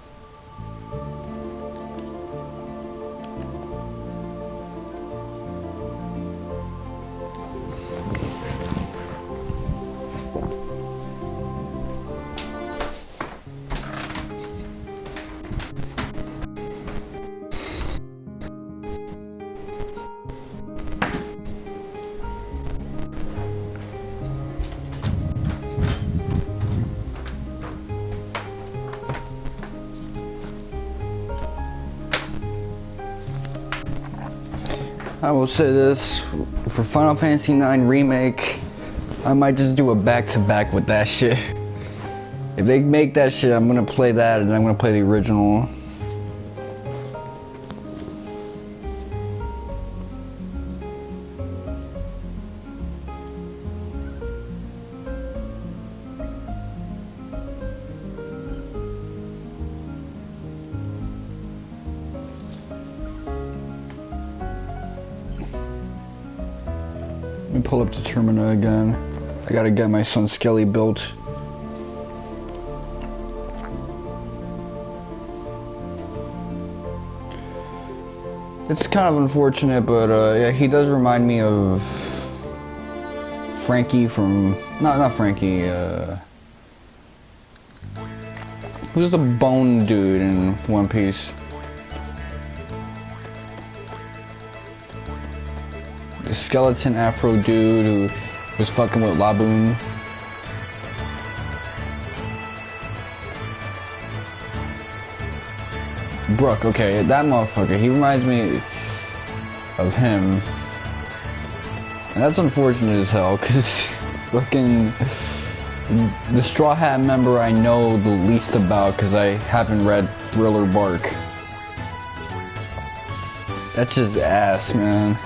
I will say this, for Final Fantasy IX Remake, I might just do a back-to-back with that shit. If they make that shit, I'm gonna play that and then I'm gonna play the original. Let me pull up the Termina again. I gotta get my son Skelly built. It's kind of unfortunate, but yeah, he does remind me of Frankie from... Not Frankie, who's the bone dude in One Piece? skeleton afro dude who was fucking with Laboon. Brooke, okay, that motherfucker, he reminds me of him. And that's unfortunate as hell, cause fucking the Straw Hat member I know the least about because I haven't read Thriller Bark. That's just ass, man.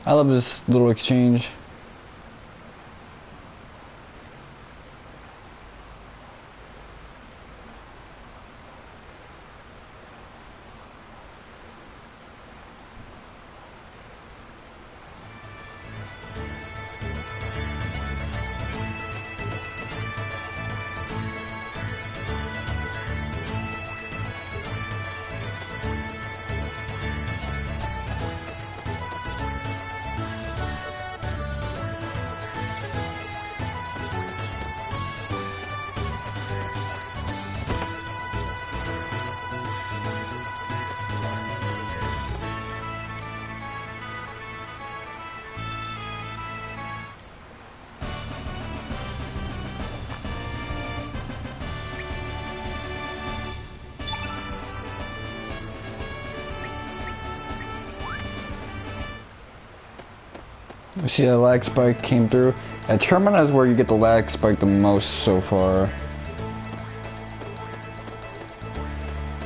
I love this little exchange. You see that lag spike came through? At Termina is where you get the lag spike the most so far.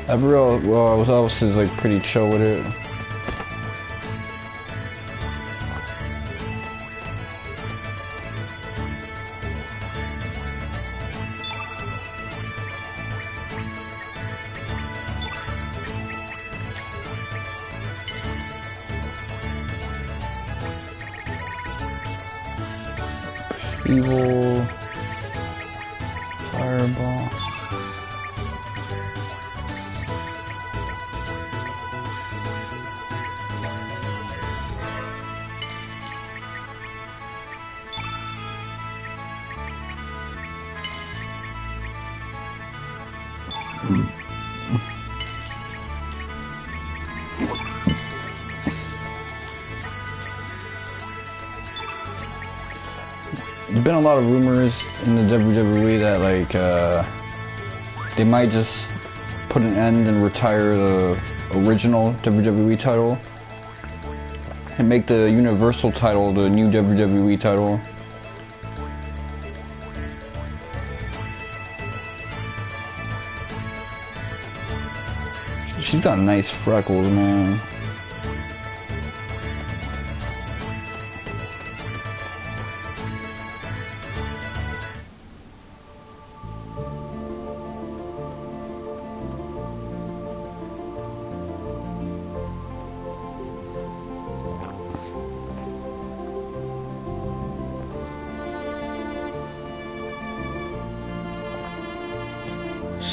Everyone else is like pretty chill with it. Evil fireball. There's been a lot of rumors in the WWE that like they might just put an end and retire the original WWE title and make the Universal title the new WWE title. She's got nice freckles, man.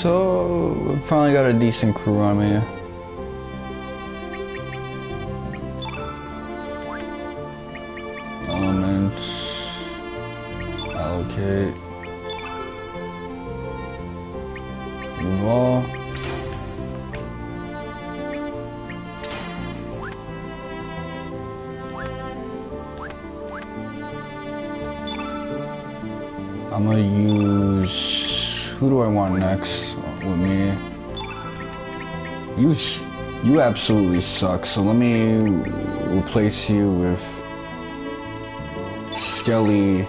So, we finally got a decent crew on me. Elements. Allocate. Move all. I'm gonna use... Who do I want next with me? You absolutely suck, so let me replace you with Skelly.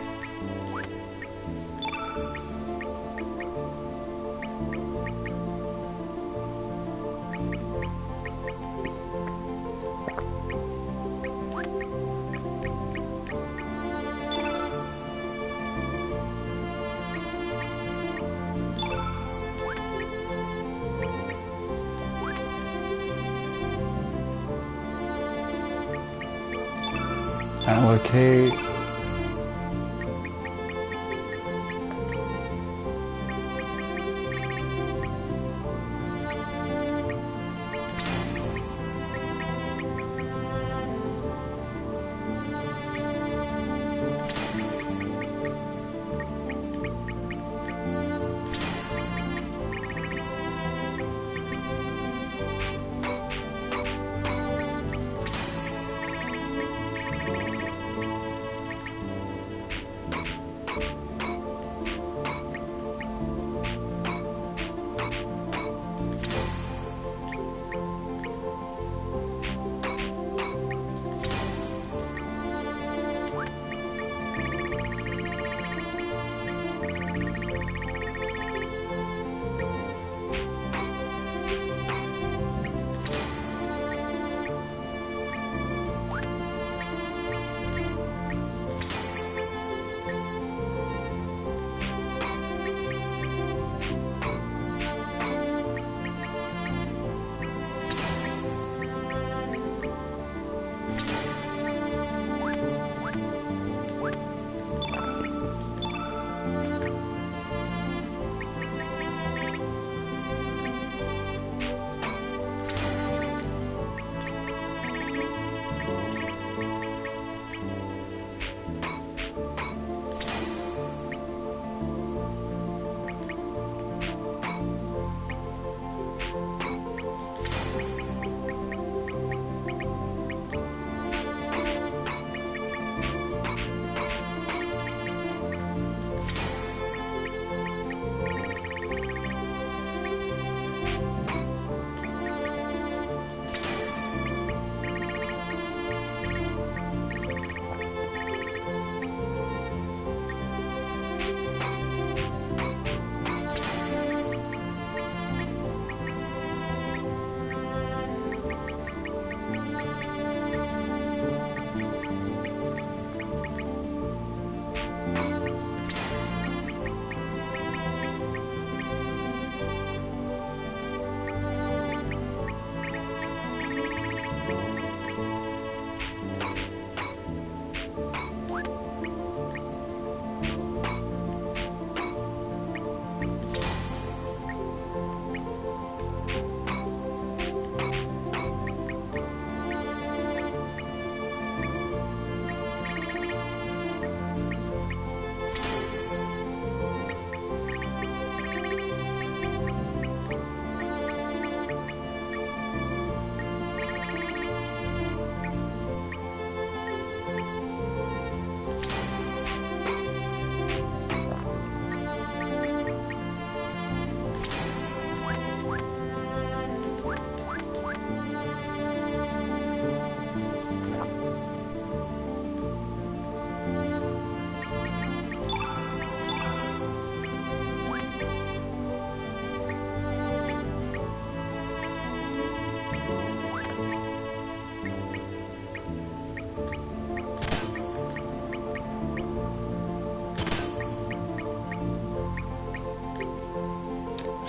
Allocate.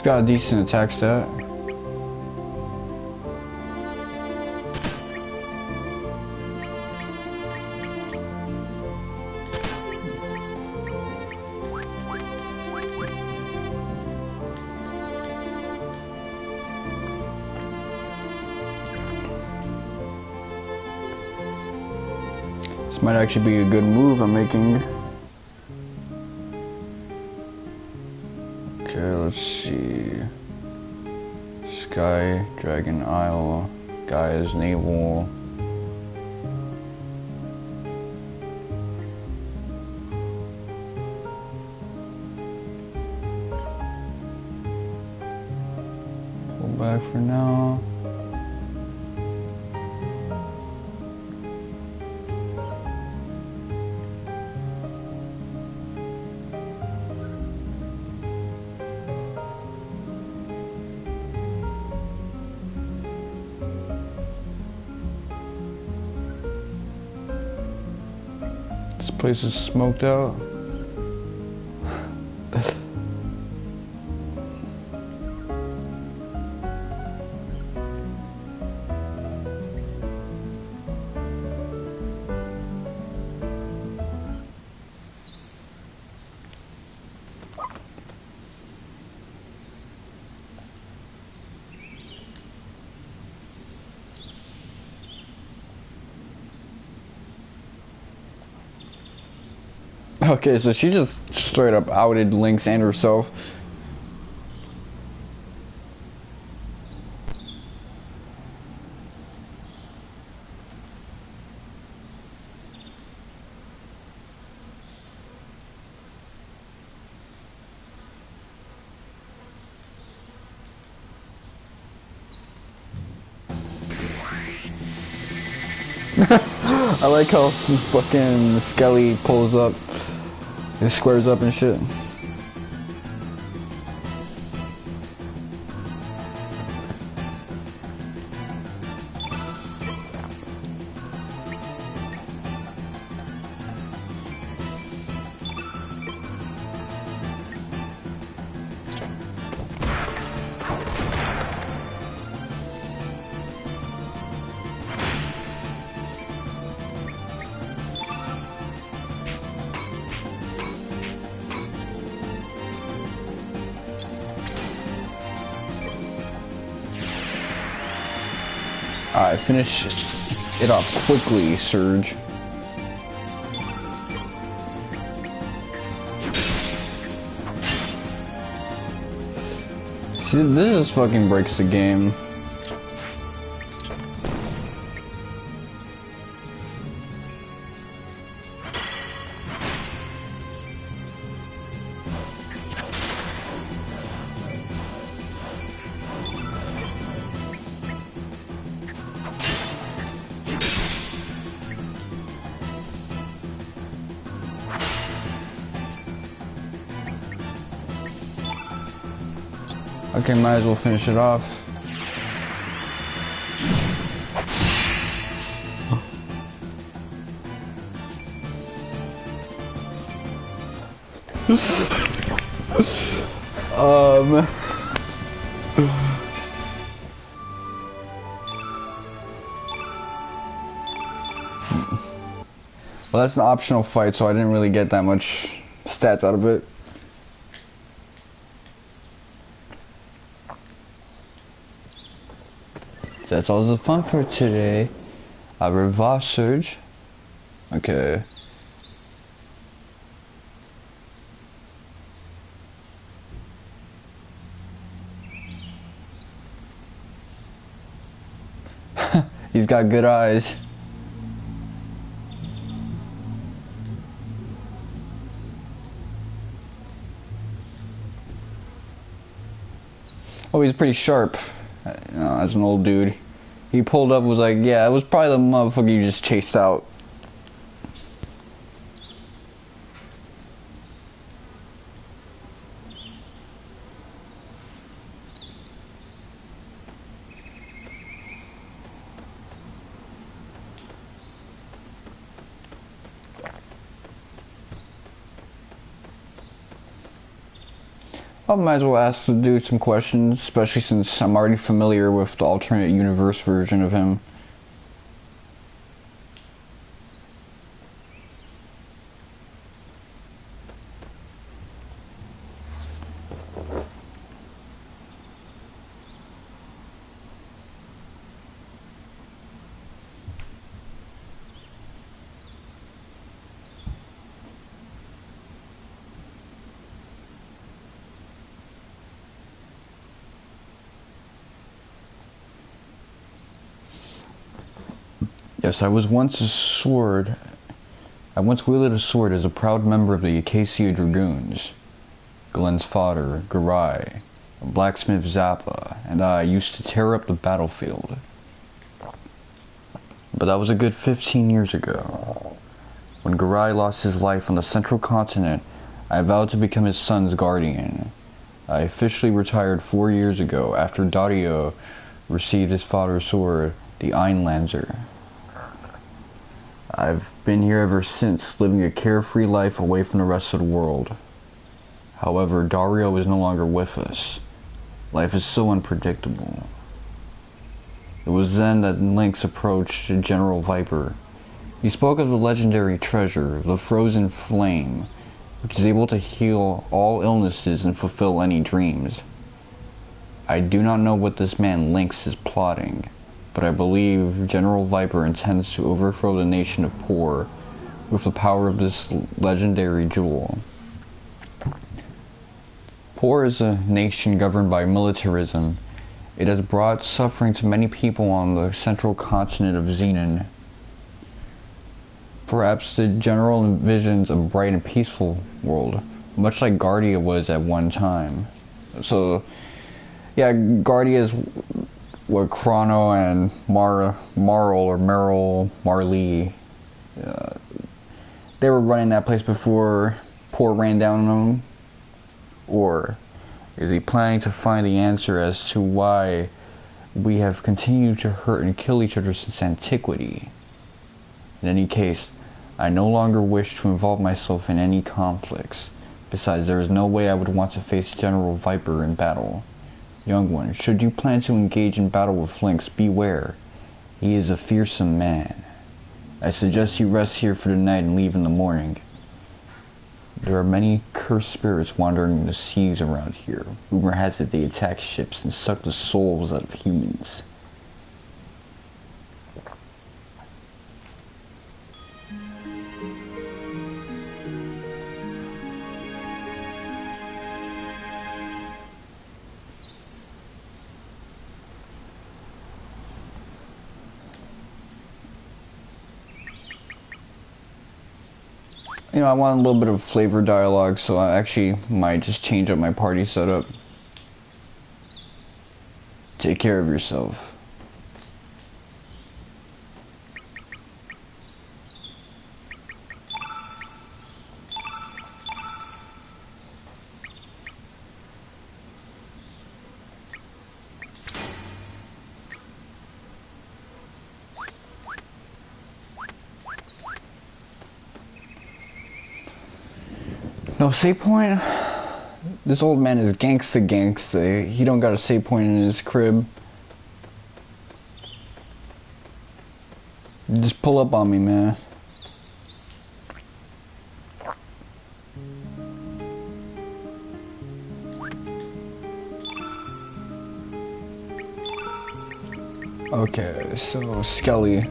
It's got a decent attack stat. This might actually be a good move I'm making. Okay, let's see. Sky, Dragon Isle, Gaia's Naval. Pull back for now. This place is smoked out. Okay, so she just straight up outed Lynx and herself. I like how fucking Skelly pulls up, it squares up and shit. Alright, finish it off quickly, Surge. See, this just fucking breaks the game. Okay, might as well finish it off. Well, that's an optional fight, so I didn't really get that much stats out of it. That's all the fun for today. A reverse surge. Okay. He's got good eyes. Oh, he's pretty sharp. As an old dude. He pulled up and was like, yeah, it was probably the motherfucker you just chased out. I might as well ask the dude some questions, especially since I'm already familiar with the alternate universe version of him. Yes, I once wielded a sword as a proud member of the Acacia Dragoons. Glenn's father, Garai, blacksmith Zappa, and I used to tear up the battlefield. But that was a good 15 years ago. When Garai lost his life on the central continent, I vowed to become his son's guardian. I officially retired 4 years ago after Dario received his father's sword, the Einlanzer. I've been here ever since, living a carefree life away from the rest of the world. However, Dario is no longer with us. Life is so unpredictable. It was then that Lynx approached General Viper. He spoke of the legendary treasure, the Frozen Flame, which is able to heal all illnesses and fulfill any dreams. I do not know what this man Lynx is plotting, but I believe General Viper intends to overthrow the nation of Poor with the power of this legendary jewel. Poor is a nation governed by militarism. It has brought suffering to many people on the central continent of Xenon. Perhaps the general envisions a bright and peaceful world, much like Guardia was at one time. So, yeah, Guardia is what Chrono and Marley, they were running that place before Poor ran down on them. Or is he planning to find the answer as to why we have continued to hurt and kill each other since antiquity? In any case, I no longer wish to involve myself in any conflicts. Besides, there is no way I would want to face General Viper in battle. Young one, should you plan to engage in battle with Lynx, beware. He is a fearsome man. I suggest you rest here for the night and leave in the morning. There are many cursed spirits wandering the seas around here. Rumor has it they attack ships and suck the souls out of humans. You know, I want a little bit of flavor dialogue, so I actually might just change up my party setup. Take care of yourself. No save point? This old man is gangsta. He don't got a save point in his crib. Just pull up on me, man. Okay, so Skelly.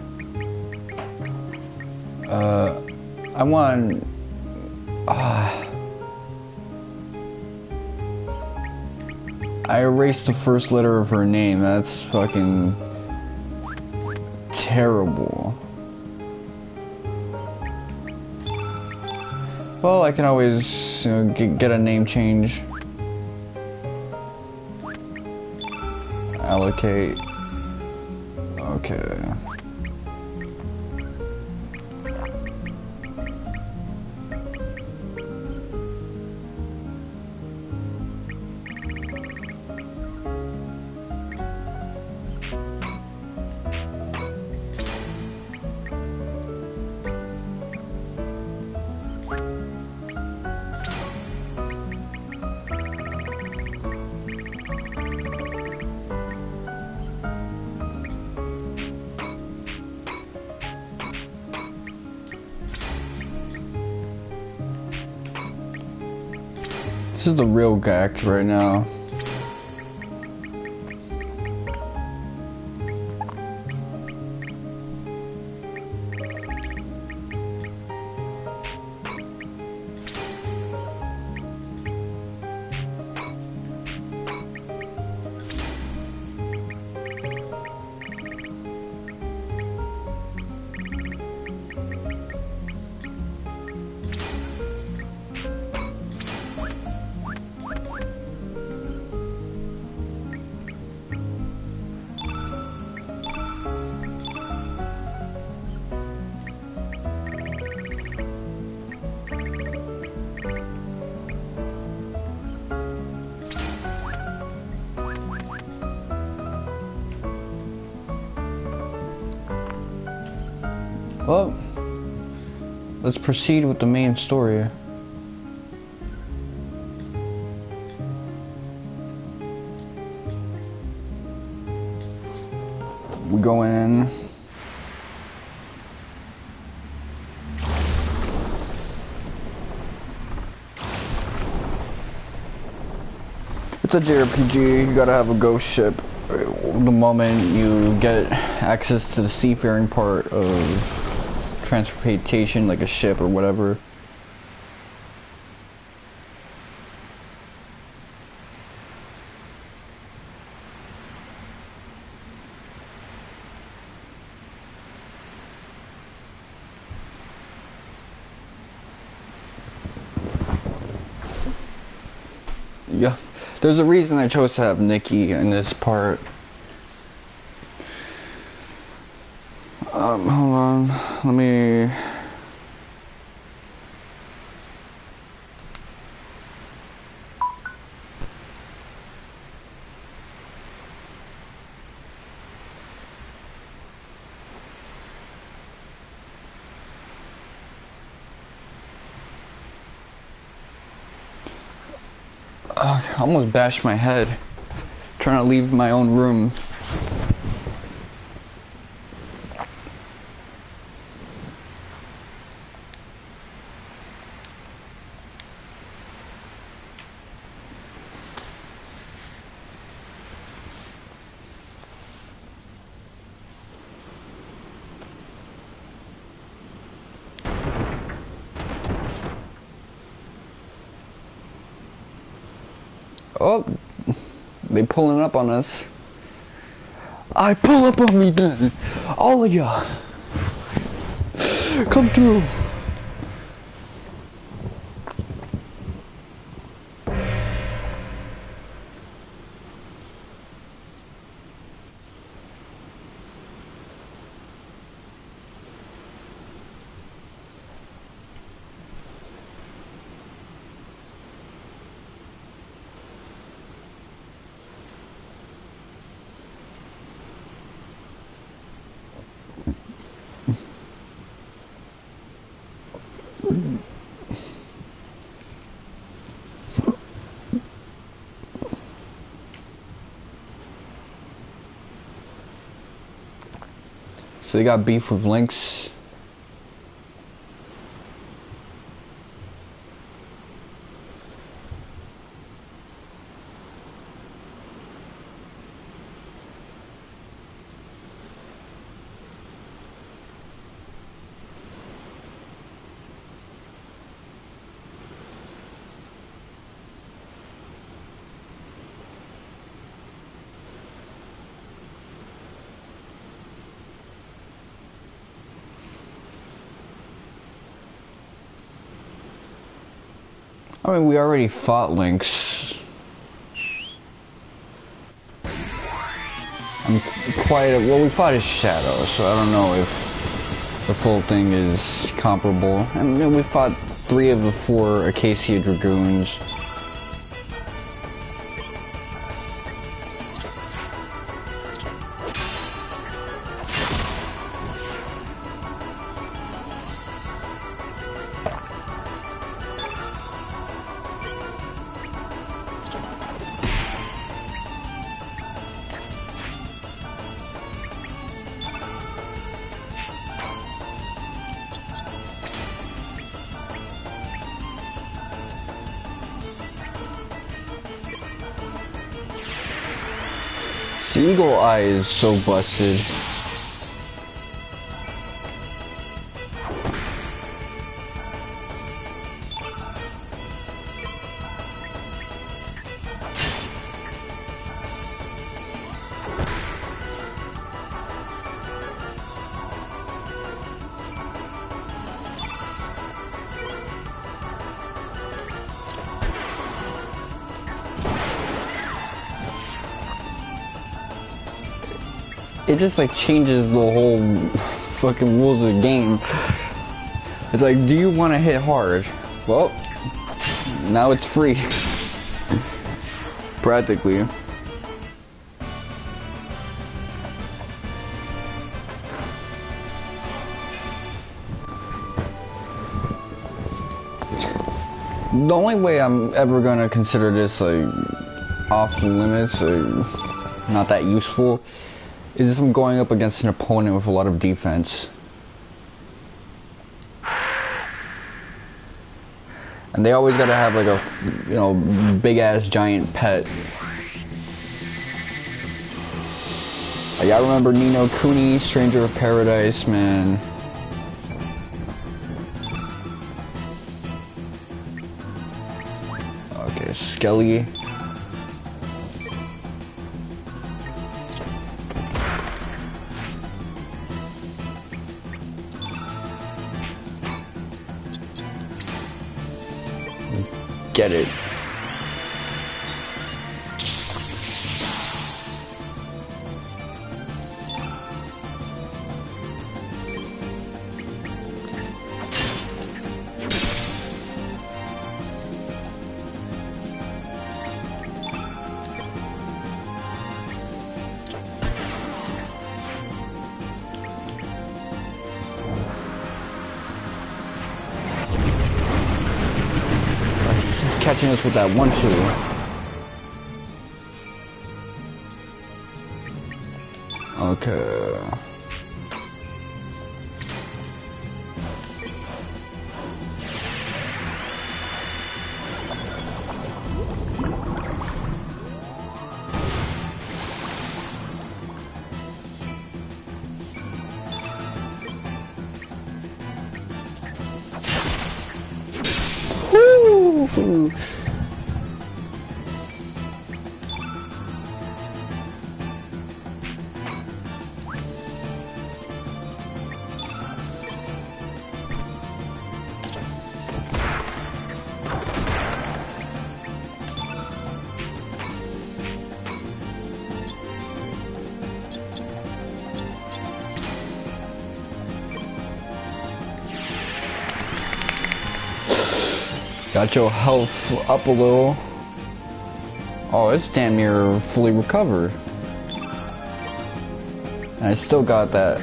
I want... I erased the first letter of her name. That's fucking terrible. Well, I can always, you know, get a name change. Allocate. Okay. This is the real gack right now. Well, let's proceed with the main story. We go in. It's a JRPG, you gotta have a ghost ship. The moment you get access to the seafaring part of transportation, like a ship or whatever. Yeah, there's a reason I chose to have Nikki in this part. Hold on, let me... I almost bashed my head trying to leave my own room. Oh, they pulling up on us. I pull up on me then. All of ya. Come through. So they got beef with Lynx. I mean, we already fought Lynx. Well, we fought his shadow, so I don't know if the full thing is comparable. And you know, we fought 3 of the 4 Acacia Dragoons. Eagle Eye is so busted. It just like changes the whole fucking rules of the game. It's like, do you want to hit hard? Well, now it's free. Practically. The only way I'm ever gonna consider this like off limits or not that useful is if I'm going up against an opponent with a lot of defense. And they always gotta have like a, you know, big ass giant pet. Like, I remember Nino Cooney, Stranger of Paradise, man. Skelly. Get it. Catching us with that 1-2. Okay. Woo! Got your health up a little. Oh, it's damn near fully recovered. And I still got that.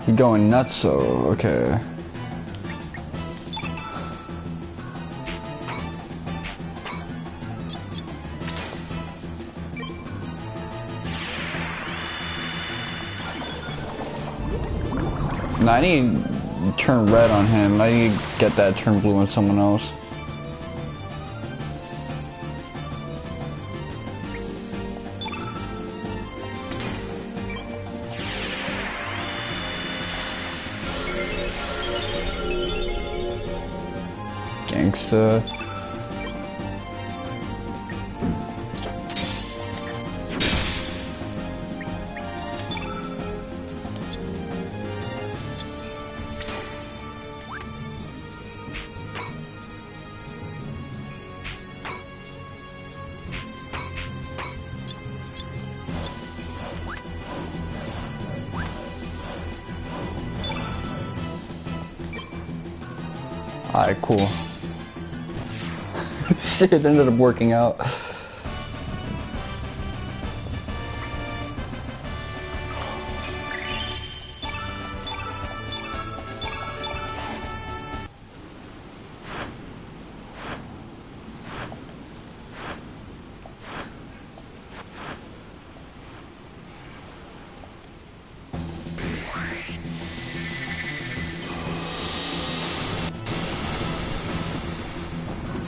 You're going nuts, so okay. No, I need to turn red on him. I need to get that turn blue on someone else. Gangsta. Alright, cool. Shit, it ended up working out.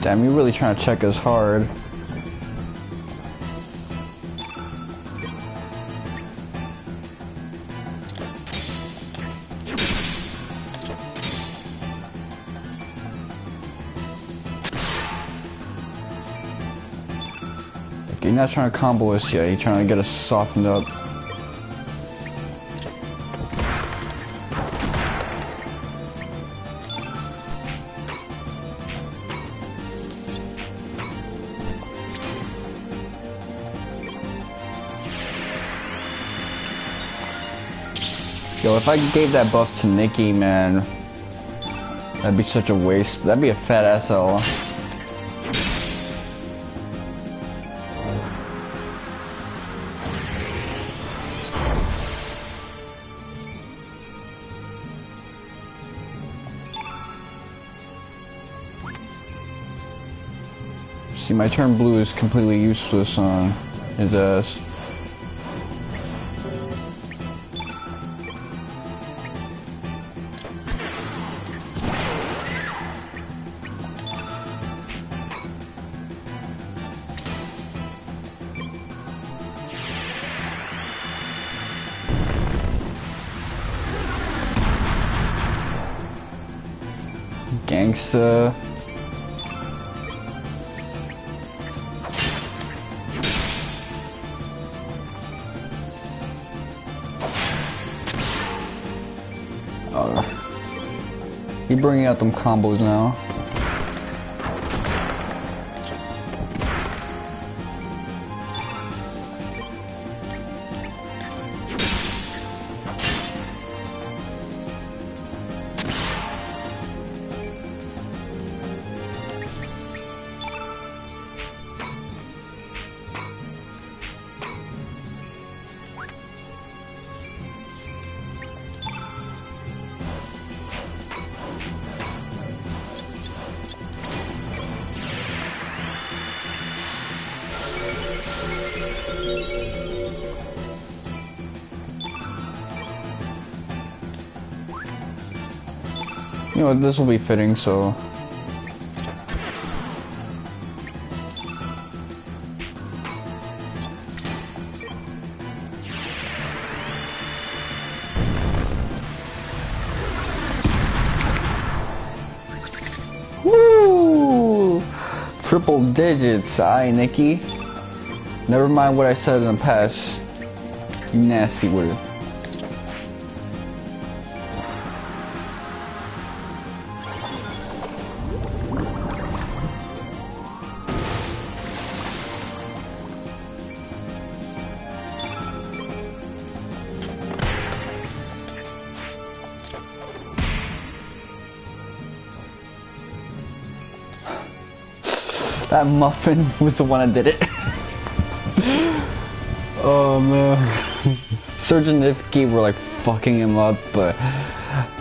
Damn, you're really trying to check us hard. Like, you're not trying to combo us yet, you're trying to get us softened up. Yo, if I gave that buff to Nikki, man, that'd be such a waste. That'd be a fat SL. See, my turn blue is completely useless on his ass. gangsta. You bringing out them combos now. You know, this will be fitting, so... Woo! Triple digits, aye, Nikki. Never mind what I said in the past. You nasty with it. That muffin was the one that did it. Oh man. Surge and Nicky were like fucking him up, but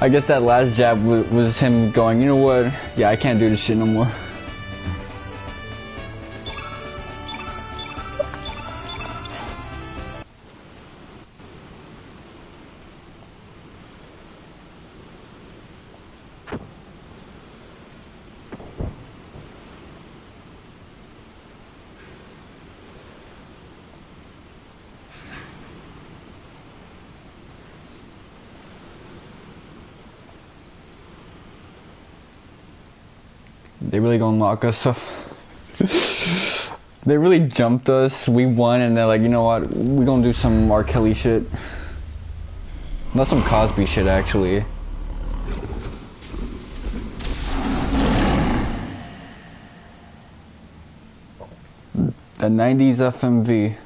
I guess that last jab was him going, you know what? Yeah, I can't do this shit no more. They really gonna lock us up. They really jumped us. We won, and they're like, you know what? We gonna do some R. Kelly shit. Not some Cosby shit, actually. The 90s FMV.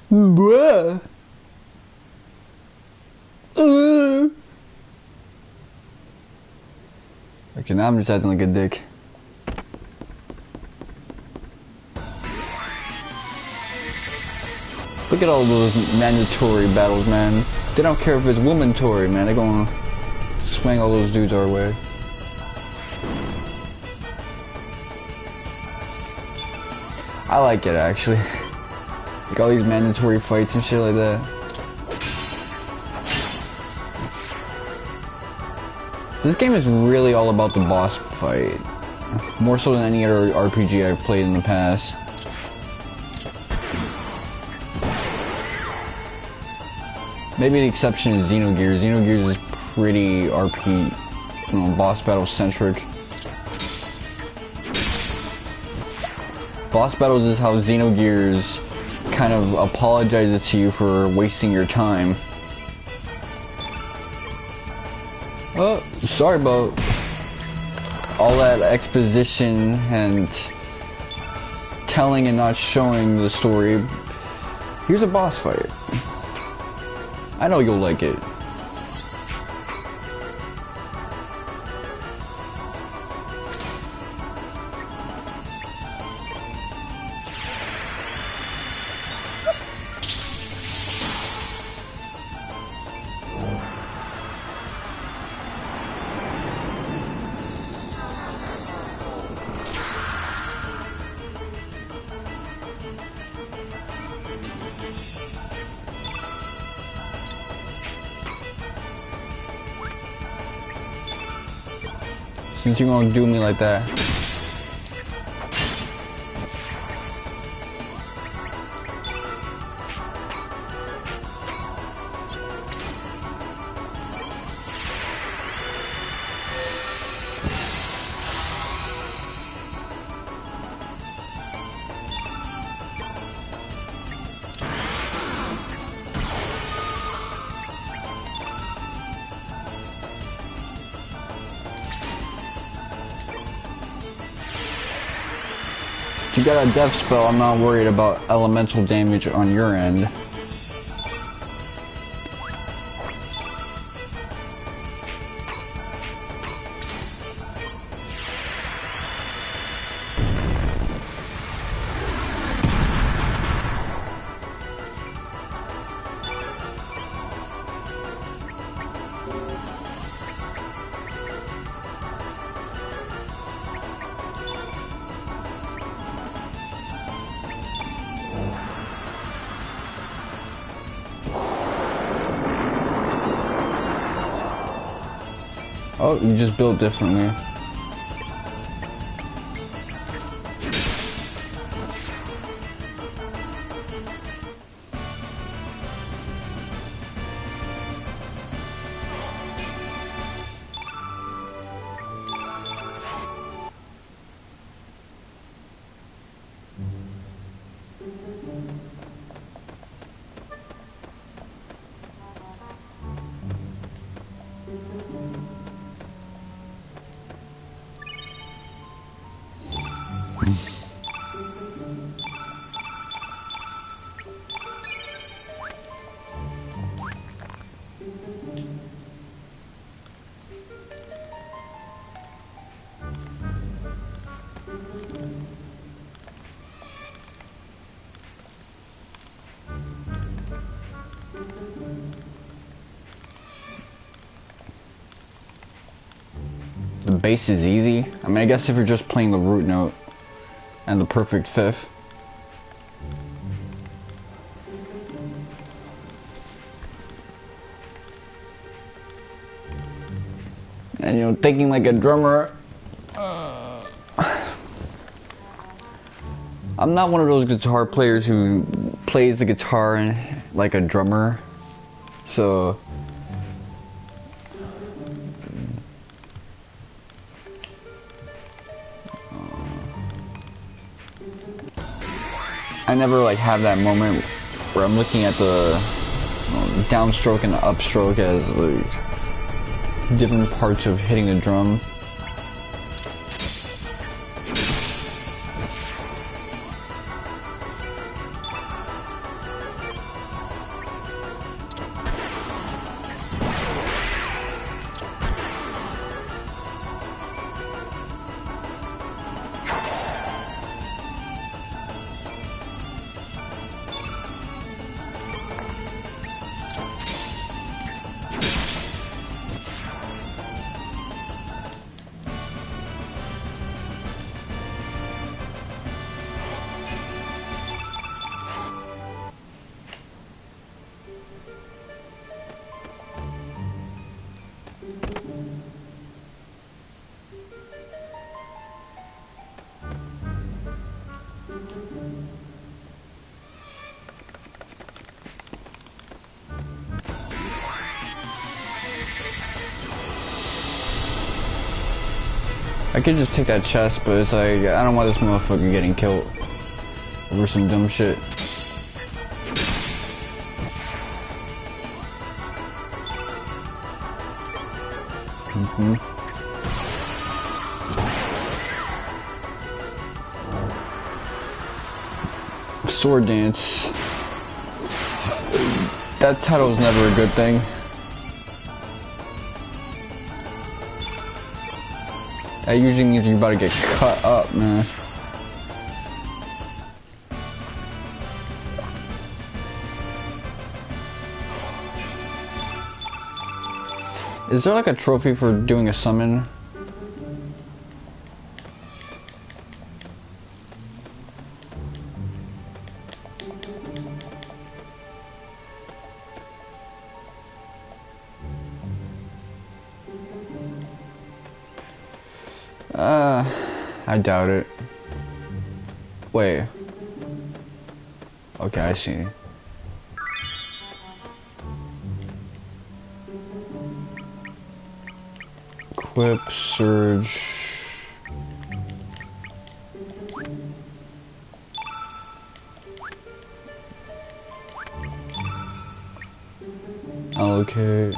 Bruh. Okay, now I'm just acting like a dick. Look at all those mandatory battles, man. They don't care if it's woman-tory, man. They're gonna swing all those dudes our way. I like it, actually. Like all these mandatory fights and shit like that. This game is really all about the boss fight. More so than any other RPG I've played in the past. Maybe the exception is Xenogears. Xenogears is pretty boss battle centric. Boss battles is how Xenogears kind of apologizes to you for wasting your time. Oh, sorry about all that exposition and telling and not showing the story. Here's a boss fight. I know you'll like it. Since you gonna do me like that. You got a death spell, I'm not worried about elemental damage on your end. Oh, you just built differently. The bass is easy. I mean, I guess if you're just playing the root note and the perfect fifth. And you know, thinking like a drummer. I'm not one of those guitar players who plays the guitar like a drummer. So I never like have that moment where I'm looking at the downstroke and the upstroke as like different parts of hitting the drum. I could just take that chest, but it's like, I don't want this motherfucker getting killed over some dumb shit. Sword dance. That title is never a good thing. That usually means you're about to get cut up, man. Is there like a trophy for doing a summon? I doubt it. Wait. Okay, I see. Equip, surge. Allocate.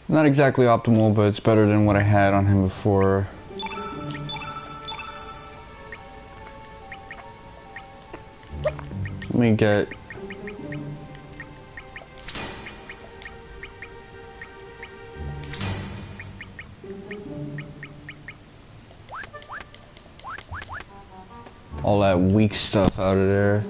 Not exactly optimal, but it's better than what I had on him before. Let me get... all that weak stuff out of there.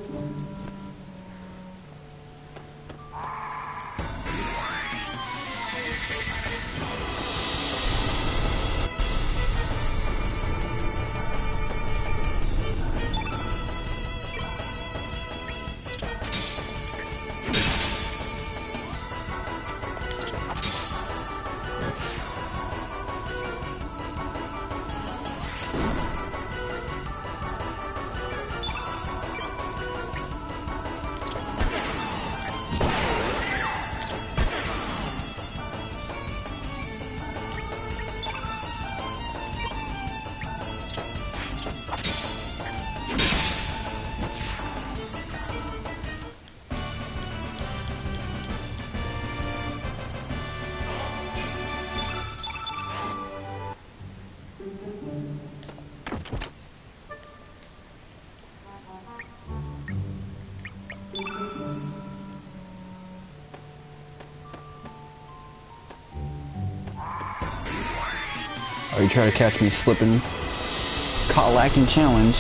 Oh, you try to catch me slipping. Caught lacking challenge.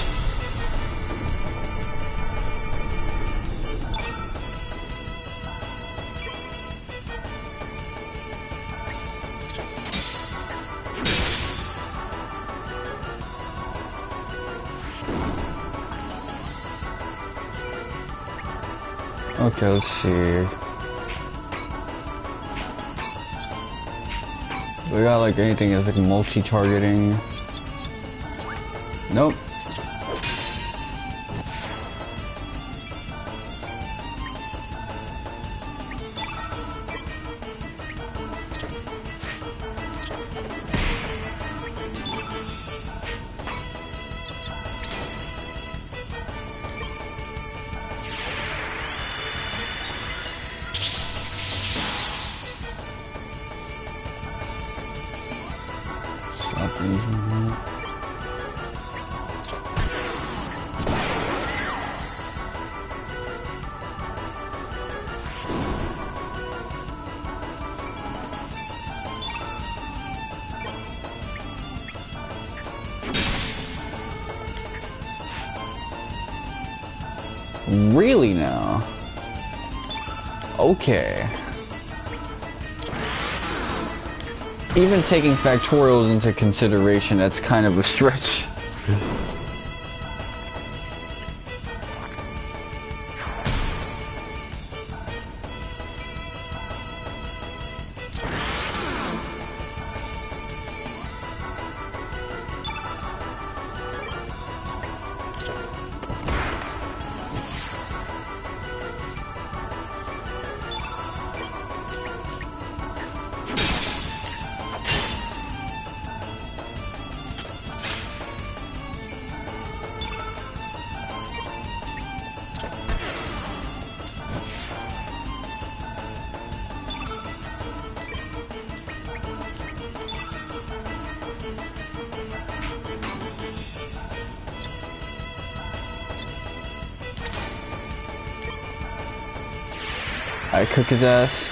Okay, let's see. We got like anything that's like multi-targeting. Nope. Really now? Okay. Even taking factorials into consideration, that's kind of a stretch. I cook his ass.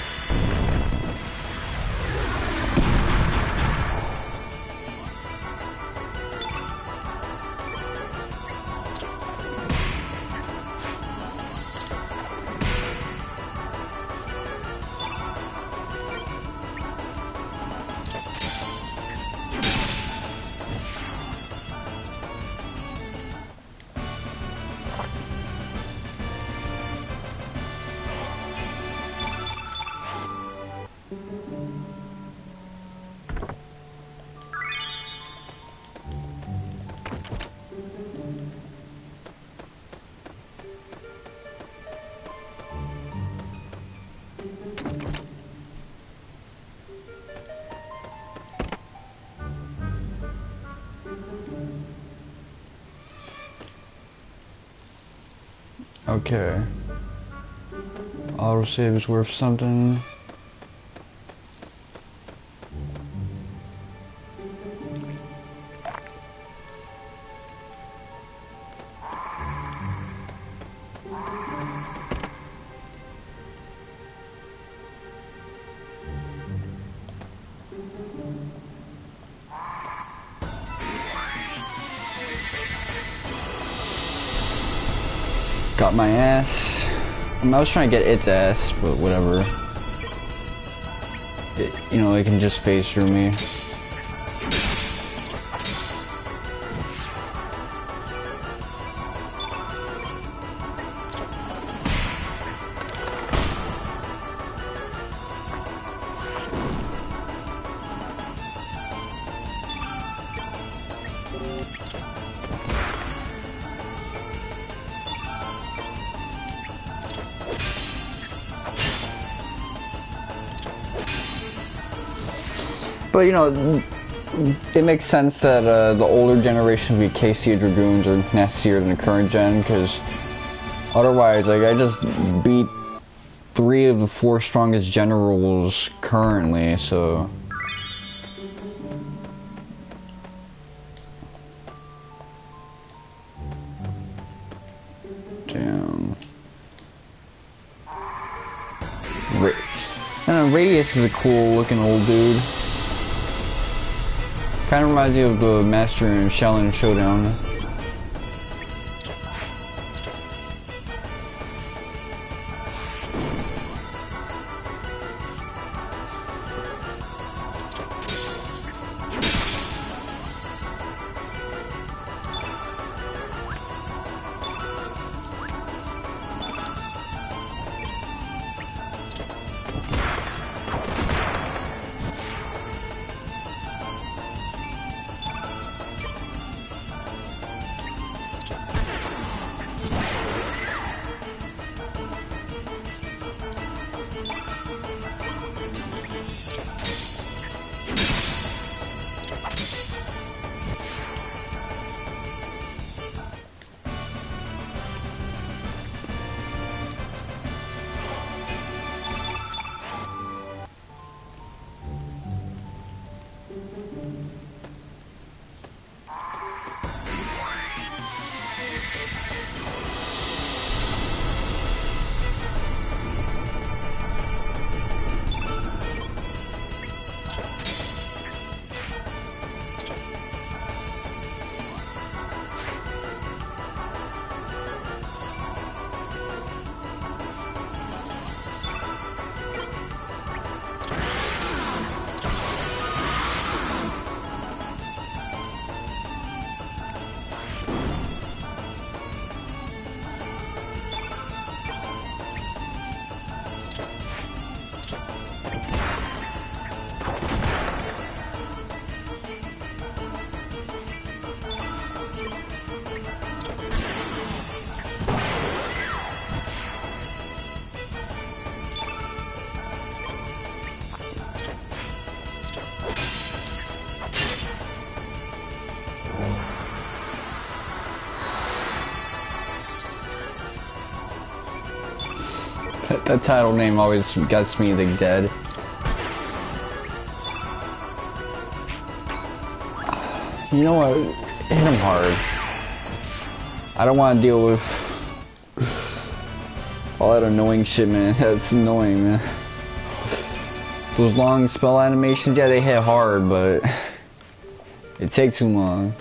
Okay. Autosave is worth something. Got my ass. I mean, I was trying to get its ass, but whatever. You know, it can just phase through me. But you know, it makes sense that the older generations would be KC Dragoons are nastier than the current gen, because otherwise, like, I just beat 3 of the 4 strongest generals currently, so... Damn. Radius is a cool looking old dude. Kind of reminds me of the Master and Shaolin Showdown. That title name always gets me the dead. You know what? Hit him hard. I don't want to deal with All that annoying shit, man. That's annoying, man. Those long spell animations, yeah, they hit hard, but it takes too long.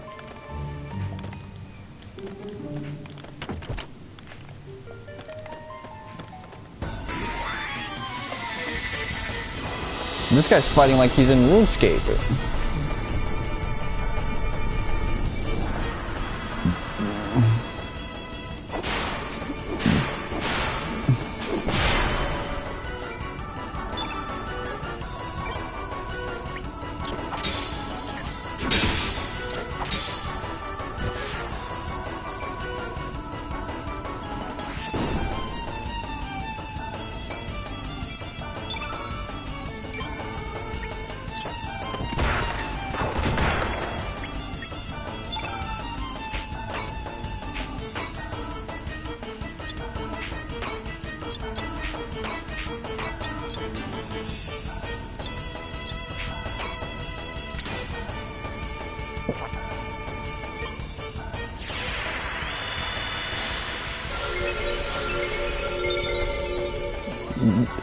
This guy's fighting like he's in RuneScape.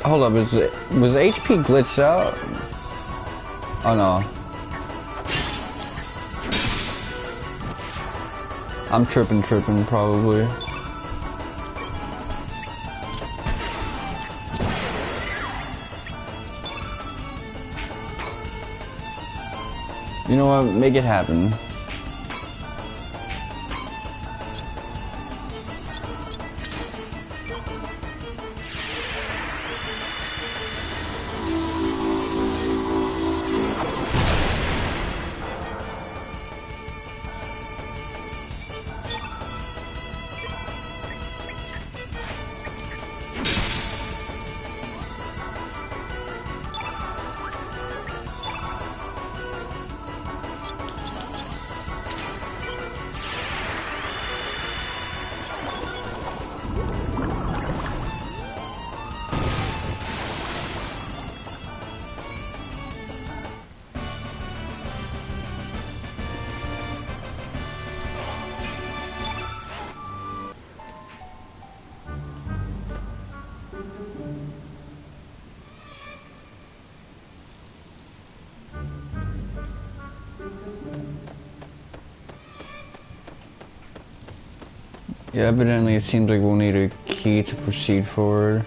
Hold up, was HP glitched out? Oh no. I'm tripping probably. You know what, make it happen. Yeah, evidently it seems like we'll need a key to proceed forward.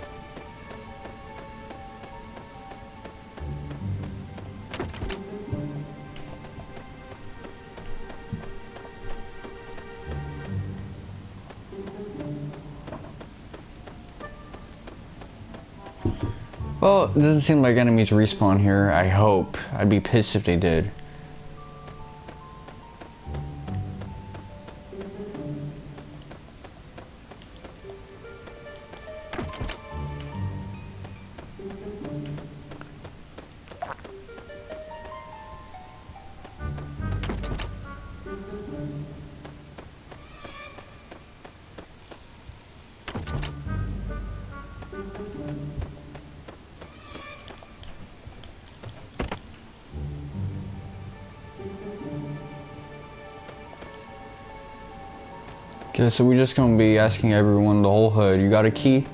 Well, it doesn't seem like enemies respawn here, I hope. I'd be pissed if they did. Okay, so we're just gonna be asking everyone the whole hood, you got a key?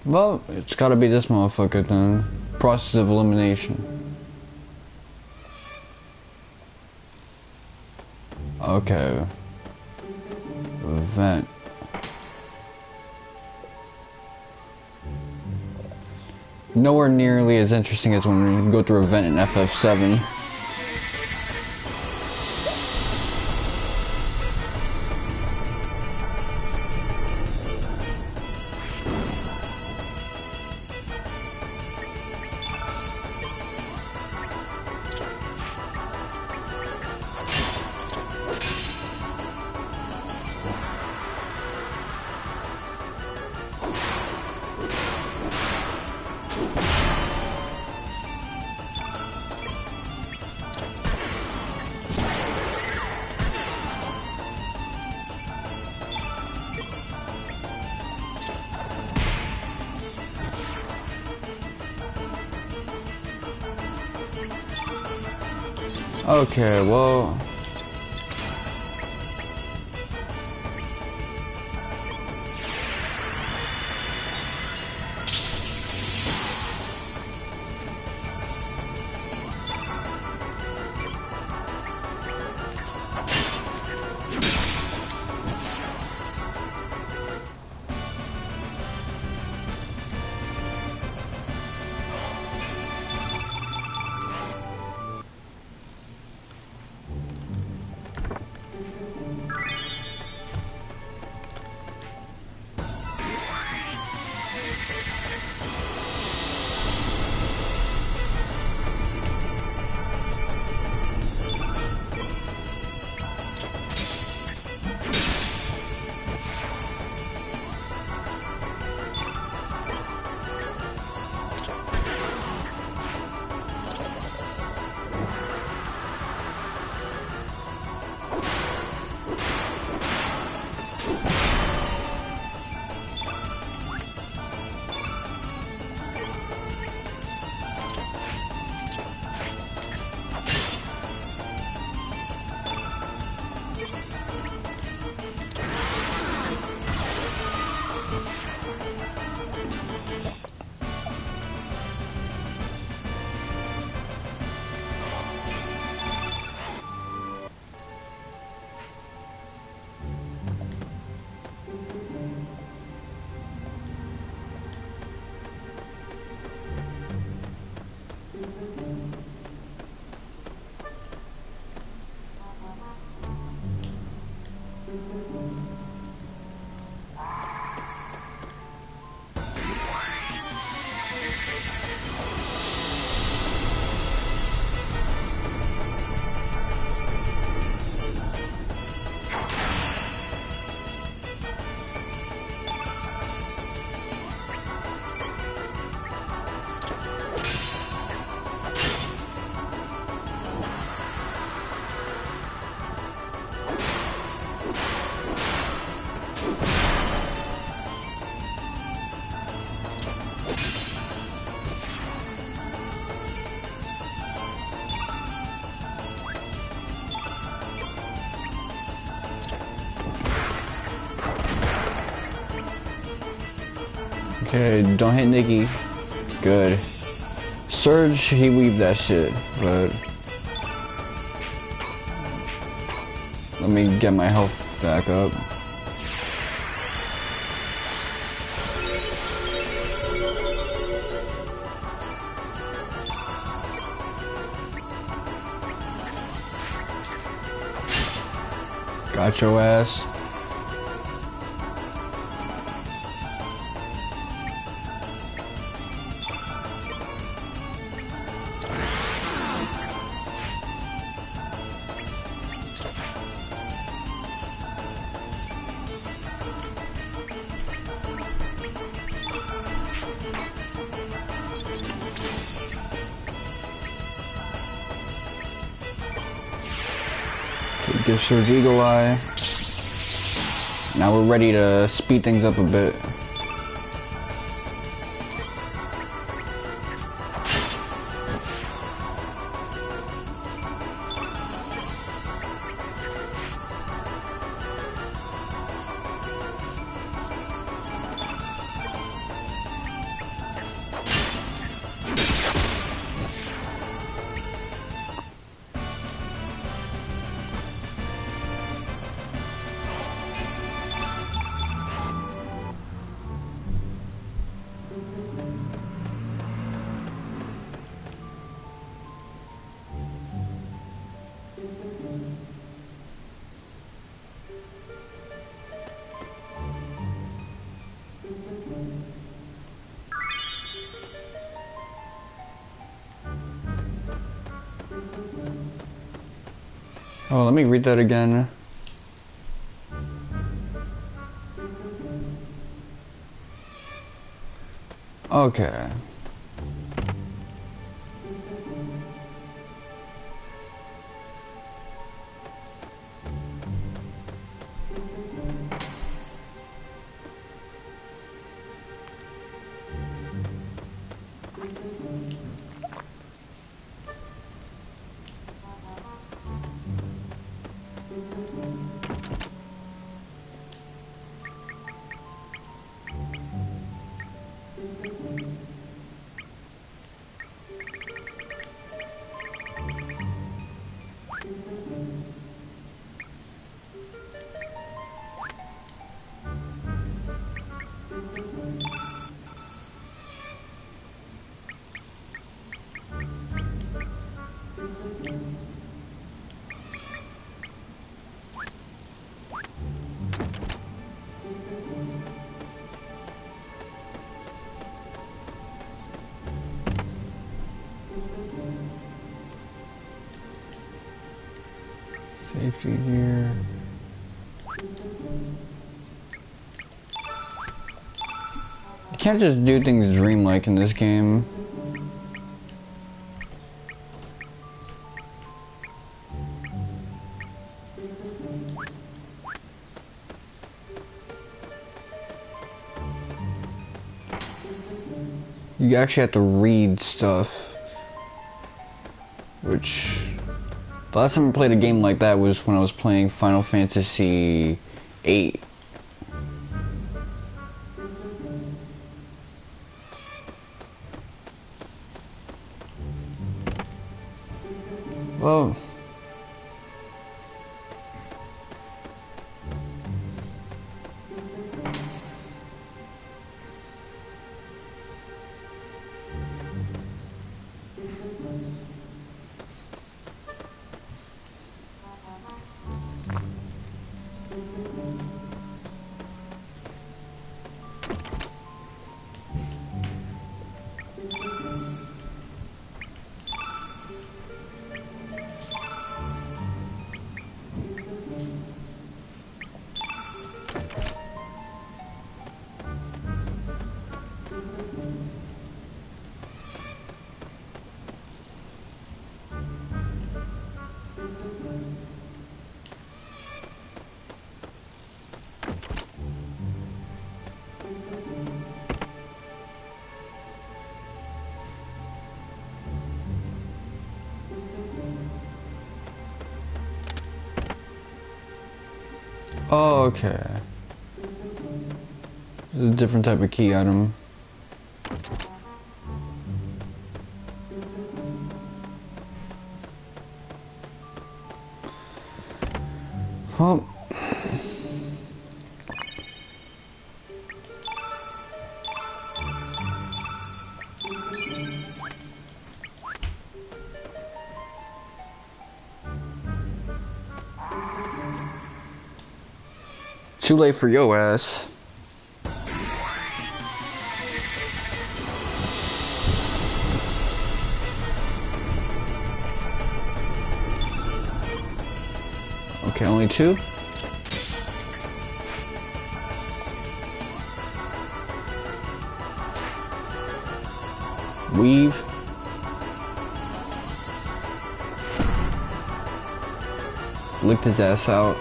Well, it's gotta be this motherfucker then. Process of elimination. Okay. Event. Nowhere nearly as interesting as when we go through event in FF7. Okay, well. Okay, don't hit Nikki. Good. Surge, he weaved that shit, but let me get my health back up. Got your ass. Give Surge Eagle Eye. Now we're ready to speed things up a bit. Oh, let me read that again. Okay. see here. You can't just do things dreamlike in this game. You actually have to read stuff. Which, the last time I played a game like that was when I was playing Final Fantasy VIII. Well, oh, okay. This is a different type of key item. Well, too late for your ass. Okay, only two? Weave. Licked his ass out.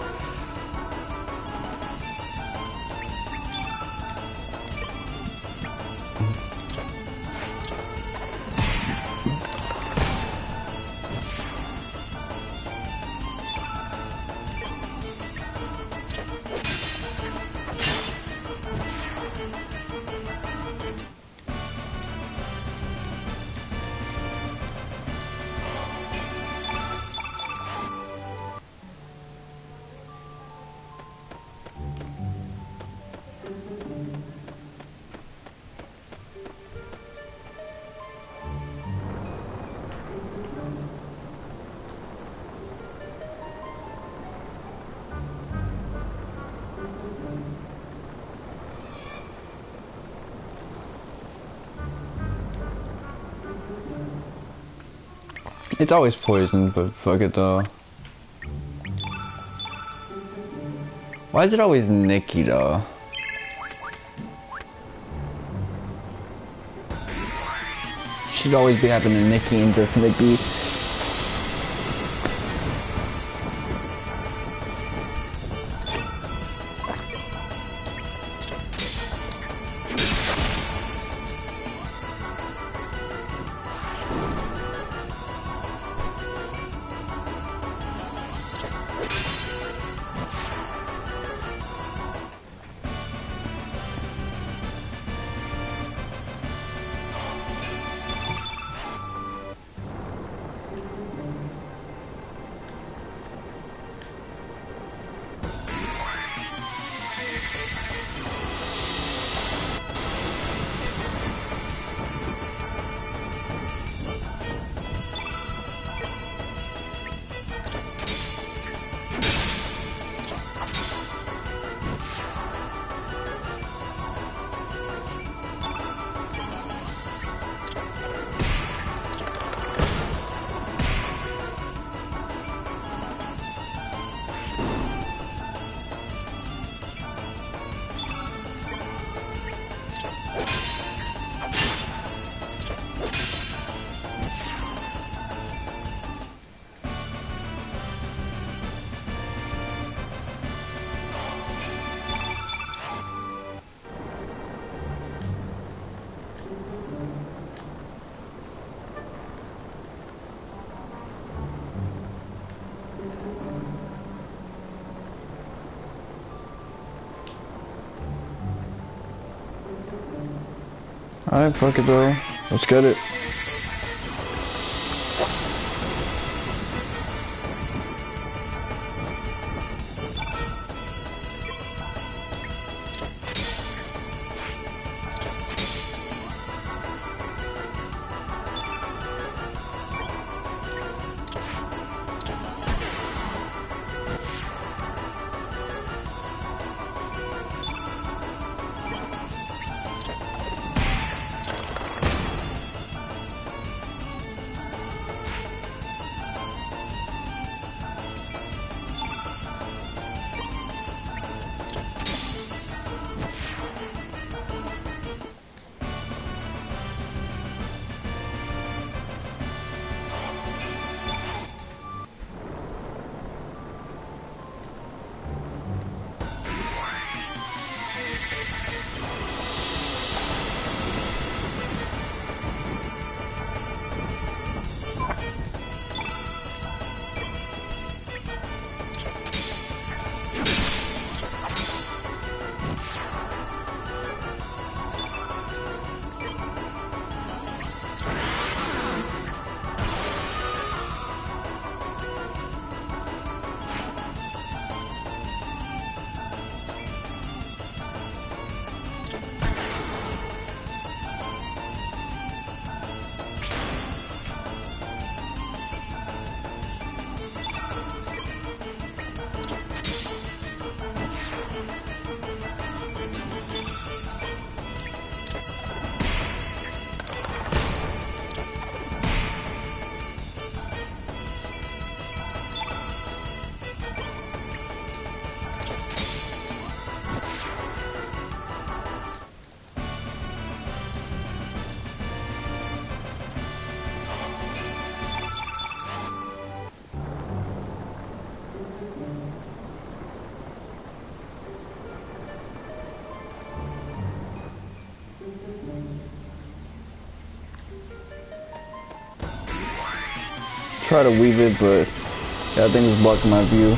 It's always poison, but fuck it though. Why is it always Nikki though? Should always be happening to Nikki and just Nikki. Alright, fuck it though. Let's get it. Try to weave it, but that thing is blocking my view.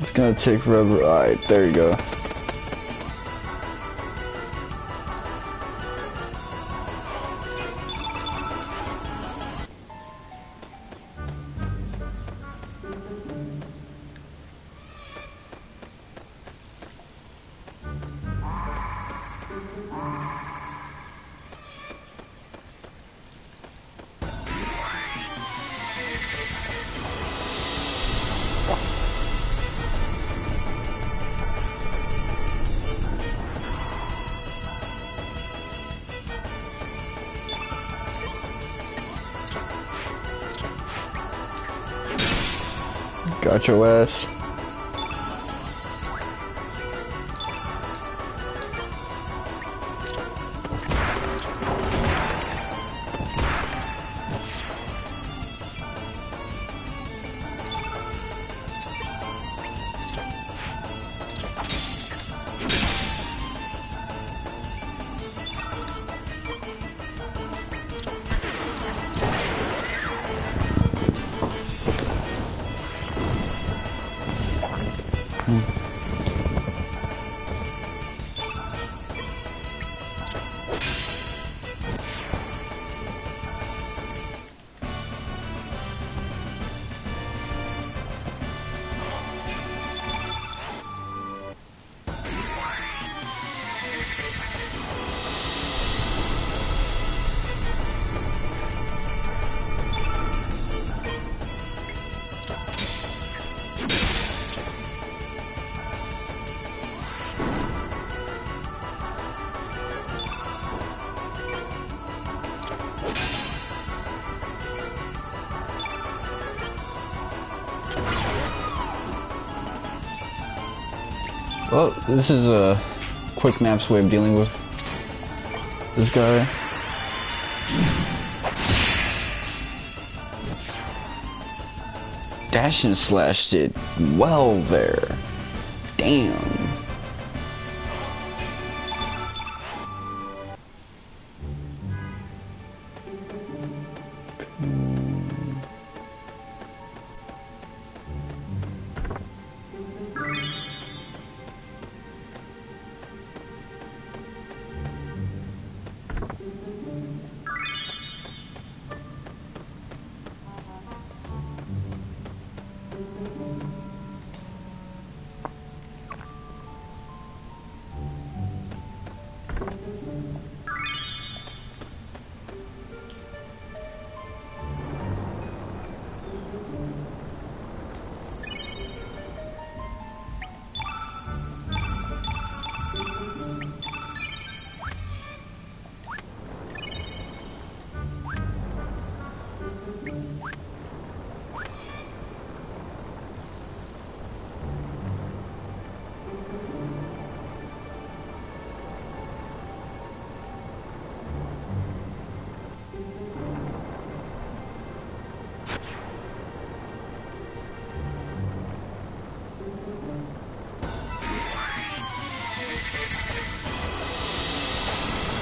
It's gonna take forever. Alright, there you go. Got your ass. Well, this is a quick maps way of dealing with this guy. Dash and slash did well there. Damn.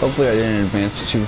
Hopefully I didn't advance too.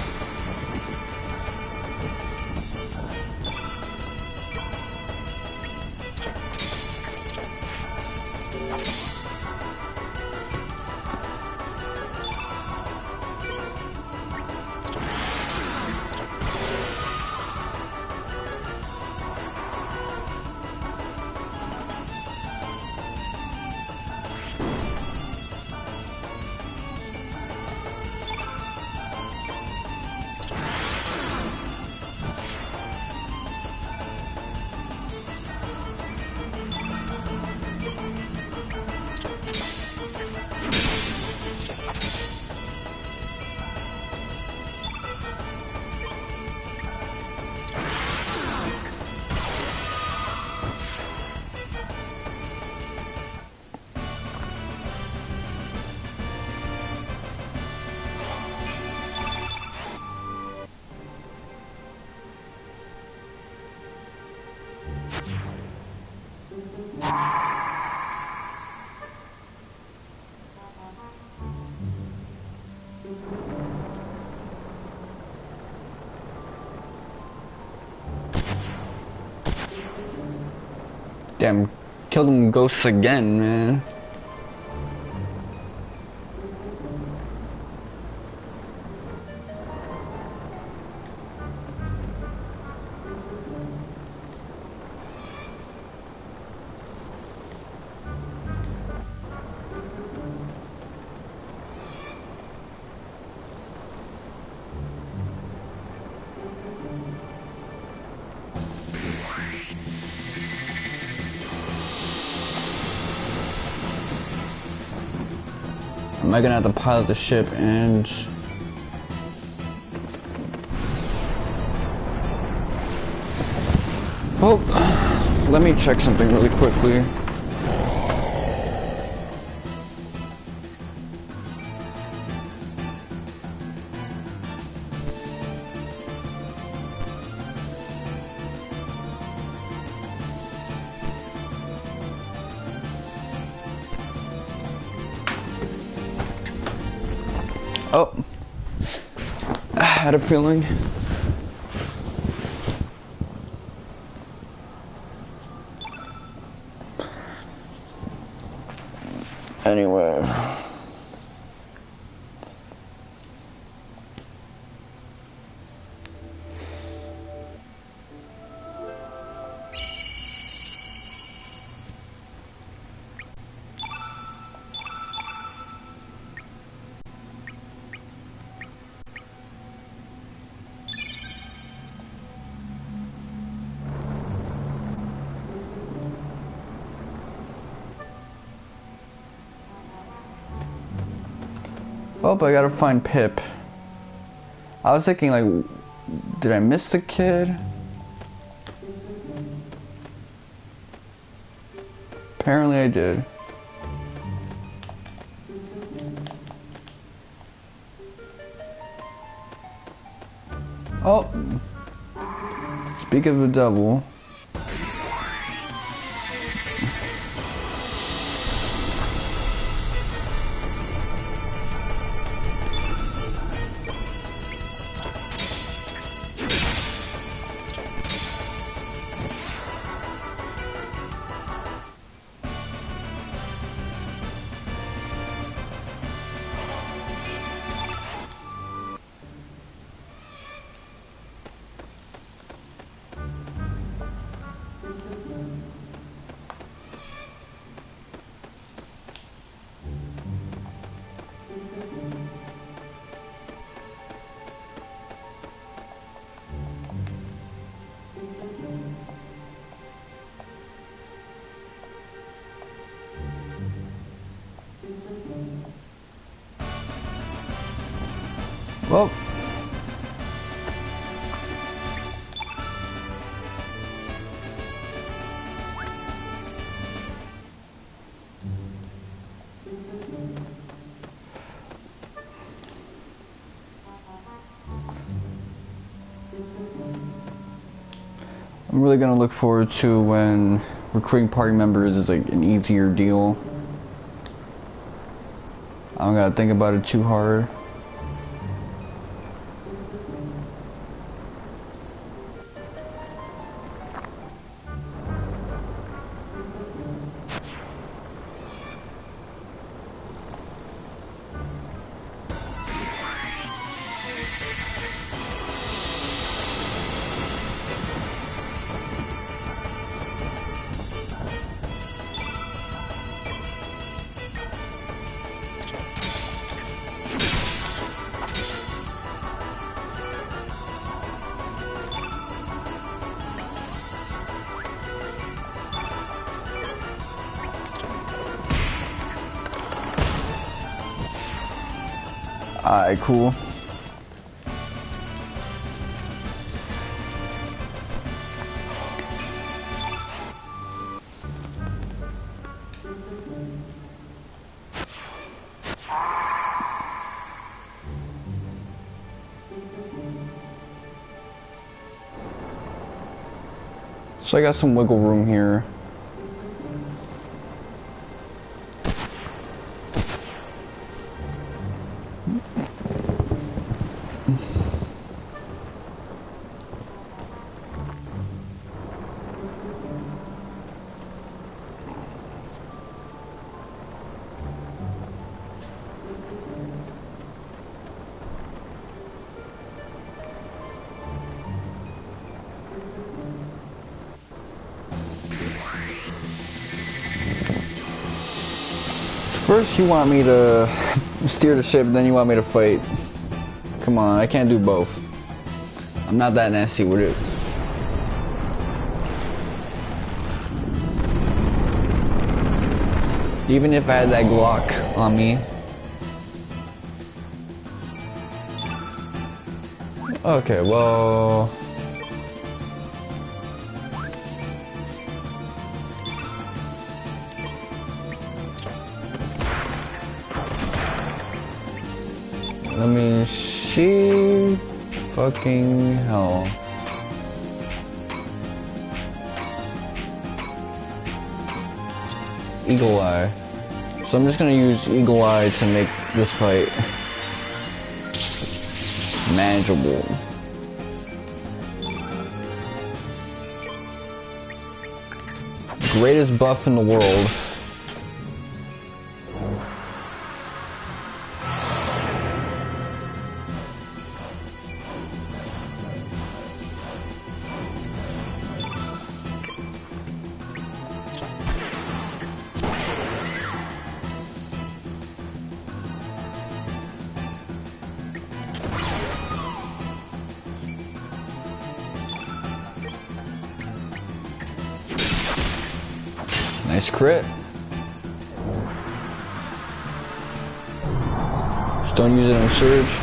Damn, killed them ghosts again, man. Am I gonna have to pilot the ship and... Well, let me check something really quickly. Oh, I had a feeling. Anyway. Oh, but I gotta find Pip. I was thinking, like, did I miss the kid? Apparently I did. Oh! Speak of the devil. Well, I'm really gonna look forward to when recruiting party members is like an easier deal. I don't gotta think about it too hard. Alright, cool. So I got some wiggle room here. First you want me to steer the ship, then you want me to fight. Come on, I can't do both. I'm not that nasty with it. Even if I had that Glock on me. Okay, well... Let me see. Fucking hell. Eagle Eye. So I'm just gonna use Eagle Eye to make this fight manageable. Greatest buff in the world. Nice crit. Just don't use it on Surge.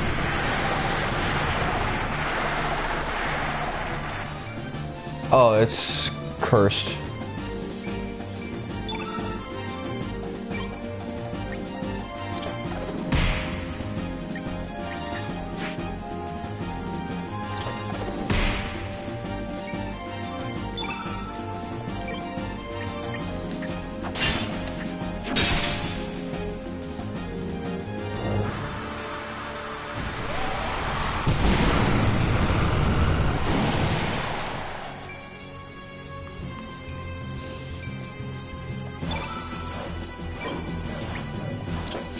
Oh, it's cursed.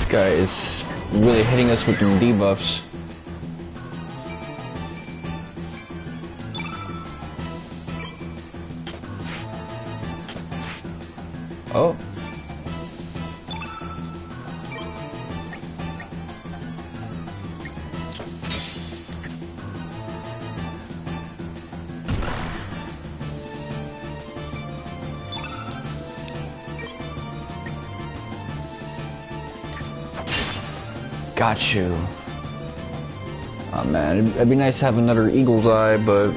Guy is really hitting us with the debuffs. Oh. Got you. Oh man, it'd be nice to have another Eagle's Eye, but...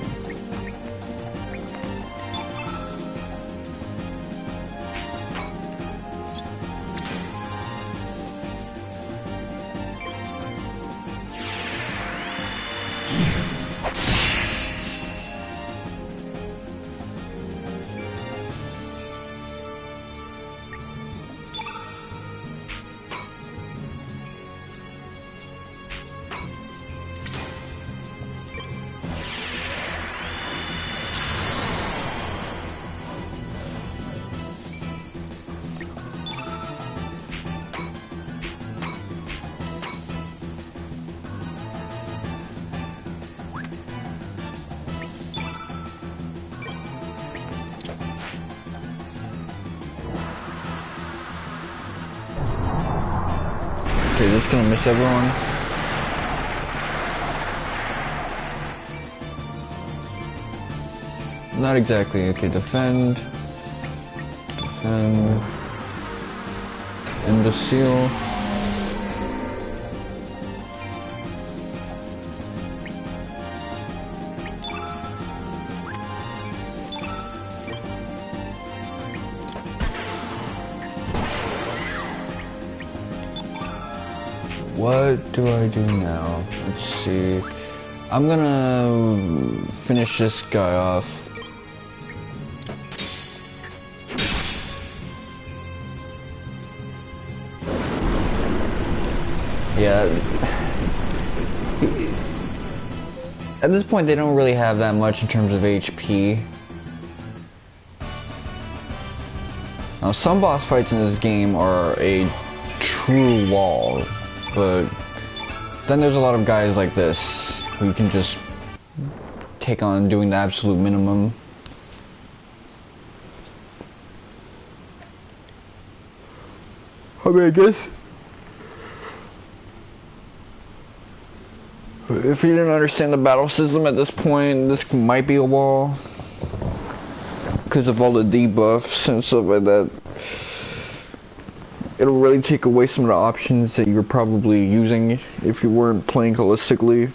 Okay, this is gonna miss everyone. Not exactly. Okay, defend. Defend. Imbecile. what do I do now? Let's see. I'm gonna finish this guy off. Yeah. At this point, they don't really have that much in terms of HP. Now, some boss fights in this game are a true wall, but then there's a lot of guys like this who can just take on doing the absolute minimum. I mean, I guess if you didn't understand the battle system at this point, this might be a wall. Because of all the debuffs and stuff like that. It'll really take away some of the options that you're probably using if you weren't playing holistically.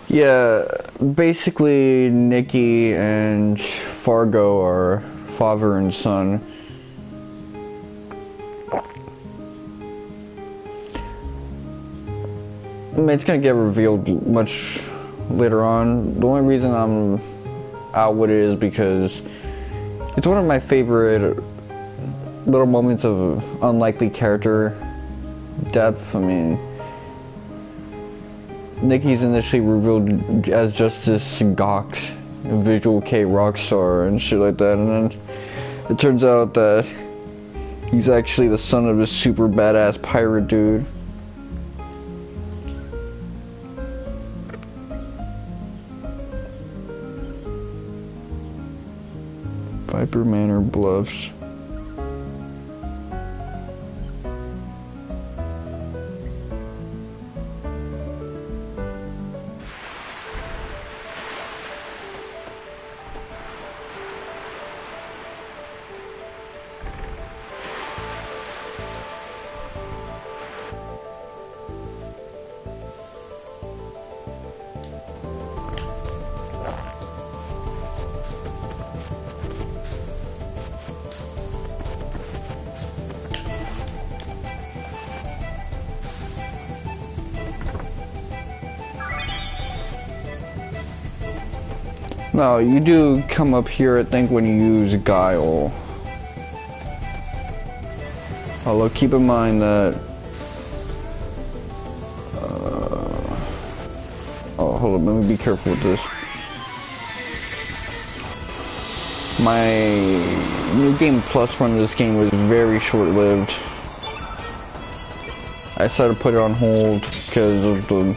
Yeah, basically Nikki and Fargo are father and son. I mean, it's gonna get revealed much later on. The only reason I'm out with it is because it's one of my favorite little moments of unlikely character depth. I mean, Nikki's initially revealed as just this gawked visual K rock star and shit like that, and then it turns out that he's actually the son of this super badass pirate dude. Viper Manor Bluffs. No, you do come up here, I think, when you use Guile. Although, keep in mind that... oh, hold up, let me be careful with this. My New Game Plus run of this game was very short-lived. I decided to put it on hold because of the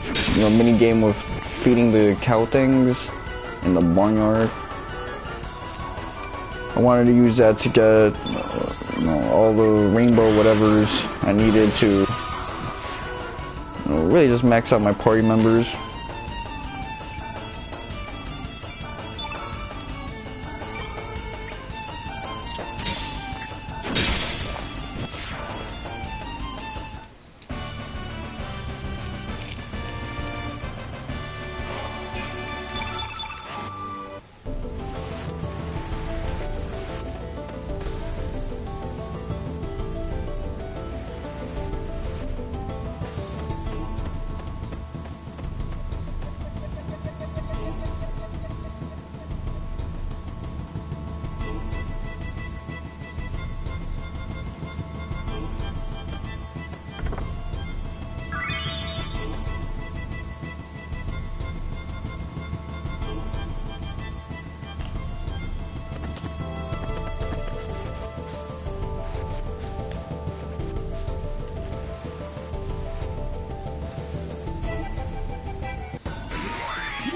mini game with feeding the cow things in the barnyard. I wanted to use that to get all the rainbow whatevers I needed to really just max out my party members.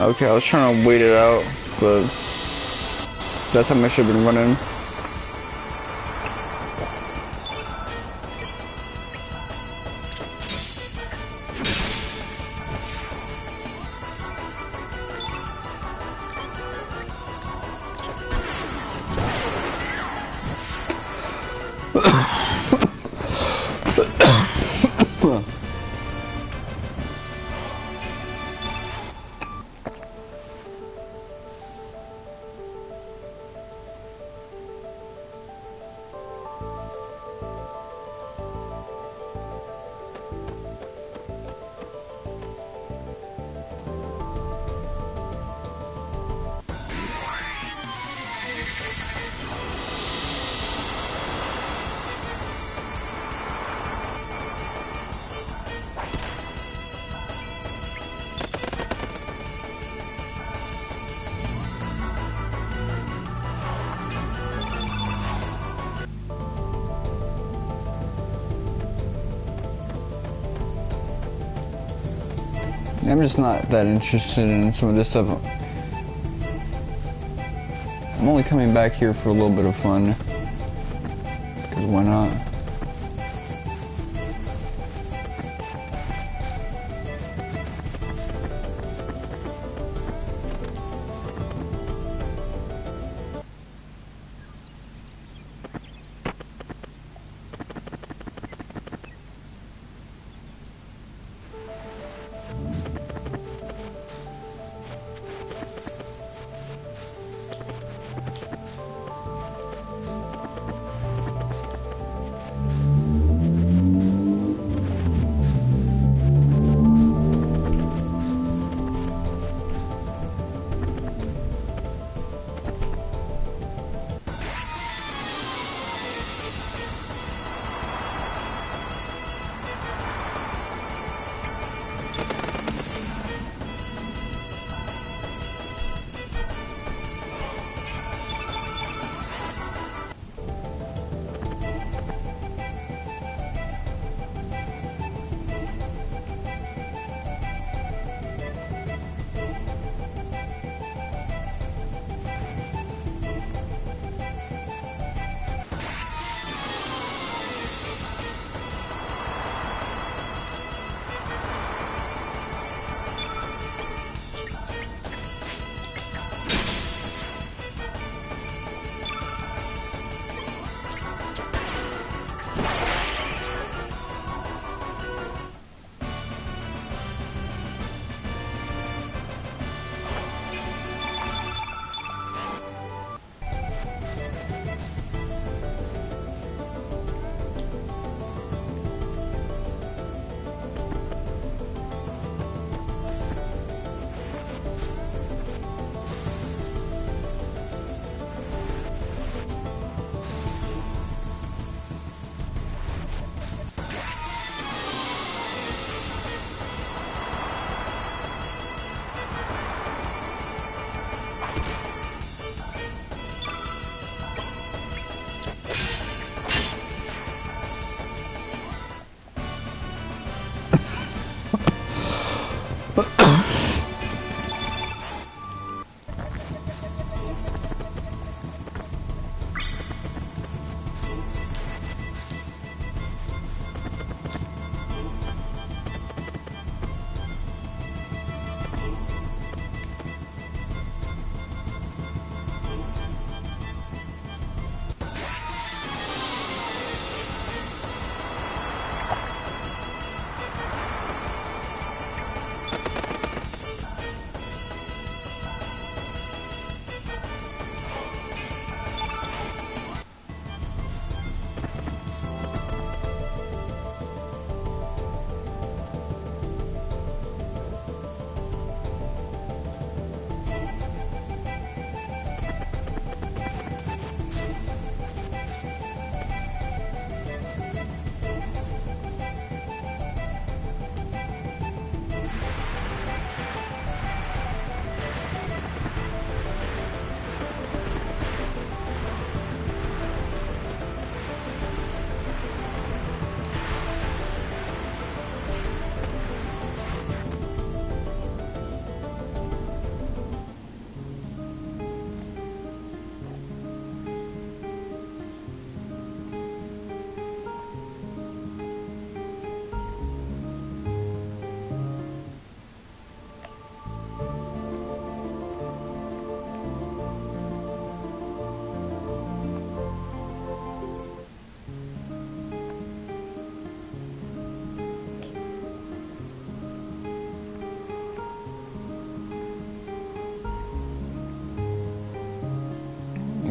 Okay, I was trying to wait it out, but that's how I should have been running. I'm just not that interested in some of this stuff. I'm only coming back here for a little bit of fun. Because why not?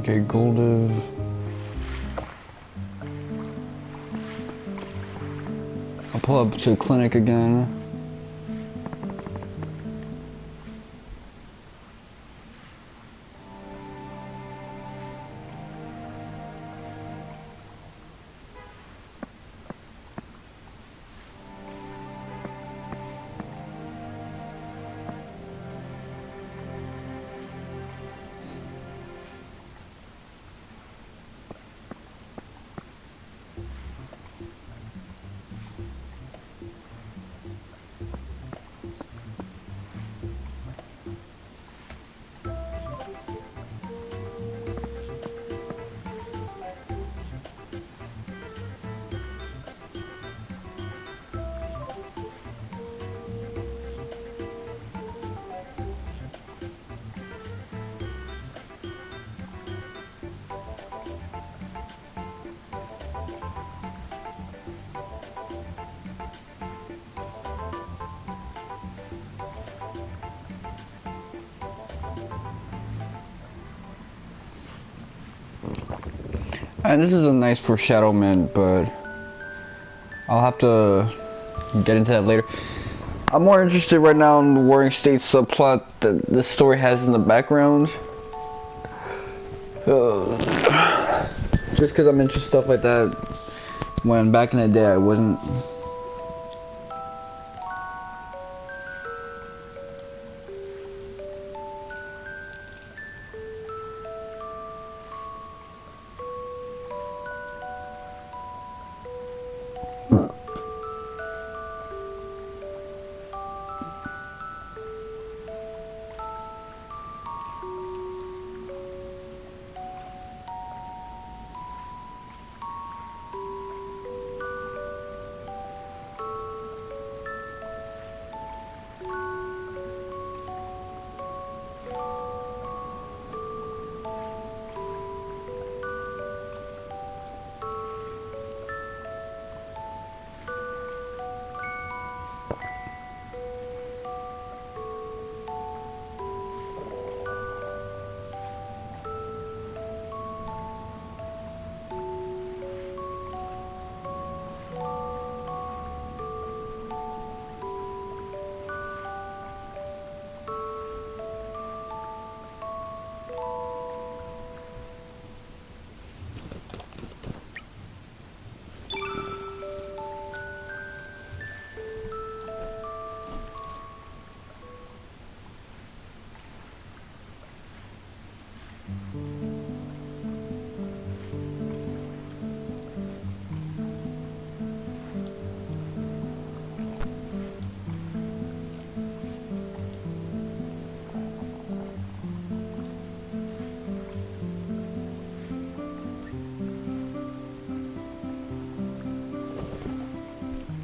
Okay, Goldiv. I'll pull up to the clinic again. And this is a nice foreshadowment, but I'll have to get into that later. I'm more interested right now in the Warring States subplot that this story has in the background. Just because I'm into stuff like that, when back in the day I wasn't.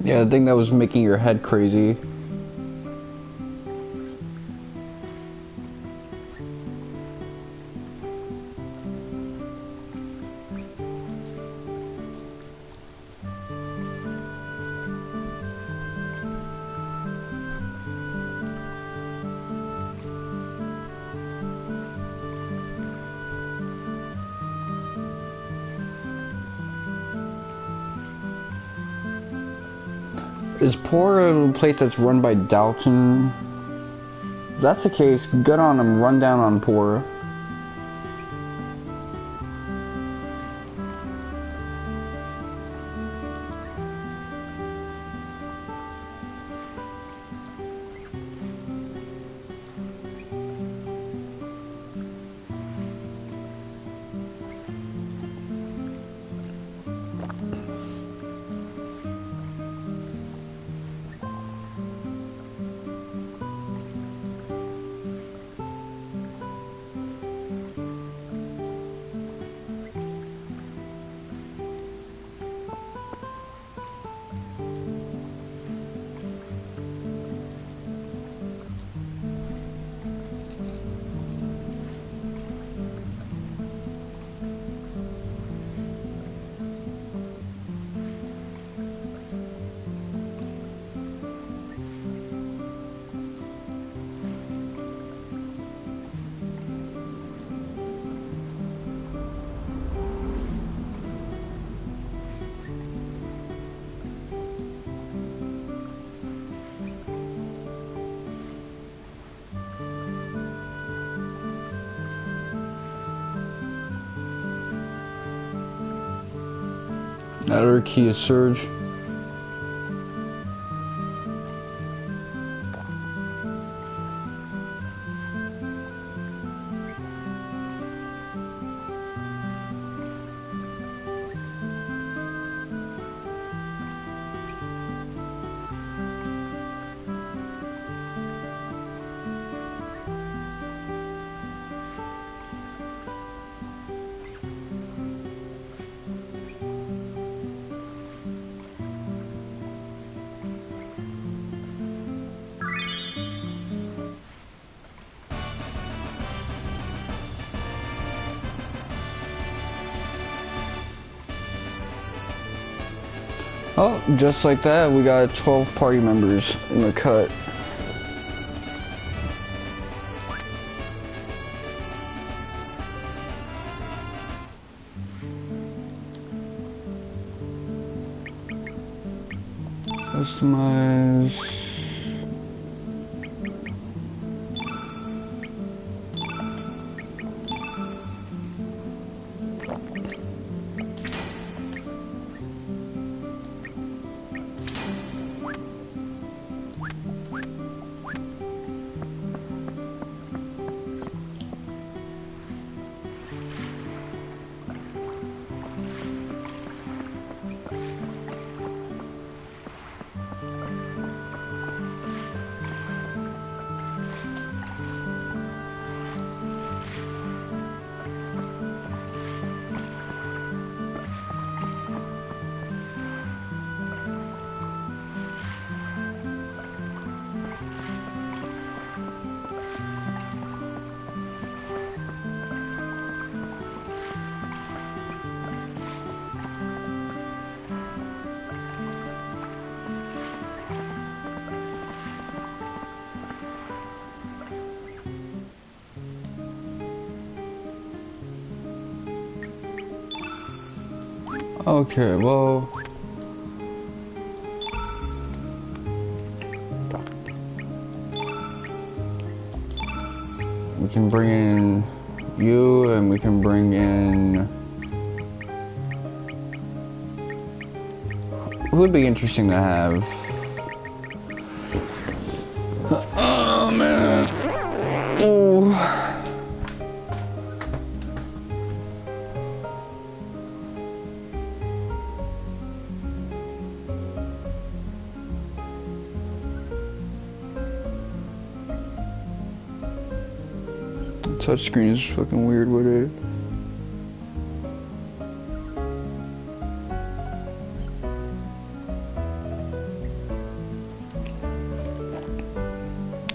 Yeah, the thing that was making your head crazy. Is Pora a place that's run by Dalton? If that's the case, good on him, run down on Pora. That other key is Surge. Oh, just like that, we got 12 party members in the cut. Customize. Okay, well, we can bring in you, and we can bring in, who would be interesting to have? Oh man, oh. Touchscreen is fucking weird with it.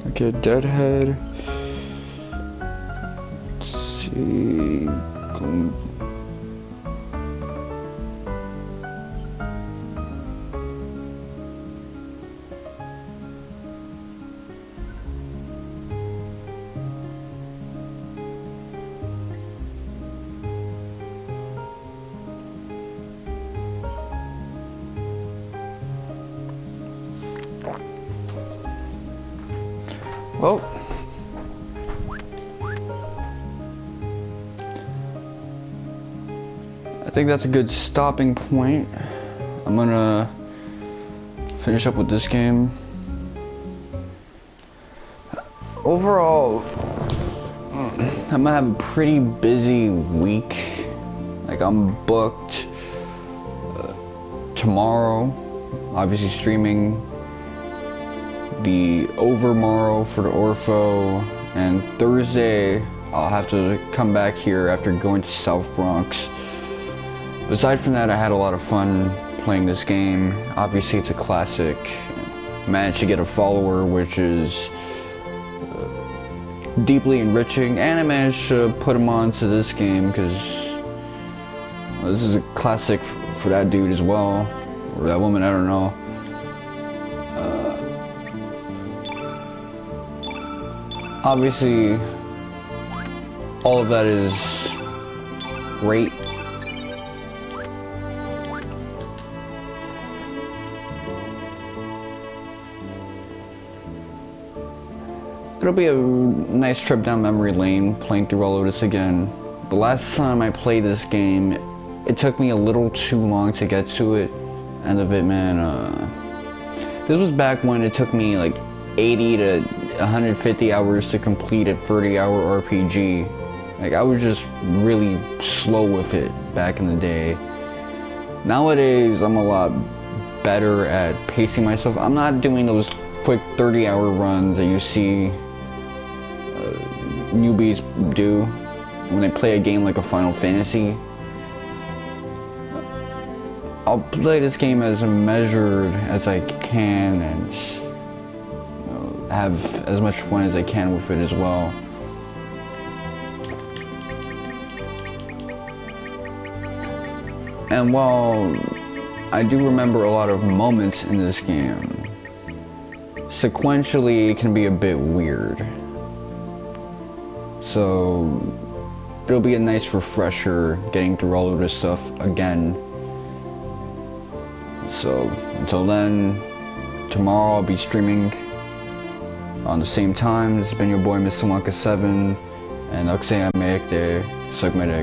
Okay, Deadhead. Let's see. Well, I think that's a good stopping point. I'm gonna finish up with this game. Overall, I'm gonna have a pretty busy week. Like, I'm booked tomorrow, obviously streaming the overmorrow for the Orpho, and Thursday I'll have to come back here after going to South Bronx. Aside from that, I had a lot of fun playing this game. Obviously it's a classic. Managed to get a follower, which is deeply enriching, and I managed to put him onto this game because this is a classic for that dude as well, or that woman, I don't know. Obviously, all of that is great. It'll be a nice trip down memory lane playing through all of this again. The last time I played this game, it took me a little too long to get to it. End of it, man. This was back when it took me like 80 to 150 hours to complete a 30-hour RPG. Like, I was just really slow with it back in the day. Nowadays, I'm a lot better at pacing myself. I'm not doing those quick 30-hour runs that you see newbies do when they play a game like a Final Fantasy. I'll play this game as measured as I can and have as much fun as I can with it as well. And while I do remember a lot of moments in this game, sequentially it can be a bit weird. So it'll be a nice refresher getting through all of this stuff again. So until then, tomorrow I'll be streaming on the same time. This has been your boy Mr. Wonka 7, and Aksaya Mekde Sugmedek.